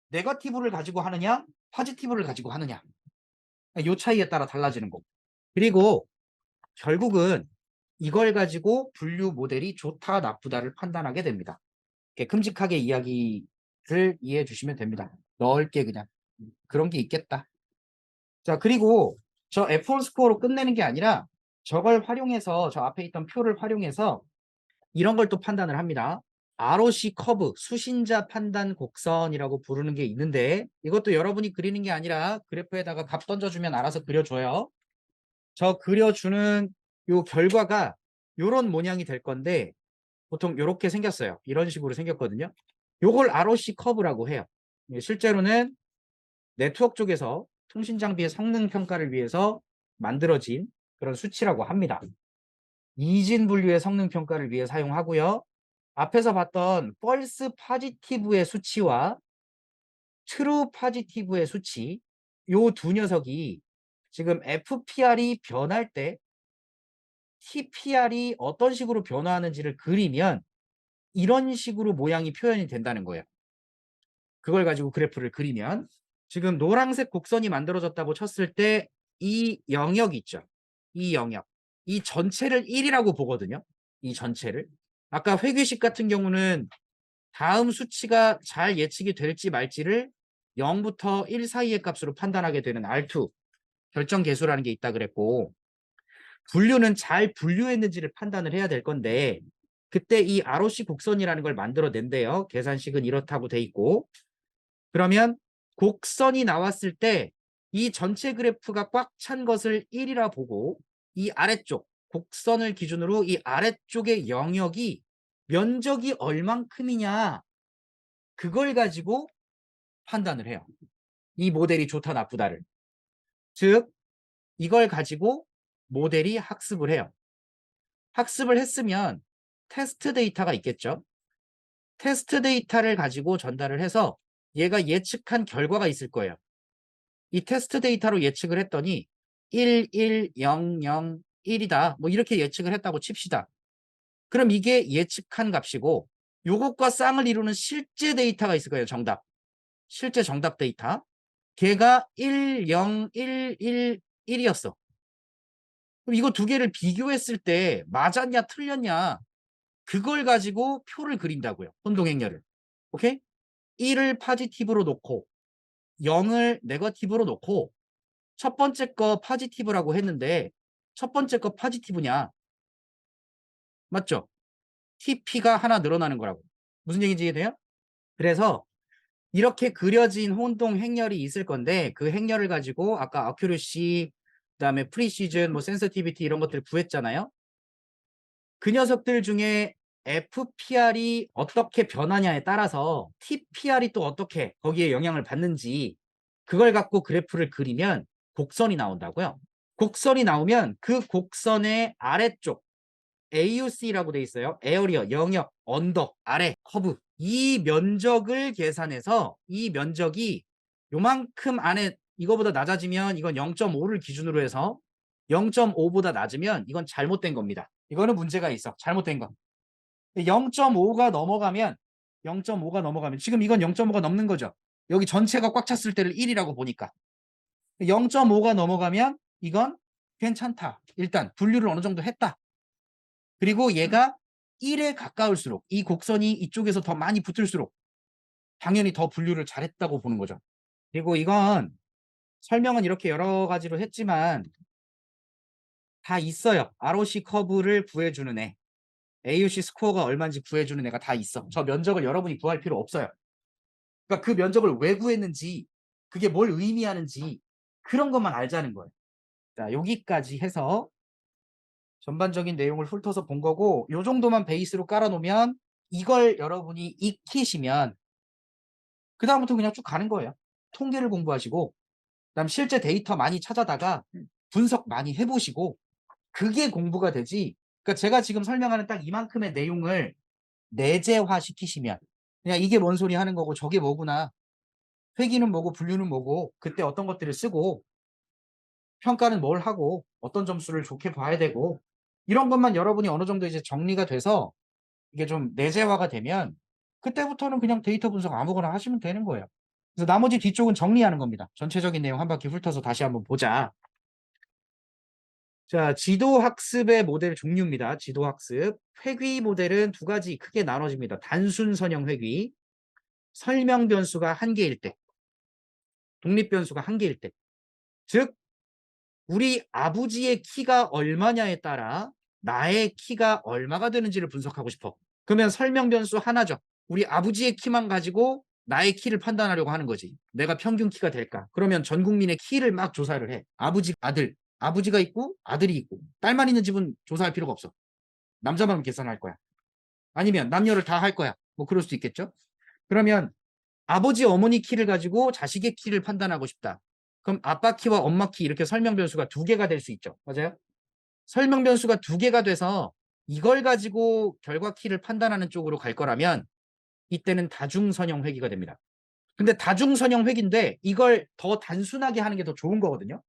네거티브를 가지고 하느냐, 포지티브를 가지고 하느냐. 이 차이에 따라 달라지는 거고. 그리고 결국은 이걸 가지고 분류 모델이 좋다, 나쁘다를 판단하게 됩니다. 이렇게 큼직하게 이야기를 이해해 주시면 됩니다. 넓게 그냥. 그런 게 있겠다. 자, 그리고 저 F1 스코어로 끝내는 게 아니라 저걸 활용해서 저 앞에 있던 표를 활용해서 이런 걸 또 판단을 합니다. ROC 커브, 수신자 판단 곡선이라고 부르는 게 있는데 이것도 여러분이 그리는 게 아니라 그래프에다가 값 던져주면 알아서 그려줘요. 저 그려주는 요 결과가 요런 모양이 될 건데 보통 요렇게 생겼어요. 이런 식으로 생겼거든요. 요걸 ROC 커브라고 해요. 실제로는 네트워크 쪽에서 통신 장비의 성능 평가를 위해서 만들어진 그런 수치라고 합니다. 이진 분류의 성능 평가를 위해 사용하고요. 앞에서 봤던 펄스 파지티브의 수치와 트루 파지티브의 수치 요 두 녀석이 지금 FPR이 변할 때 TPR이 어떤 식으로 변화하는지를 그리면 이런 식으로 모양이 표현이 된다는 거예요. 그걸 가지고 그래프를 그리면 지금 노란색 곡선이 만들어졌다고 쳤을 때 이 영역 있죠. 이 영역. 이 전체를 1이라고 보거든요. 이 전체를. 아까 회귀식 같은 경우는 다음 수치가 잘 예측이 될지 말지를 0부터 1 사이의 값으로 판단하게 되는 R2 결정 계수라는 게 있다 그랬고 분류는 잘 분류했는지를 판단을 해야 될 건데 그때 이 ROC 곡선이라는 걸 만들어낸대요. 계산식은 이렇다고 돼 있고 그러면 곡선이 나왔을 때 이 전체 그래프가 꽉 찬 것을 1이라 보고 이 아래쪽 곡선을 기준으로 이 아래쪽의 영역이 면적이 얼만큼이냐 그걸 가지고 판단을 해요. 이 모델이 좋다 나쁘다를. 즉 이걸 가지고 모델이 학습을 해요. 학습을 했으면 테스트 데이터가 있겠죠. 테스트 데이터를 가지고 전달을 해서 얘가 예측한 결과가 있을 거예요. 이 테스트 데이터로 예측을 했더니 1, 1, 0, 0, 1이다. 뭐 이렇게 예측을 했다고 칩시다. 그럼 이게 예측한 값이고 요것과 쌍을 이루는 실제 데이터가 있을 거예요. 정답. 실제 정답 데이터. 걔가 1, 0, 1, 1, 1이었어. 그럼 이거 두 개를 비교했을 때 맞았냐 틀렸냐 그걸 가지고 표를 그린다고요. 혼동행렬을. 오케이? 1을 파지티브로 놓고 0을 네거티브로 놓고 첫 번째 거 포지티브라고 했는데 첫 번째 거 포지티브냐? 맞죠? TP가 하나 늘어나는 거라고. 무슨 얘기인지 이해돼요? 그래서 이렇게 그려진 혼동 행렬이 있을 건데 그 행렬을 가지고 아까 어큐러시 그다음에 프리시즌 뭐 센서티비티 이런 것들을 구했잖아요. 그 녀석들 중에 FPR이 어떻게 변하냐에 따라서 TPR이 또 어떻게 거기에 영향을 받는지 그걸 갖고 그래프를 그리면 곡선이 나온다고요. 곡선이 나오면 그 곡선의 아래쪽 AUC라고 돼 있어요. 에어리어, 영역, 언덕, 아래, 커브. 이 면적을 계산해서 이 면적이 요만큼 안에 이거보다 낮아지면 이건 0.5를 기준으로 해서 0.5보다 낮으면 이건 잘못된 겁니다. 이거는 문제가 있어. 잘못된 거. 0.5가 넘어가면 0.5가 넘어가면 지금 이건 0.5가 넘는 거죠. 여기 전체가 꽉 찼을 때를 1이라고 보니까 0.5가 넘어가면 이건 괜찮다. 일단 분류를 어느 정도 했다. 그리고 얘가 1에 가까울수록 이 곡선이 이쪽에서 더 많이 붙을수록 당연히 더 분류를 잘했다고 보는 거죠. 그리고 이건 설명은 이렇게 여러 가지로 했지만 다 있어요. ROC 커브를 구해주는 애. AUC 스코어가 얼마인지 구해주는 애가 다 있어. 저 면적을 여러분이 구할 필요 없어요. 그러니까 그 면적을 왜 구했는지 그게 뭘 의미하는지 그런 것만 알자는 거예요. 자, 여기까지 해서 전반적인 내용을 훑어서 본 거고 요 정도만 베이스로 깔아놓으면 이걸 여러분이 익히시면 그 다음부터 그냥 쭉 가는 거예요. 통계를 공부하시고 그다음 실제 데이터 많이 찾아다가 분석 많이 해보시고 그게 공부가 되지. 그러니까 제가 지금 설명하는 딱 이만큼의 내용을 내재화 시키시면 그냥 이게 뭔 소리 하는 거고 저게 뭐구나. 회귀는 뭐고 분류는 뭐고 그때 어떤 것들을 쓰고 평가는 뭘 하고 어떤 점수를 좋게 봐야 되고 이런 것만 여러분이 어느 정도 이제 정리가 돼서 이게 좀 내재화가 되면 그때부터는 그냥 데이터 분석 아무거나 하시면 되는 거예요. 그래서 나머지 뒤쪽은 정리하는 겁니다. 전체적인 내용 한 바퀴 훑어서 다시 한번 보자. 자, 지도학습의 모델 종류입니다. 지도학습. 회귀 모델은 두 가지 크게 나눠집니다. 단순 선형 회귀, 설명 변수가 한 개일 때, 독립 변수가 한 개일 때. 즉, 우리 아버지의 키가 얼마냐에 따라 나의 키가 얼마가 되는지를 분석하고 싶어. 그러면 설명 변수 하나죠. 우리 아버지의 키만 가지고 나의 키를 판단하려고 하는 거지. 내가 평균 키가 될까? 그러면 전 국민의 키를 막 조사를 해. 아버지, 아들. 아버지가 있고 아들이 있고 딸만 있는 집은 조사할 필요가 없어. 남자만 계산할 거야. 아니면 남녀를 다 할 거야. 뭐 그럴 수도 있겠죠. 그러면 아버지, 어머니 키를 가지고 자식의 키를 판단하고 싶다. 그럼 아빠 키와 엄마 키 이렇게 설명 변수가 두 개가 될 수 있죠. 맞아요? 설명 변수가 두 개가 돼서 이걸 가지고 결과 키를 판단하는 쪽으로 갈 거라면 이때는 다중선형 회귀가 됩니다. 근데 다중선형 회귀인데 이걸 더 단순하게 하는 게 더 좋은 거거든요.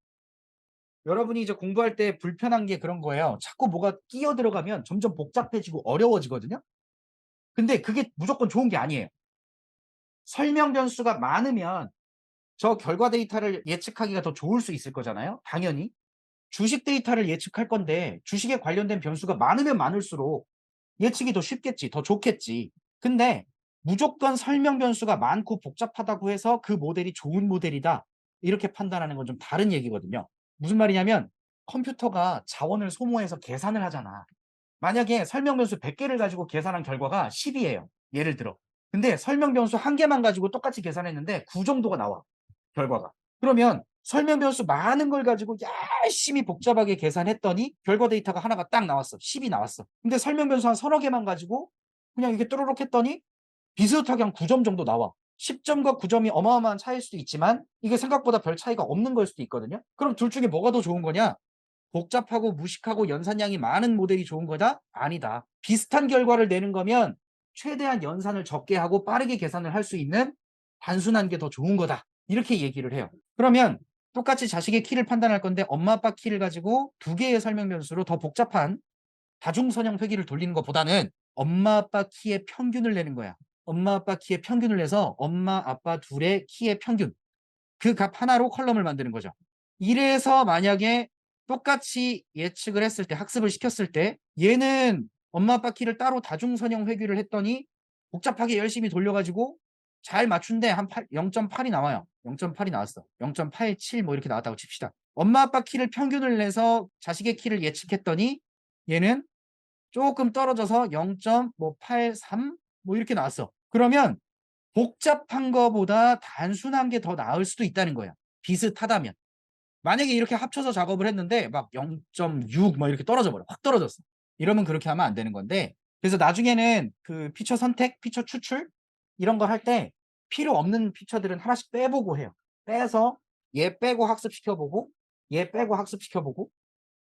여러분이 이제 공부할 때 불편한 게 그런 거예요. 자꾸 뭐가 끼어 들어가면 점점 복잡해지고 어려워지거든요. 근데 그게 무조건 좋은 게 아니에요. 설명 변수가 많으면 저 결과 데이터를 예측하기가 더 좋을 수 있을 거잖아요. 당연히. 주식 데이터를 예측할 건데 주식에 관련된 변수가 많으면 많을수록 예측이 더 쉽겠지, 더 좋겠지. 근데 무조건 설명 변수가 많고 복잡하다고 해서 그 모델이 좋은 모델이다. 이렇게 판단하는 건 좀 다른 얘기거든요. 무슨 말이냐면 컴퓨터가 자원을 소모해서 계산을 하잖아. 만약에 설명 변수 100개를 가지고 계산한 결과가 10이에요. 예를 들어. 근데 설명 변수 한 개만 가지고 똑같이 계산했는데 9 정도가 나와. 결과가. 그러면 설명 변수 많은 걸 가지고 열심히 복잡하게 계산했더니 결과 데이터가 하나가 딱 나왔어. 10이 나왔어. 근데 설명 변수 한 서너 개만 가지고 그냥 이렇게 뚜루룩 했더니 비슷하게 한 9점 정도 나와. 10점과 9점이 어마어마한 차이일 수도 있지만 이게 생각보다 별 차이가 없는 걸 수도 있거든요. 그럼 둘 중에 뭐가 더 좋은 거냐? 복잡하고 무식하고 연산량이 많은 모델이 좋은 거다? 아니다. 비슷한 결과를 내는 거면 최대한 연산을 적게 하고 빠르게 계산을 할 수 있는 단순한 게 더 좋은 거다. 이렇게 얘기를 해요. 그러면 똑같이 자식의 키를 판단할 건데 엄마 아빠 키를 가지고 두 개의 설명 변수로 더 복잡한 다중선형 회귀를 돌리는 것보다는 엄마 아빠 키의 평균을 내는 거야. 엄마 아빠 키의 평균을 내서 엄마 아빠 둘의 키의 평균 그 값 하나로 컬럼을 만드는 거죠. 이래서 만약에 똑같이 예측을 했을 때 학습을 시켰을 때 얘는 엄마 아빠 키를 따로 다중선형 회귀를 했더니 복잡하게 열심히 돌려가지고 잘 맞춘데 한 0.8이 나와요. 0.8이 나왔어. 0.87 뭐 이렇게 나왔다고 칩시다. 엄마 아빠 키를 평균을 내서 자식의 키를 예측했더니 얘는 조금 떨어져서 0.83 뭐 이렇게 나왔어. 그러면 복잡한 거보다 단순한 게 더 나을 수도 있다는 거야. 비슷하다면. 만약에 이렇게 합쳐서 작업을 했는데 막 0.6 뭐 이렇게 떨어져 버려. 확 떨어졌어. 이러면 그렇게 하면 안 되는 건데, 그래서 나중에는 그 피처 선택, 피처 추출 이런 걸 할 때 필요 없는 피처들은 하나씩 빼보고 해요. 빼서 얘 빼고 학습시켜보고 얘 빼고 학습시켜보고,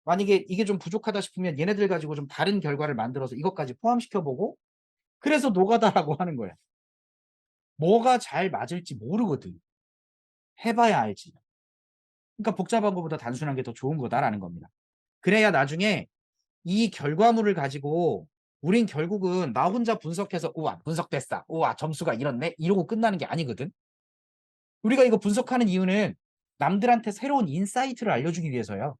만약에 이게 좀 부족하다 싶으면 얘네들 가지고 좀 다른 결과를 만들어서 이것까지 포함시켜보고, 그래서 노가다라고 하는 거야. 뭐가 잘 맞을지 모르거든. 해봐야 알지. 그러니까 복잡한 것보다 단순한 게 더 좋은 거다라는 겁니다. 그래야 나중에 이 결과물을 가지고 우린 결국은 나 혼자 분석해서 우와 분석됐어, 우와 점수가 이렇네 이러고 끝나는 게 아니거든. 우리가 이거 분석하는 이유는 남들한테 새로운 인사이트를 알려주기 위해서요.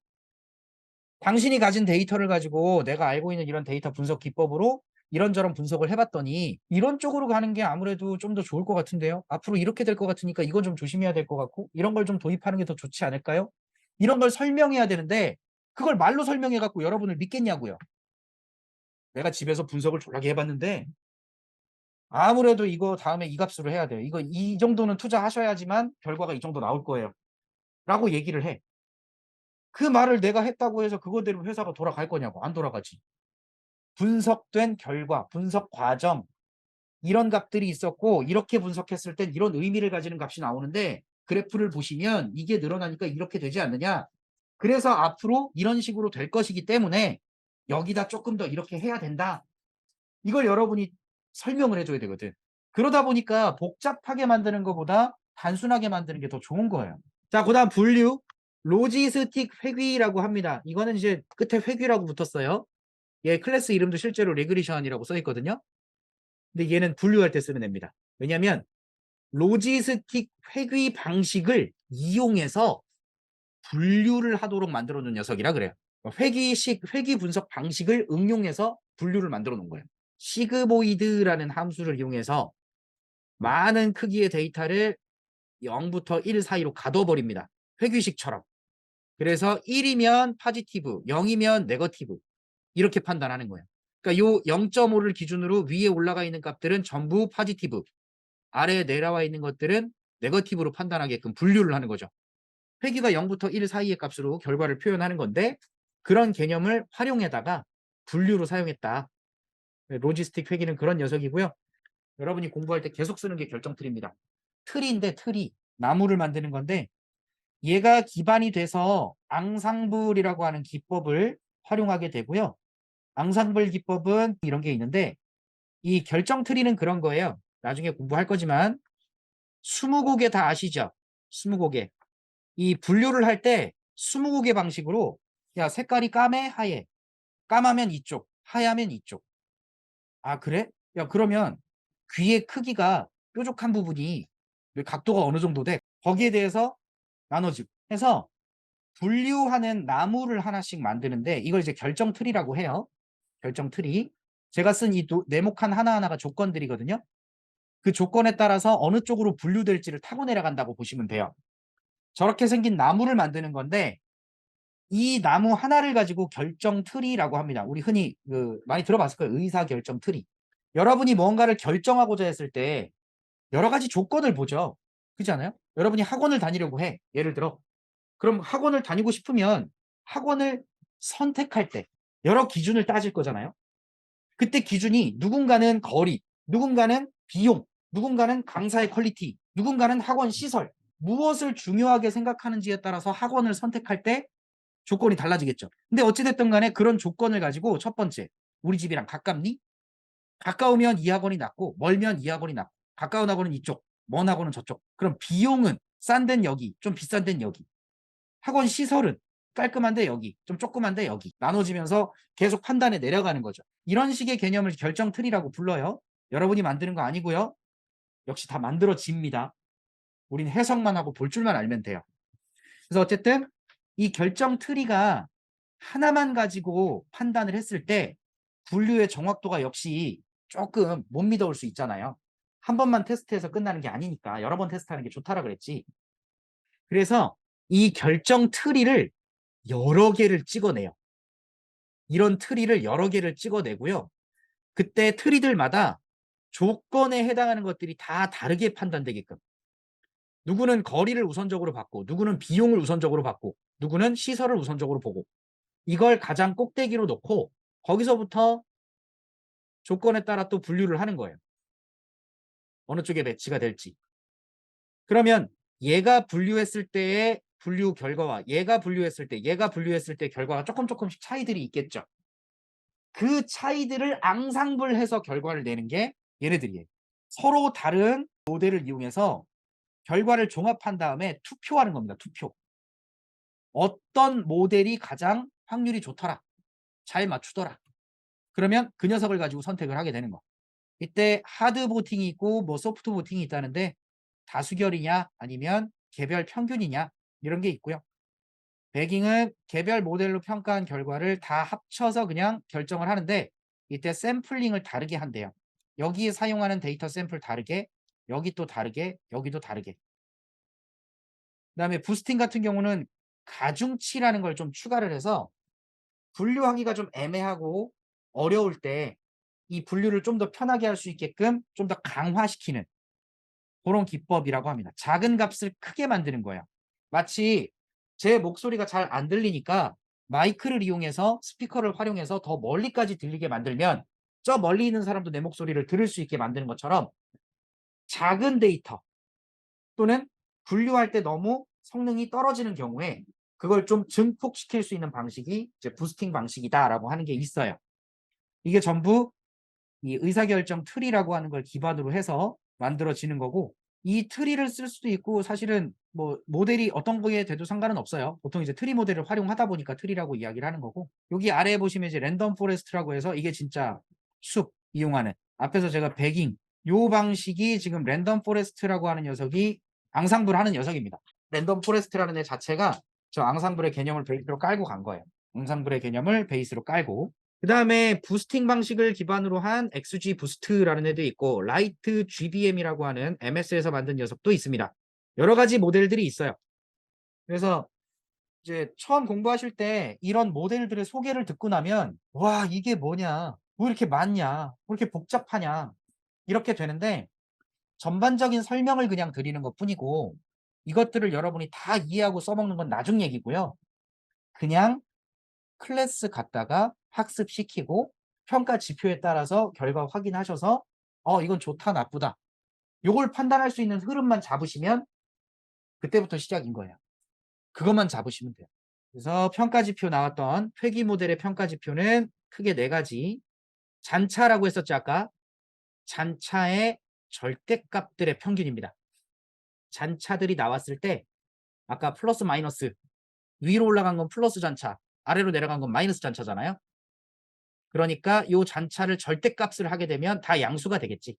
당신이 가진 데이터를 가지고 내가 알고 있는 이런 데이터 분석 기법으로 이런저런 분석을 해봤더니 이런 쪽으로 가는 게 아무래도 좀 더 좋을 것 같은데요. 앞으로 이렇게 될 것 같으니까 이건 좀 조심해야 될 것 같고 이런 걸 좀 도입하는 게 더 좋지 않을까요? 이런 걸 설명해야 되는데 그걸 말로 설명해 갖고 여러분을 믿겠냐고요. 내가 집에서 분석을 졸라게 해봤는데 아무래도 이거 다음에 이 값으로 해야 돼요. 이거 이 정도는 투자하셔야지만 결과가 이 정도 나올 거예요. 라고 얘기를 해. 그 말을 내가 했다고 해서 그거대로 회사가 돌아갈 거냐고. 안 돌아가지. 분석된 결과, 분석 과정, 이런 값들이 있었고 이렇게 분석했을 땐 이런 의미를 가지는 값이 나오는데 그래프를 보시면 이게 늘어나니까 이렇게 되지 않느냐. 그래서 앞으로 이런 식으로 될 것이기 때문에 여기다 조금 더 이렇게 해야 된다. 이걸 여러분이 설명을 해줘야 되거든. 그러다 보니까 복잡하게 만드는 것보다 단순하게 만드는 게 더 좋은 거예요. 자, 그 다음 분류. 로지스틱 회귀라고 합니다. 이거는 이제 끝에 회귀라고 붙었어요. 얘 클래스 이름도 실제로 레그리션이라고 써 있거든요. 근데 얘는 분류할 때 쓰는 애입니다. 왜냐하면 로지스틱 회귀 방식을 이용해서 분류를 하도록 만들어 놓은 녀석이라 그래요. 회귀 분석 방식을 응용해서 분류를 만들어 놓은 거예요. 시그모이드라는 함수를 이용해서 많은 크기의 데이터를 0부터 1 사이로 가둬버립니다. 회귀식처럼. 그래서 1이면 파지티브, 0이면 네거티브 이렇게 판단하는 거예요. 그러니까 요 0.5를 기준으로 위에 올라가 있는 값들은 전부 파지티브, 아래에 내려와 있는 것들은 네거티브로 판단하게끔 분류를 하는 거죠. 회귀가 0부터 1 사이의 값으로 결과를 표현하는 건데 그런 개념을 활용해다가 분류로 사용했다. 로지스틱 회귀는 그런 녀석이고요. 여러분이 공부할 때 계속 쓰는 게 결정틀입니다. 틀인데 틀이 나무를 만드는 건데 얘가 기반이 돼서 앙상블이라고 하는 기법을 활용하게 되고요. 앙상블 기법은 이런 게 있는데 이 결정트리는 그런 거예요. 나중에 공부할 거지만 스무고개 다 아시죠? 스무고개. 이 분류를 할 때 스무고개 방식으로 야 색깔이 까매 하얘. 까마면 이쪽, 하얗면 이쪽. 아 그래? 야 그러면 귀의 크기가 뾰족한 부분이 각도가 어느 정도 돼? 거기에 대해서 나눠지고 해서 분류하는 나무를 하나씩 만드는데 이걸 이제 결정 트리라고 해요. 결정 트리. 제가 쓴 이 네모칸 하나하나가 조건들이거든요. 그 조건에 따라서 어느 쪽으로 분류될지를 타고 내려간다고 보시면 돼요. 저렇게 생긴 나무를 만드는 건데 이 나무 하나를 가지고 결정 트리라고 합니다. 우리 흔히 많이 들어봤을 거예요. 의사 결정 트리. 여러분이 뭔가를 결정하고자 했을 때 여러 가지 조건을 보죠. 그렇지 않아요? 여러분이 학원을 다니려고 해. 예를 들어. 그럼 학원을 다니고 싶으면 학원을 선택할 때 여러 기준을 따질 거잖아요. 그때 기준이 누군가는 거리, 누군가는 비용, 누군가는 강사의 퀄리티, 누군가는 학원 시설, 무엇을 중요하게 생각하는지에 따라서 학원을 선택할 때 조건이 달라지겠죠. 근데 어찌됐든 간에 그런 조건을 가지고 첫 번째, 우리 집이랑 가깝니? 가까우면 이 학원이 낫고 멀면 이 학원이 낫고 가까운 학원은 이쪽, 먼 학원은 저쪽. 그럼 비용은 싼 데는 여기, 좀 비싼 데는 여기. 학원 시설은 깔끔한데 여기, 좀 조그만데 여기 나눠지면서 계속 판단에 내려가는 거죠. 이런 식의 개념을 결정 틀이라고 불러요. 여러분이 만드는 거 아니고요. 역시 다 만들어집니다. 우린 해석만 하고 볼 줄만 알면 돼요. 그래서 어쨌든 이 결정 트리가 하나만 가지고 판단을 했을 때 분류의 정확도가 역시 조금 못 믿어올 수 있잖아요. 한 번만 테스트해서 끝나는 게 아니니까 여러 번 테스트하는 게 좋다라 그랬지. 그래서 이 결정 트리를 여러 개를 찍어내요. 이런 트리를 여러 개를 찍어내고요. 그때 트리들마다 조건에 해당하는 것들이 다 다르게 판단되게끔. 누구는 거리를 우선적으로 받고, 누구는 비용을 우선적으로 받고, 누구는 시설을 우선적으로 보고, 이걸 가장 꼭대기로 놓고 거기서부터 조건에 따라 또 분류를 하는 거예요. 어느 쪽에 배치가 될지. 그러면 얘가 분류했을 때의 분류 결과와 얘가 분류했을 때 결과가 조금씩 차이들이 있겠죠. 그 차이들을 앙상블해서 결과를 내는 게 얘네들이에요. 서로 다른 모델을 이용해서 결과를 종합한 다음에 투표하는 겁니다. 투표. 어떤 모델이 가장 확률이 좋더라. 잘 맞추더라. 그러면 그 녀석을 가지고 선택을 하게 되는 거. 이때 하드 보팅이 있고 뭐 소프트 보팅이 있다는데 다수결이냐 아니면 개별 평균이냐 이런 게 있고요. 배깅은 개별 모델로 평가한 결과를 다 합쳐서 그냥 결정을 하는데 이때 샘플링을 다르게 한대요. 여기에 사용하는 데이터 샘플 다르게, 여기 또 다르게, 여기도 다르게. 그다음에 부스팅 같은 경우는 가중치라는 걸 좀 추가를 해서 분류하기가 좀 애매하고 어려울 때 이 분류를 좀 더 편하게 할 수 있게끔 좀 더 강화시키는 그런 기법이라고 합니다. 작은 값을 크게 만드는 거예요. 마치 제 목소리가 잘 안 들리니까 마이크를 이용해서 스피커를 활용해서 더 멀리까지 들리게 만들면 저 멀리 있는 사람도 내 목소리를 들을 수 있게 만드는 것처럼 작은 데이터 또는 분류할 때 너무 성능이 떨어지는 경우에 그걸 좀 증폭시킬 수 있는 방식이 이제 부스팅 방식이다라고 하는 게 있어요. 이게 전부 이 의사결정 트리라고 하는 걸 기반으로 해서 만들어지는 거고 이 트리를 쓸 수도 있고 사실은 뭐 모델이 어떤 거에 돼도 상관은 없어요. 보통 이제 트리 모델을 활용하다 보니까 트리라고 이야기를 하는 거고 여기 아래에 보시면 이제 랜덤 포레스트라고 해서 이게 진짜 숲 이용하는 앞에서 제가 배깅 요 방식이 지금 랜덤 포레스트라고 하는 녀석이 앙상블 하는 녀석입니다. 랜덤 포레스트라는 애 자체가 저 앙상블의 개념을 베이스로 깔고 간 거예요. 앙상블의 개념을 베이스로 깔고 그 다음에 부스팅 방식을 기반으로 한 XG 부스트라는 애도 있고 라이트 GBM이라고 하는 MS에서 만든 녀석도 있습니다. 여러 가지 모델들이 있어요. 그래서 이제 처음 공부하실 때 이런 모델들의 소개를 듣고 나면 와 이게 뭐냐 뭐 이렇게 많냐 뭐 이렇게 복잡하냐 이렇게 되는데 전반적인 설명을 그냥 드리는 것 뿐이고 이것들을 여러분이 다 이해하고 써먹는 건 나중 얘기고요. 그냥 클래스 갔다가 학습시키고 평가 지표에 따라서 결과 확인하셔서 이건 좋다 나쁘다 요걸 판단할 수 있는 흐름만 잡으시면 그때부터 시작인 거예요. 그것만 잡으시면 돼요. 그래서 평가 지표 나왔던 회귀 모델의 평가 지표는 크게 4가지. 잔차라고 했었죠 아까. 잔차의 절대값들의 평균입니다. 잔차들이 나왔을 때 아까 플러스 마이너스 위로 올라간 건 플러스 잔차 아래로 내려간 건 마이너스 잔차잖아요. 그러니까 요 잔차를 절대값을 하게 되면 다 양수가 되겠지.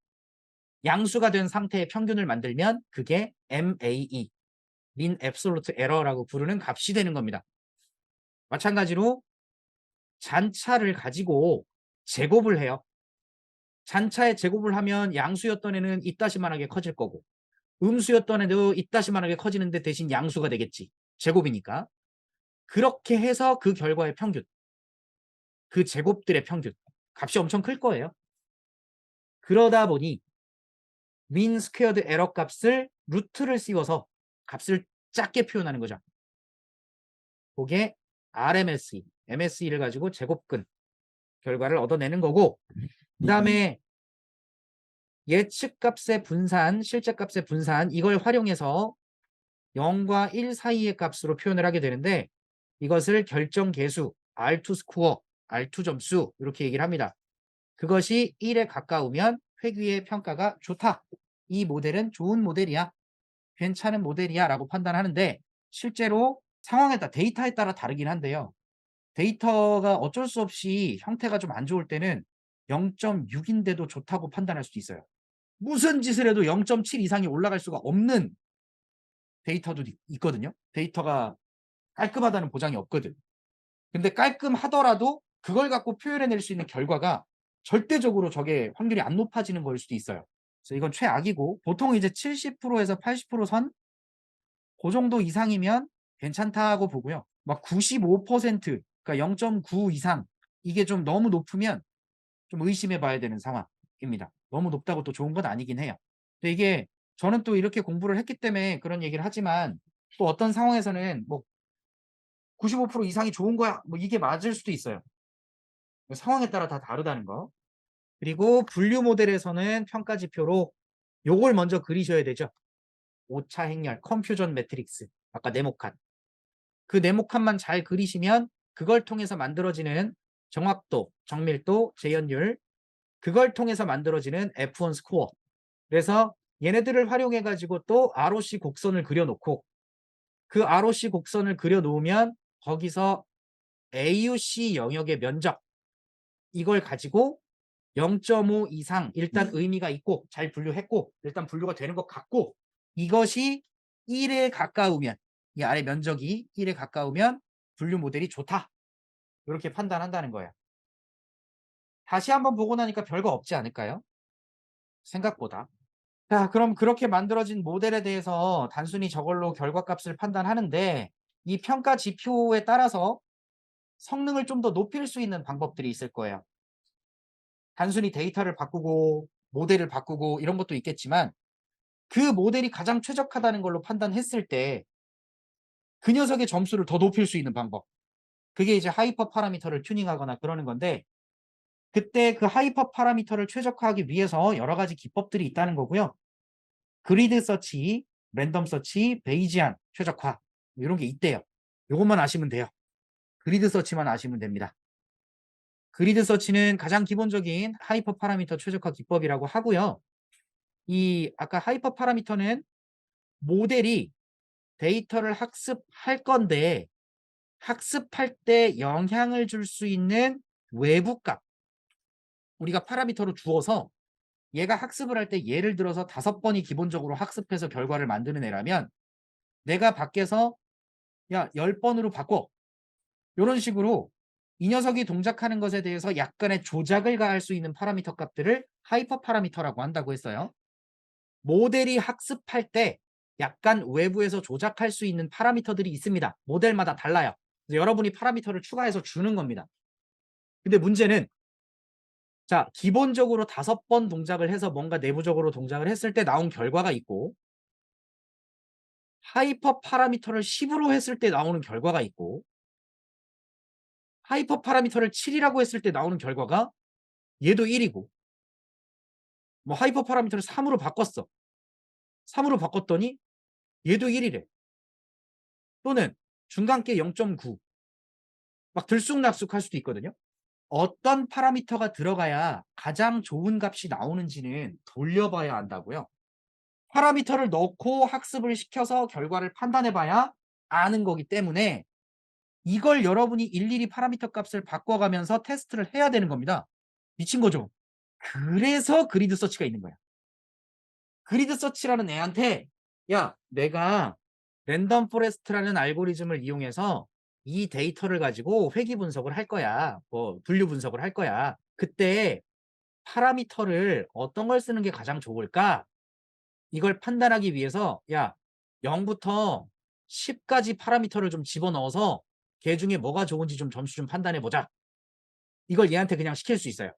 양수가 된 상태의 평균을 만들면 그게 MAE, mean absolute error라고 부르는 값이 되는 겁니다. 마찬가지로 잔차를 가지고 제곱을 해요. 잔차에 제곱을 하면 양수였던 애는 이따시만하게 커질 거고 음수였던 애도 이따시만하게 커지는데 대신 양수가 되겠지. 제곱이니까. 그렇게 해서 그 결과의 평균, 그 제곱들의 평균 값이 엄청 클 거예요. 그러다 보니 mean squared error 값을 루트를 씌워서 값을 작게 표현하는 거죠. 그게 RMSE, MSE를 가지고 제곱근 결과를 얻어내는 거고 그 다음에 예측값의 분산, 실제값의 분산 이걸 활용해서 0과 1 사이의 값으로 표현을 하게 되는데 이것을 결정계수, R2 스코어, R2 점수 이렇게 얘기를 합니다. 그것이 1에 가까우면 회귀의 평가가 좋다. 이 모델은 좋은 모델이야. 괜찮은 모델이야 라고 판단하는데 실제로 상황에 따라 데이터에 따라 다르긴 한데요. 데이터가 어쩔 수 없이 형태가 좀 안 좋을 때는 0.6인데도 좋다고 판단할 수도 있어요. 무슨 짓을 해도 0.7 이상이 올라갈 수가 없는 데이터도 있거든요. 데이터가 깔끔하다는 보장이 없거든. 근데 깔끔하더라도 그걸 갖고 표현해낼 수 있는 결과가 절대적으로 저게 확률이 안 높아지는 거일 수도 있어요. 그래서 이건 최악이고 보통 이제 70%에서 80% 선 고 정도 이상이면 괜찮다고 보고요. 막 95% 그러니까 0.9 이상 이게 좀 너무 높으면 좀 의심해 봐야 되는 상황입니다. 너무 높다고 또 좋은 건 아니긴 해요. 근데 이게 저는 또 이렇게 공부를 했기 때문에 그런 얘기를 하지만 또 어떤 상황에서는 뭐 95% 이상이 좋은 거야. 뭐 이게 맞을 수도 있어요. 상황에 따라 다 다르다는 거. 그리고 분류 모델에서는 평가 지표로 요걸 먼저 그리셔야 되죠. 오차 행렬, 컨퓨전 매트릭스. 아까 네모칸. 그 네모칸만 잘 그리시면 그걸 통해서 만들어지는 정확도, 정밀도, 재현율, 그걸 통해서 만들어지는 F1 스코어. 그래서 얘네들을 활용해 가지고 또 ROC 곡선을 그려 놓고 그 ROC 곡선을 그려 놓으면 거기서 AUC 영역의 면적 이걸 가지고 0.5 이상 일단 의미가 있고 잘 분류했고 일단 분류가 되는 것 같고 이것이 1에 가까우면 이 아래 면적이 1에 가까우면 분류 모델이 좋다. 이렇게 판단한다는 거예요. 다시 한번 보고 나니까 별거 없지 않을까요? 생각보다. 자, 그럼 그렇게 만들어진 모델에 대해서 단순히 저걸로 결과값을 판단하는데 이 평가 지표에 따라서 성능을 좀 더 높일 수 있는 방법들이 있을 거예요. 단순히 데이터를 바꾸고 모델을 바꾸고 이런 것도 있겠지만 그 모델이 가장 최적화다는 걸로 판단했을 때 그 녀석의 점수를 더 높일 수 있는 방법. 그게 이제 하이퍼 파라미터를 튜닝하거나 그러는 건데 그때 그 하이퍼 파라미터를 최적화하기 위해서 여러 가지 기법들이 있다는 거고요. 그리드 서치, 랜덤 서치, 베이지안 최적화 이런 게 있대요. 요것만 아시면 돼요. 그리드 서치만 아시면 됩니다. 그리드 서치는 가장 기본적인 하이퍼 파라미터 최적화 기법이라고 하고요. 이 아까 하이퍼 파라미터는 모델이 데이터를 학습할 건데 학습할 때 영향을 줄 수 있는 외부 값 우리가 파라미터로 주어서 얘가 학습을 할 때 예를 들어서 5번이 기본적으로 학습해서 결과를 만드는 애라면 내가 밖에서 야 10번으로 바꿔 요런 식으로 이 녀석이 동작하는 것에 대해서 약간의 조작을 가할 수 있는 파라미터 값들을 하이퍼 파라미터라고 한다고 했어요. 모델이 학습할 때 약간 외부에서 조작할 수 있는 파라미터들이 있습니다. 모델마다 달라요. 그래서 여러분이 파라미터를 추가해서 주는 겁니다. 근데 문제는 자, 기본적으로 5번 동작을 해서 뭔가 내부적으로 동작을 했을 때 나온 결과가 있고 하이퍼 파라미터를 10으로 했을 때 나오는 결과가 있고 하이퍼 파라미터를 7이라고 했을 때 나오는 결과가 얘도 1이고 뭐 하이퍼 파라미터를 3으로 바꿨어. 3으로 바꿨더니 얘도 1이래. 또는 중간계 0.9 막 들쑥날쑥할 수도 있거든요. 어떤 파라미터가 들어가야 가장 좋은 값이 나오는지는 돌려봐야 한다고요. 파라미터를 넣고 학습을 시켜서 결과를 판단해 봐야 아는 거기 때문에 이걸 여러분이 일일이 파라미터 값을 바꿔가면서 테스트를 해야 되는 겁니다. 미친 거죠. 그래서 그리드 서치가 있는 거야. 그리드 서치라는 애한테 야, 내가 랜덤 포레스트라는 알고리즘을 이용해서 이 데이터를 가지고 회귀 분석을 할 거야. 뭐 분류 분석을 할 거야. 그때 파라미터를 어떤 걸 쓰는 게 가장 좋을까? 이걸 판단하기 위해서 야, 0부터 10까지 파라미터를 좀 집어넣어서 걔 중에 뭐가 좋은지 좀 점수 좀 판단해 보자. 이걸 얘한테 그냥 시킬 수 있어요.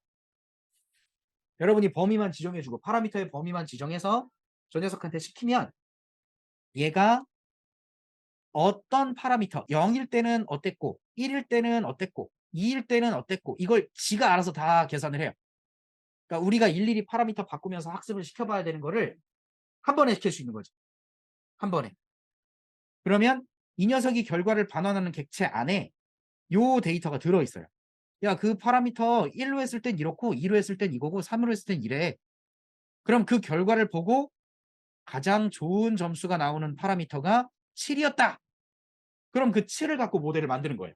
여러분이 범위만 지정해 주고 파라미터의 범위만 지정해서 저 녀석한테 시키면 얘가 어떤 파라미터 0일 때는 어땠고 1일 때는 어땠고 2일 때는 어땠고 이걸 지가 알아서 다 계산을 해요. 그러니까 우리가 일일이 파라미터 바꾸면서 학습을 시켜봐야 되는 거를 한 번에 시킬 수 있는 거죠. 한 번에. 그러면 이 녀석이 결과를 반환하는 객체 안에 요 데이터가 들어있어요. 야, 그 파라미터 1로 했을 땐 이렇고 2로 했을 땐 이거고 3으로 했을 땐 이래. 그럼 그 결과를 보고 가장 좋은 점수가 나오는 파라미터가 7이었다. 그럼 그 7을 갖고 모델을 만드는 거예요.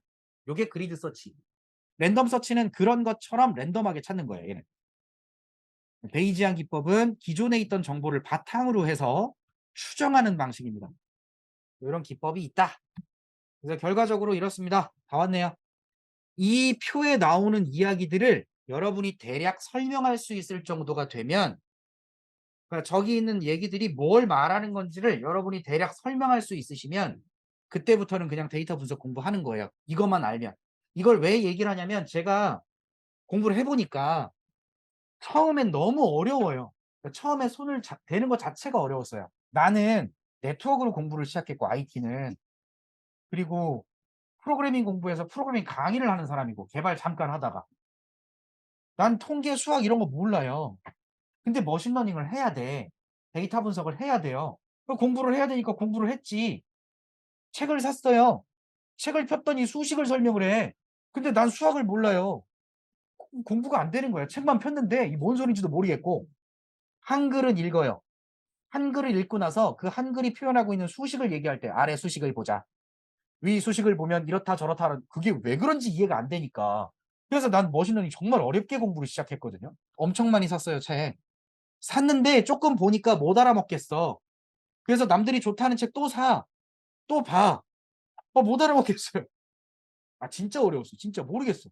요게 그리드 서치. 랜덤 서치는 그런 것처럼 랜덤하게 찾는 거예요. 얘는. 베이지안 기법은 기존에 있던 정보를 바탕으로 해서 추정하는 방식입니다. 이런 기법이 있다. 그래서 결과적으로 이렇습니다. 다 왔네요. 이 표에 나오는 이야기들을 여러분이 대략 설명할 수 있을 정도가 되면 그러니까 저기 있는 얘기들이 뭘 말하는 건지를 여러분이 대략 설명할 수 있으시면 그때부터는 그냥 데이터 분석 공부하는 거예요. 이것만 알면. 이걸 왜 얘기를 하냐면 제가 공부를 해 보니까 처음엔 너무 어려워요. 그러니까 처음에 손을 대는 것 자체가 어려웠어요. 나는 네트워크로 공부를 시작했고 IT는. 그리고 프로그래밍 공부해서 프로그래밍 강의를 하는 사람이고 개발 잠깐 하다가. 난 통계, 수학 이런 거 몰라요. 근데 머신러닝을 해야 돼. 데이터 분석을 해야 돼요. 공부를 해야 되니까 공부를 했지. 책을 샀어요. 책을 폈더니 수식을 설명을 해. 근데 난 수학을 몰라요. 공부가 안 되는 거예요. 책만 폈는데 이 뭔 소린지도 모르겠고. 한글은 읽어요. 한글을 읽고 나서 그 한글이 표현하고 있는 수식을 얘기할 때 아래 수식을 보자. 위 수식을 보면 이렇다 저렇다. 그게 왜 그런지 이해가 안 되니까. 그래서 난 머신러닝 정말 어렵게 공부를 시작했거든요. 엄청 많이 샀어요, 책. 샀는데 조금 보니까 못 알아먹겠어. 그래서 남들이 좋다는 책 또 사. 또 봐. 못 알아먹겠어요. 진짜 어려웠어. 진짜 모르겠어.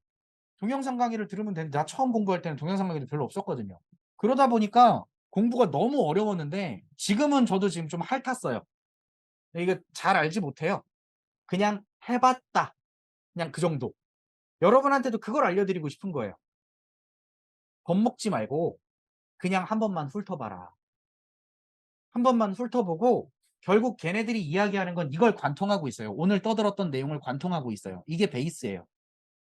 동영상 강의를 들으면 되는데 나 처음 공부할 때는 동영상 강의도 별로 없었거든요. 그러다 보니까 공부가 너무 어려웠는데 지금은 저도 지금 좀 핥았어요. 이게 잘 알지 못해요. 그냥 해 봤다. 그냥 그 정도. 여러분한테도 그걸 알려드리고 싶은 거예요. 겁먹지 말고 그냥 한 번만 훑어봐라. 한 번만 훑어보고 결국 걔네들이 이야기하는 건 이걸 관통하고 있어요. 오늘 떠들었던 내용을 관통하고 있어요. 이게 베이스예요.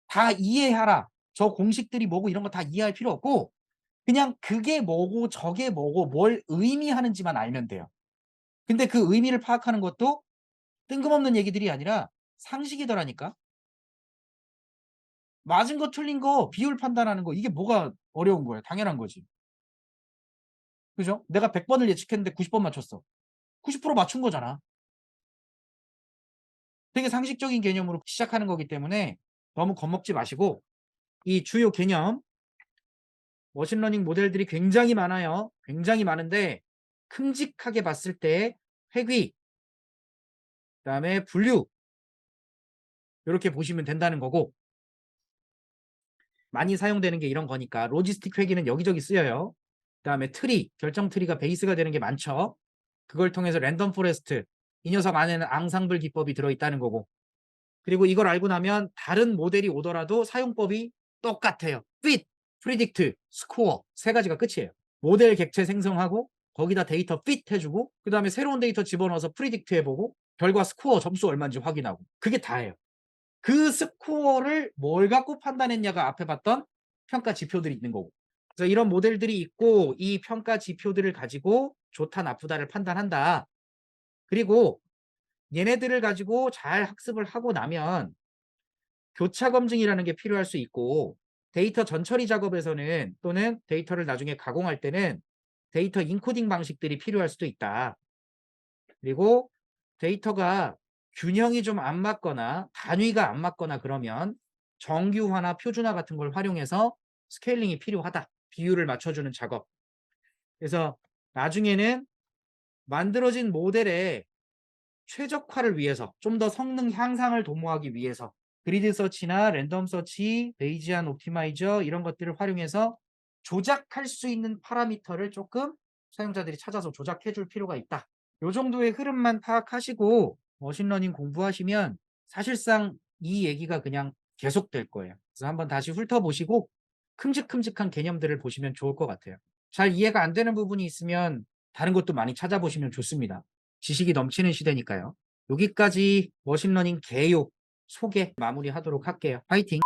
다 이해하라. 저 공식들이 뭐고 이런 거 다 이해할 필요 없고 그냥 그게 뭐고 저게 뭐고 뭘 의미하는지만 알면 돼요. 근데 그 의미를 파악하는 것도 뜬금없는 얘기들이 아니라 상식이더라니까. 맞은 거 틀린 거 비율 판단하는 거 이게 뭐가 어려운 거예요. 당연한 거지. 그죠? 내가 100 번을 예측했는데 90번 맞췄어. 90% 맞춘 거잖아. 되게 상식적인 개념으로 시작하는 거기 때문에 너무 겁먹지 마시고 이 주요 개념 머신러닝 모델들이 굉장히 많아요. 굉장히 많은데 큼직하게 봤을 때 회귀, 그다음에 분류 요렇게 보시면 된다는 거고 많이 사용되는 게 이런 거니까 로지스틱 회귀는 여기저기 쓰여요. 그다음에 트리, 결정 트리가 베이스가 되는 게 많죠. 그걸 통해서 랜덤 포레스트 이 녀석 안에는 앙상블 기법이 들어있다는 거고 그리고 이걸 알고 나면 다른 모델이 오더라도 사용법이 똑같아요. fit, predict, score 세 가지가 끝이에요. 모델 객체 생성하고 거기다 데이터 fit 해주고 그 다음에 새로운 데이터 집어넣어서 predict 해보고 결과 스코어 점수 얼마인지 확인하고 그게 다예요. 그 스코어를 뭘 갖고 판단했냐가 앞에 봤던 평가 지표들이 있는 거고 그래서 이런 모델들이 있고 이 평가 지표들을 가지고 좋다 나쁘다를 판단한다. 그리고 얘네들을 가지고 잘 학습을 하고 나면 교차 검증이라는 게 필요할 수 있고 데이터 전처리 작업에서는 또는 데이터를 나중에 가공할 때는 데이터 인코딩 방식들이 필요할 수도 있다. 그리고 데이터가 균형이 좀 안 맞거나 단위가 안 맞거나 그러면 정규화나 표준화 같은 걸 활용해서 스케일링이 필요하다. 비율을 맞춰주는 작업. 그래서 나중에는 만들어진 모델의 최적화를 위해서 좀 더 성능 향상을 도모하기 위해서 그리드 서치나 랜덤 서치, 베이지안 옵티마이저 이런 것들을 활용해서 조작할 수 있는 파라미터를 조금 사용자들이 찾아서 조작해 줄 필요가 있다. 요 정도의 흐름만 파악하시고 머신러닝 공부하시면 사실상 이 얘기가 그냥 계속될 거예요. 그래서 한번 다시 훑어보시고 큼직큼직한 개념들을 보시면 좋을 것 같아요. 잘 이해가 안 되는 부분이 있으면 다른 것도 많이 찾아보시면 좋습니다. 지식이 넘치는 시대니까요. 여기까지 머신러닝 개요 소개 마무리하도록 할게요. 화이팅!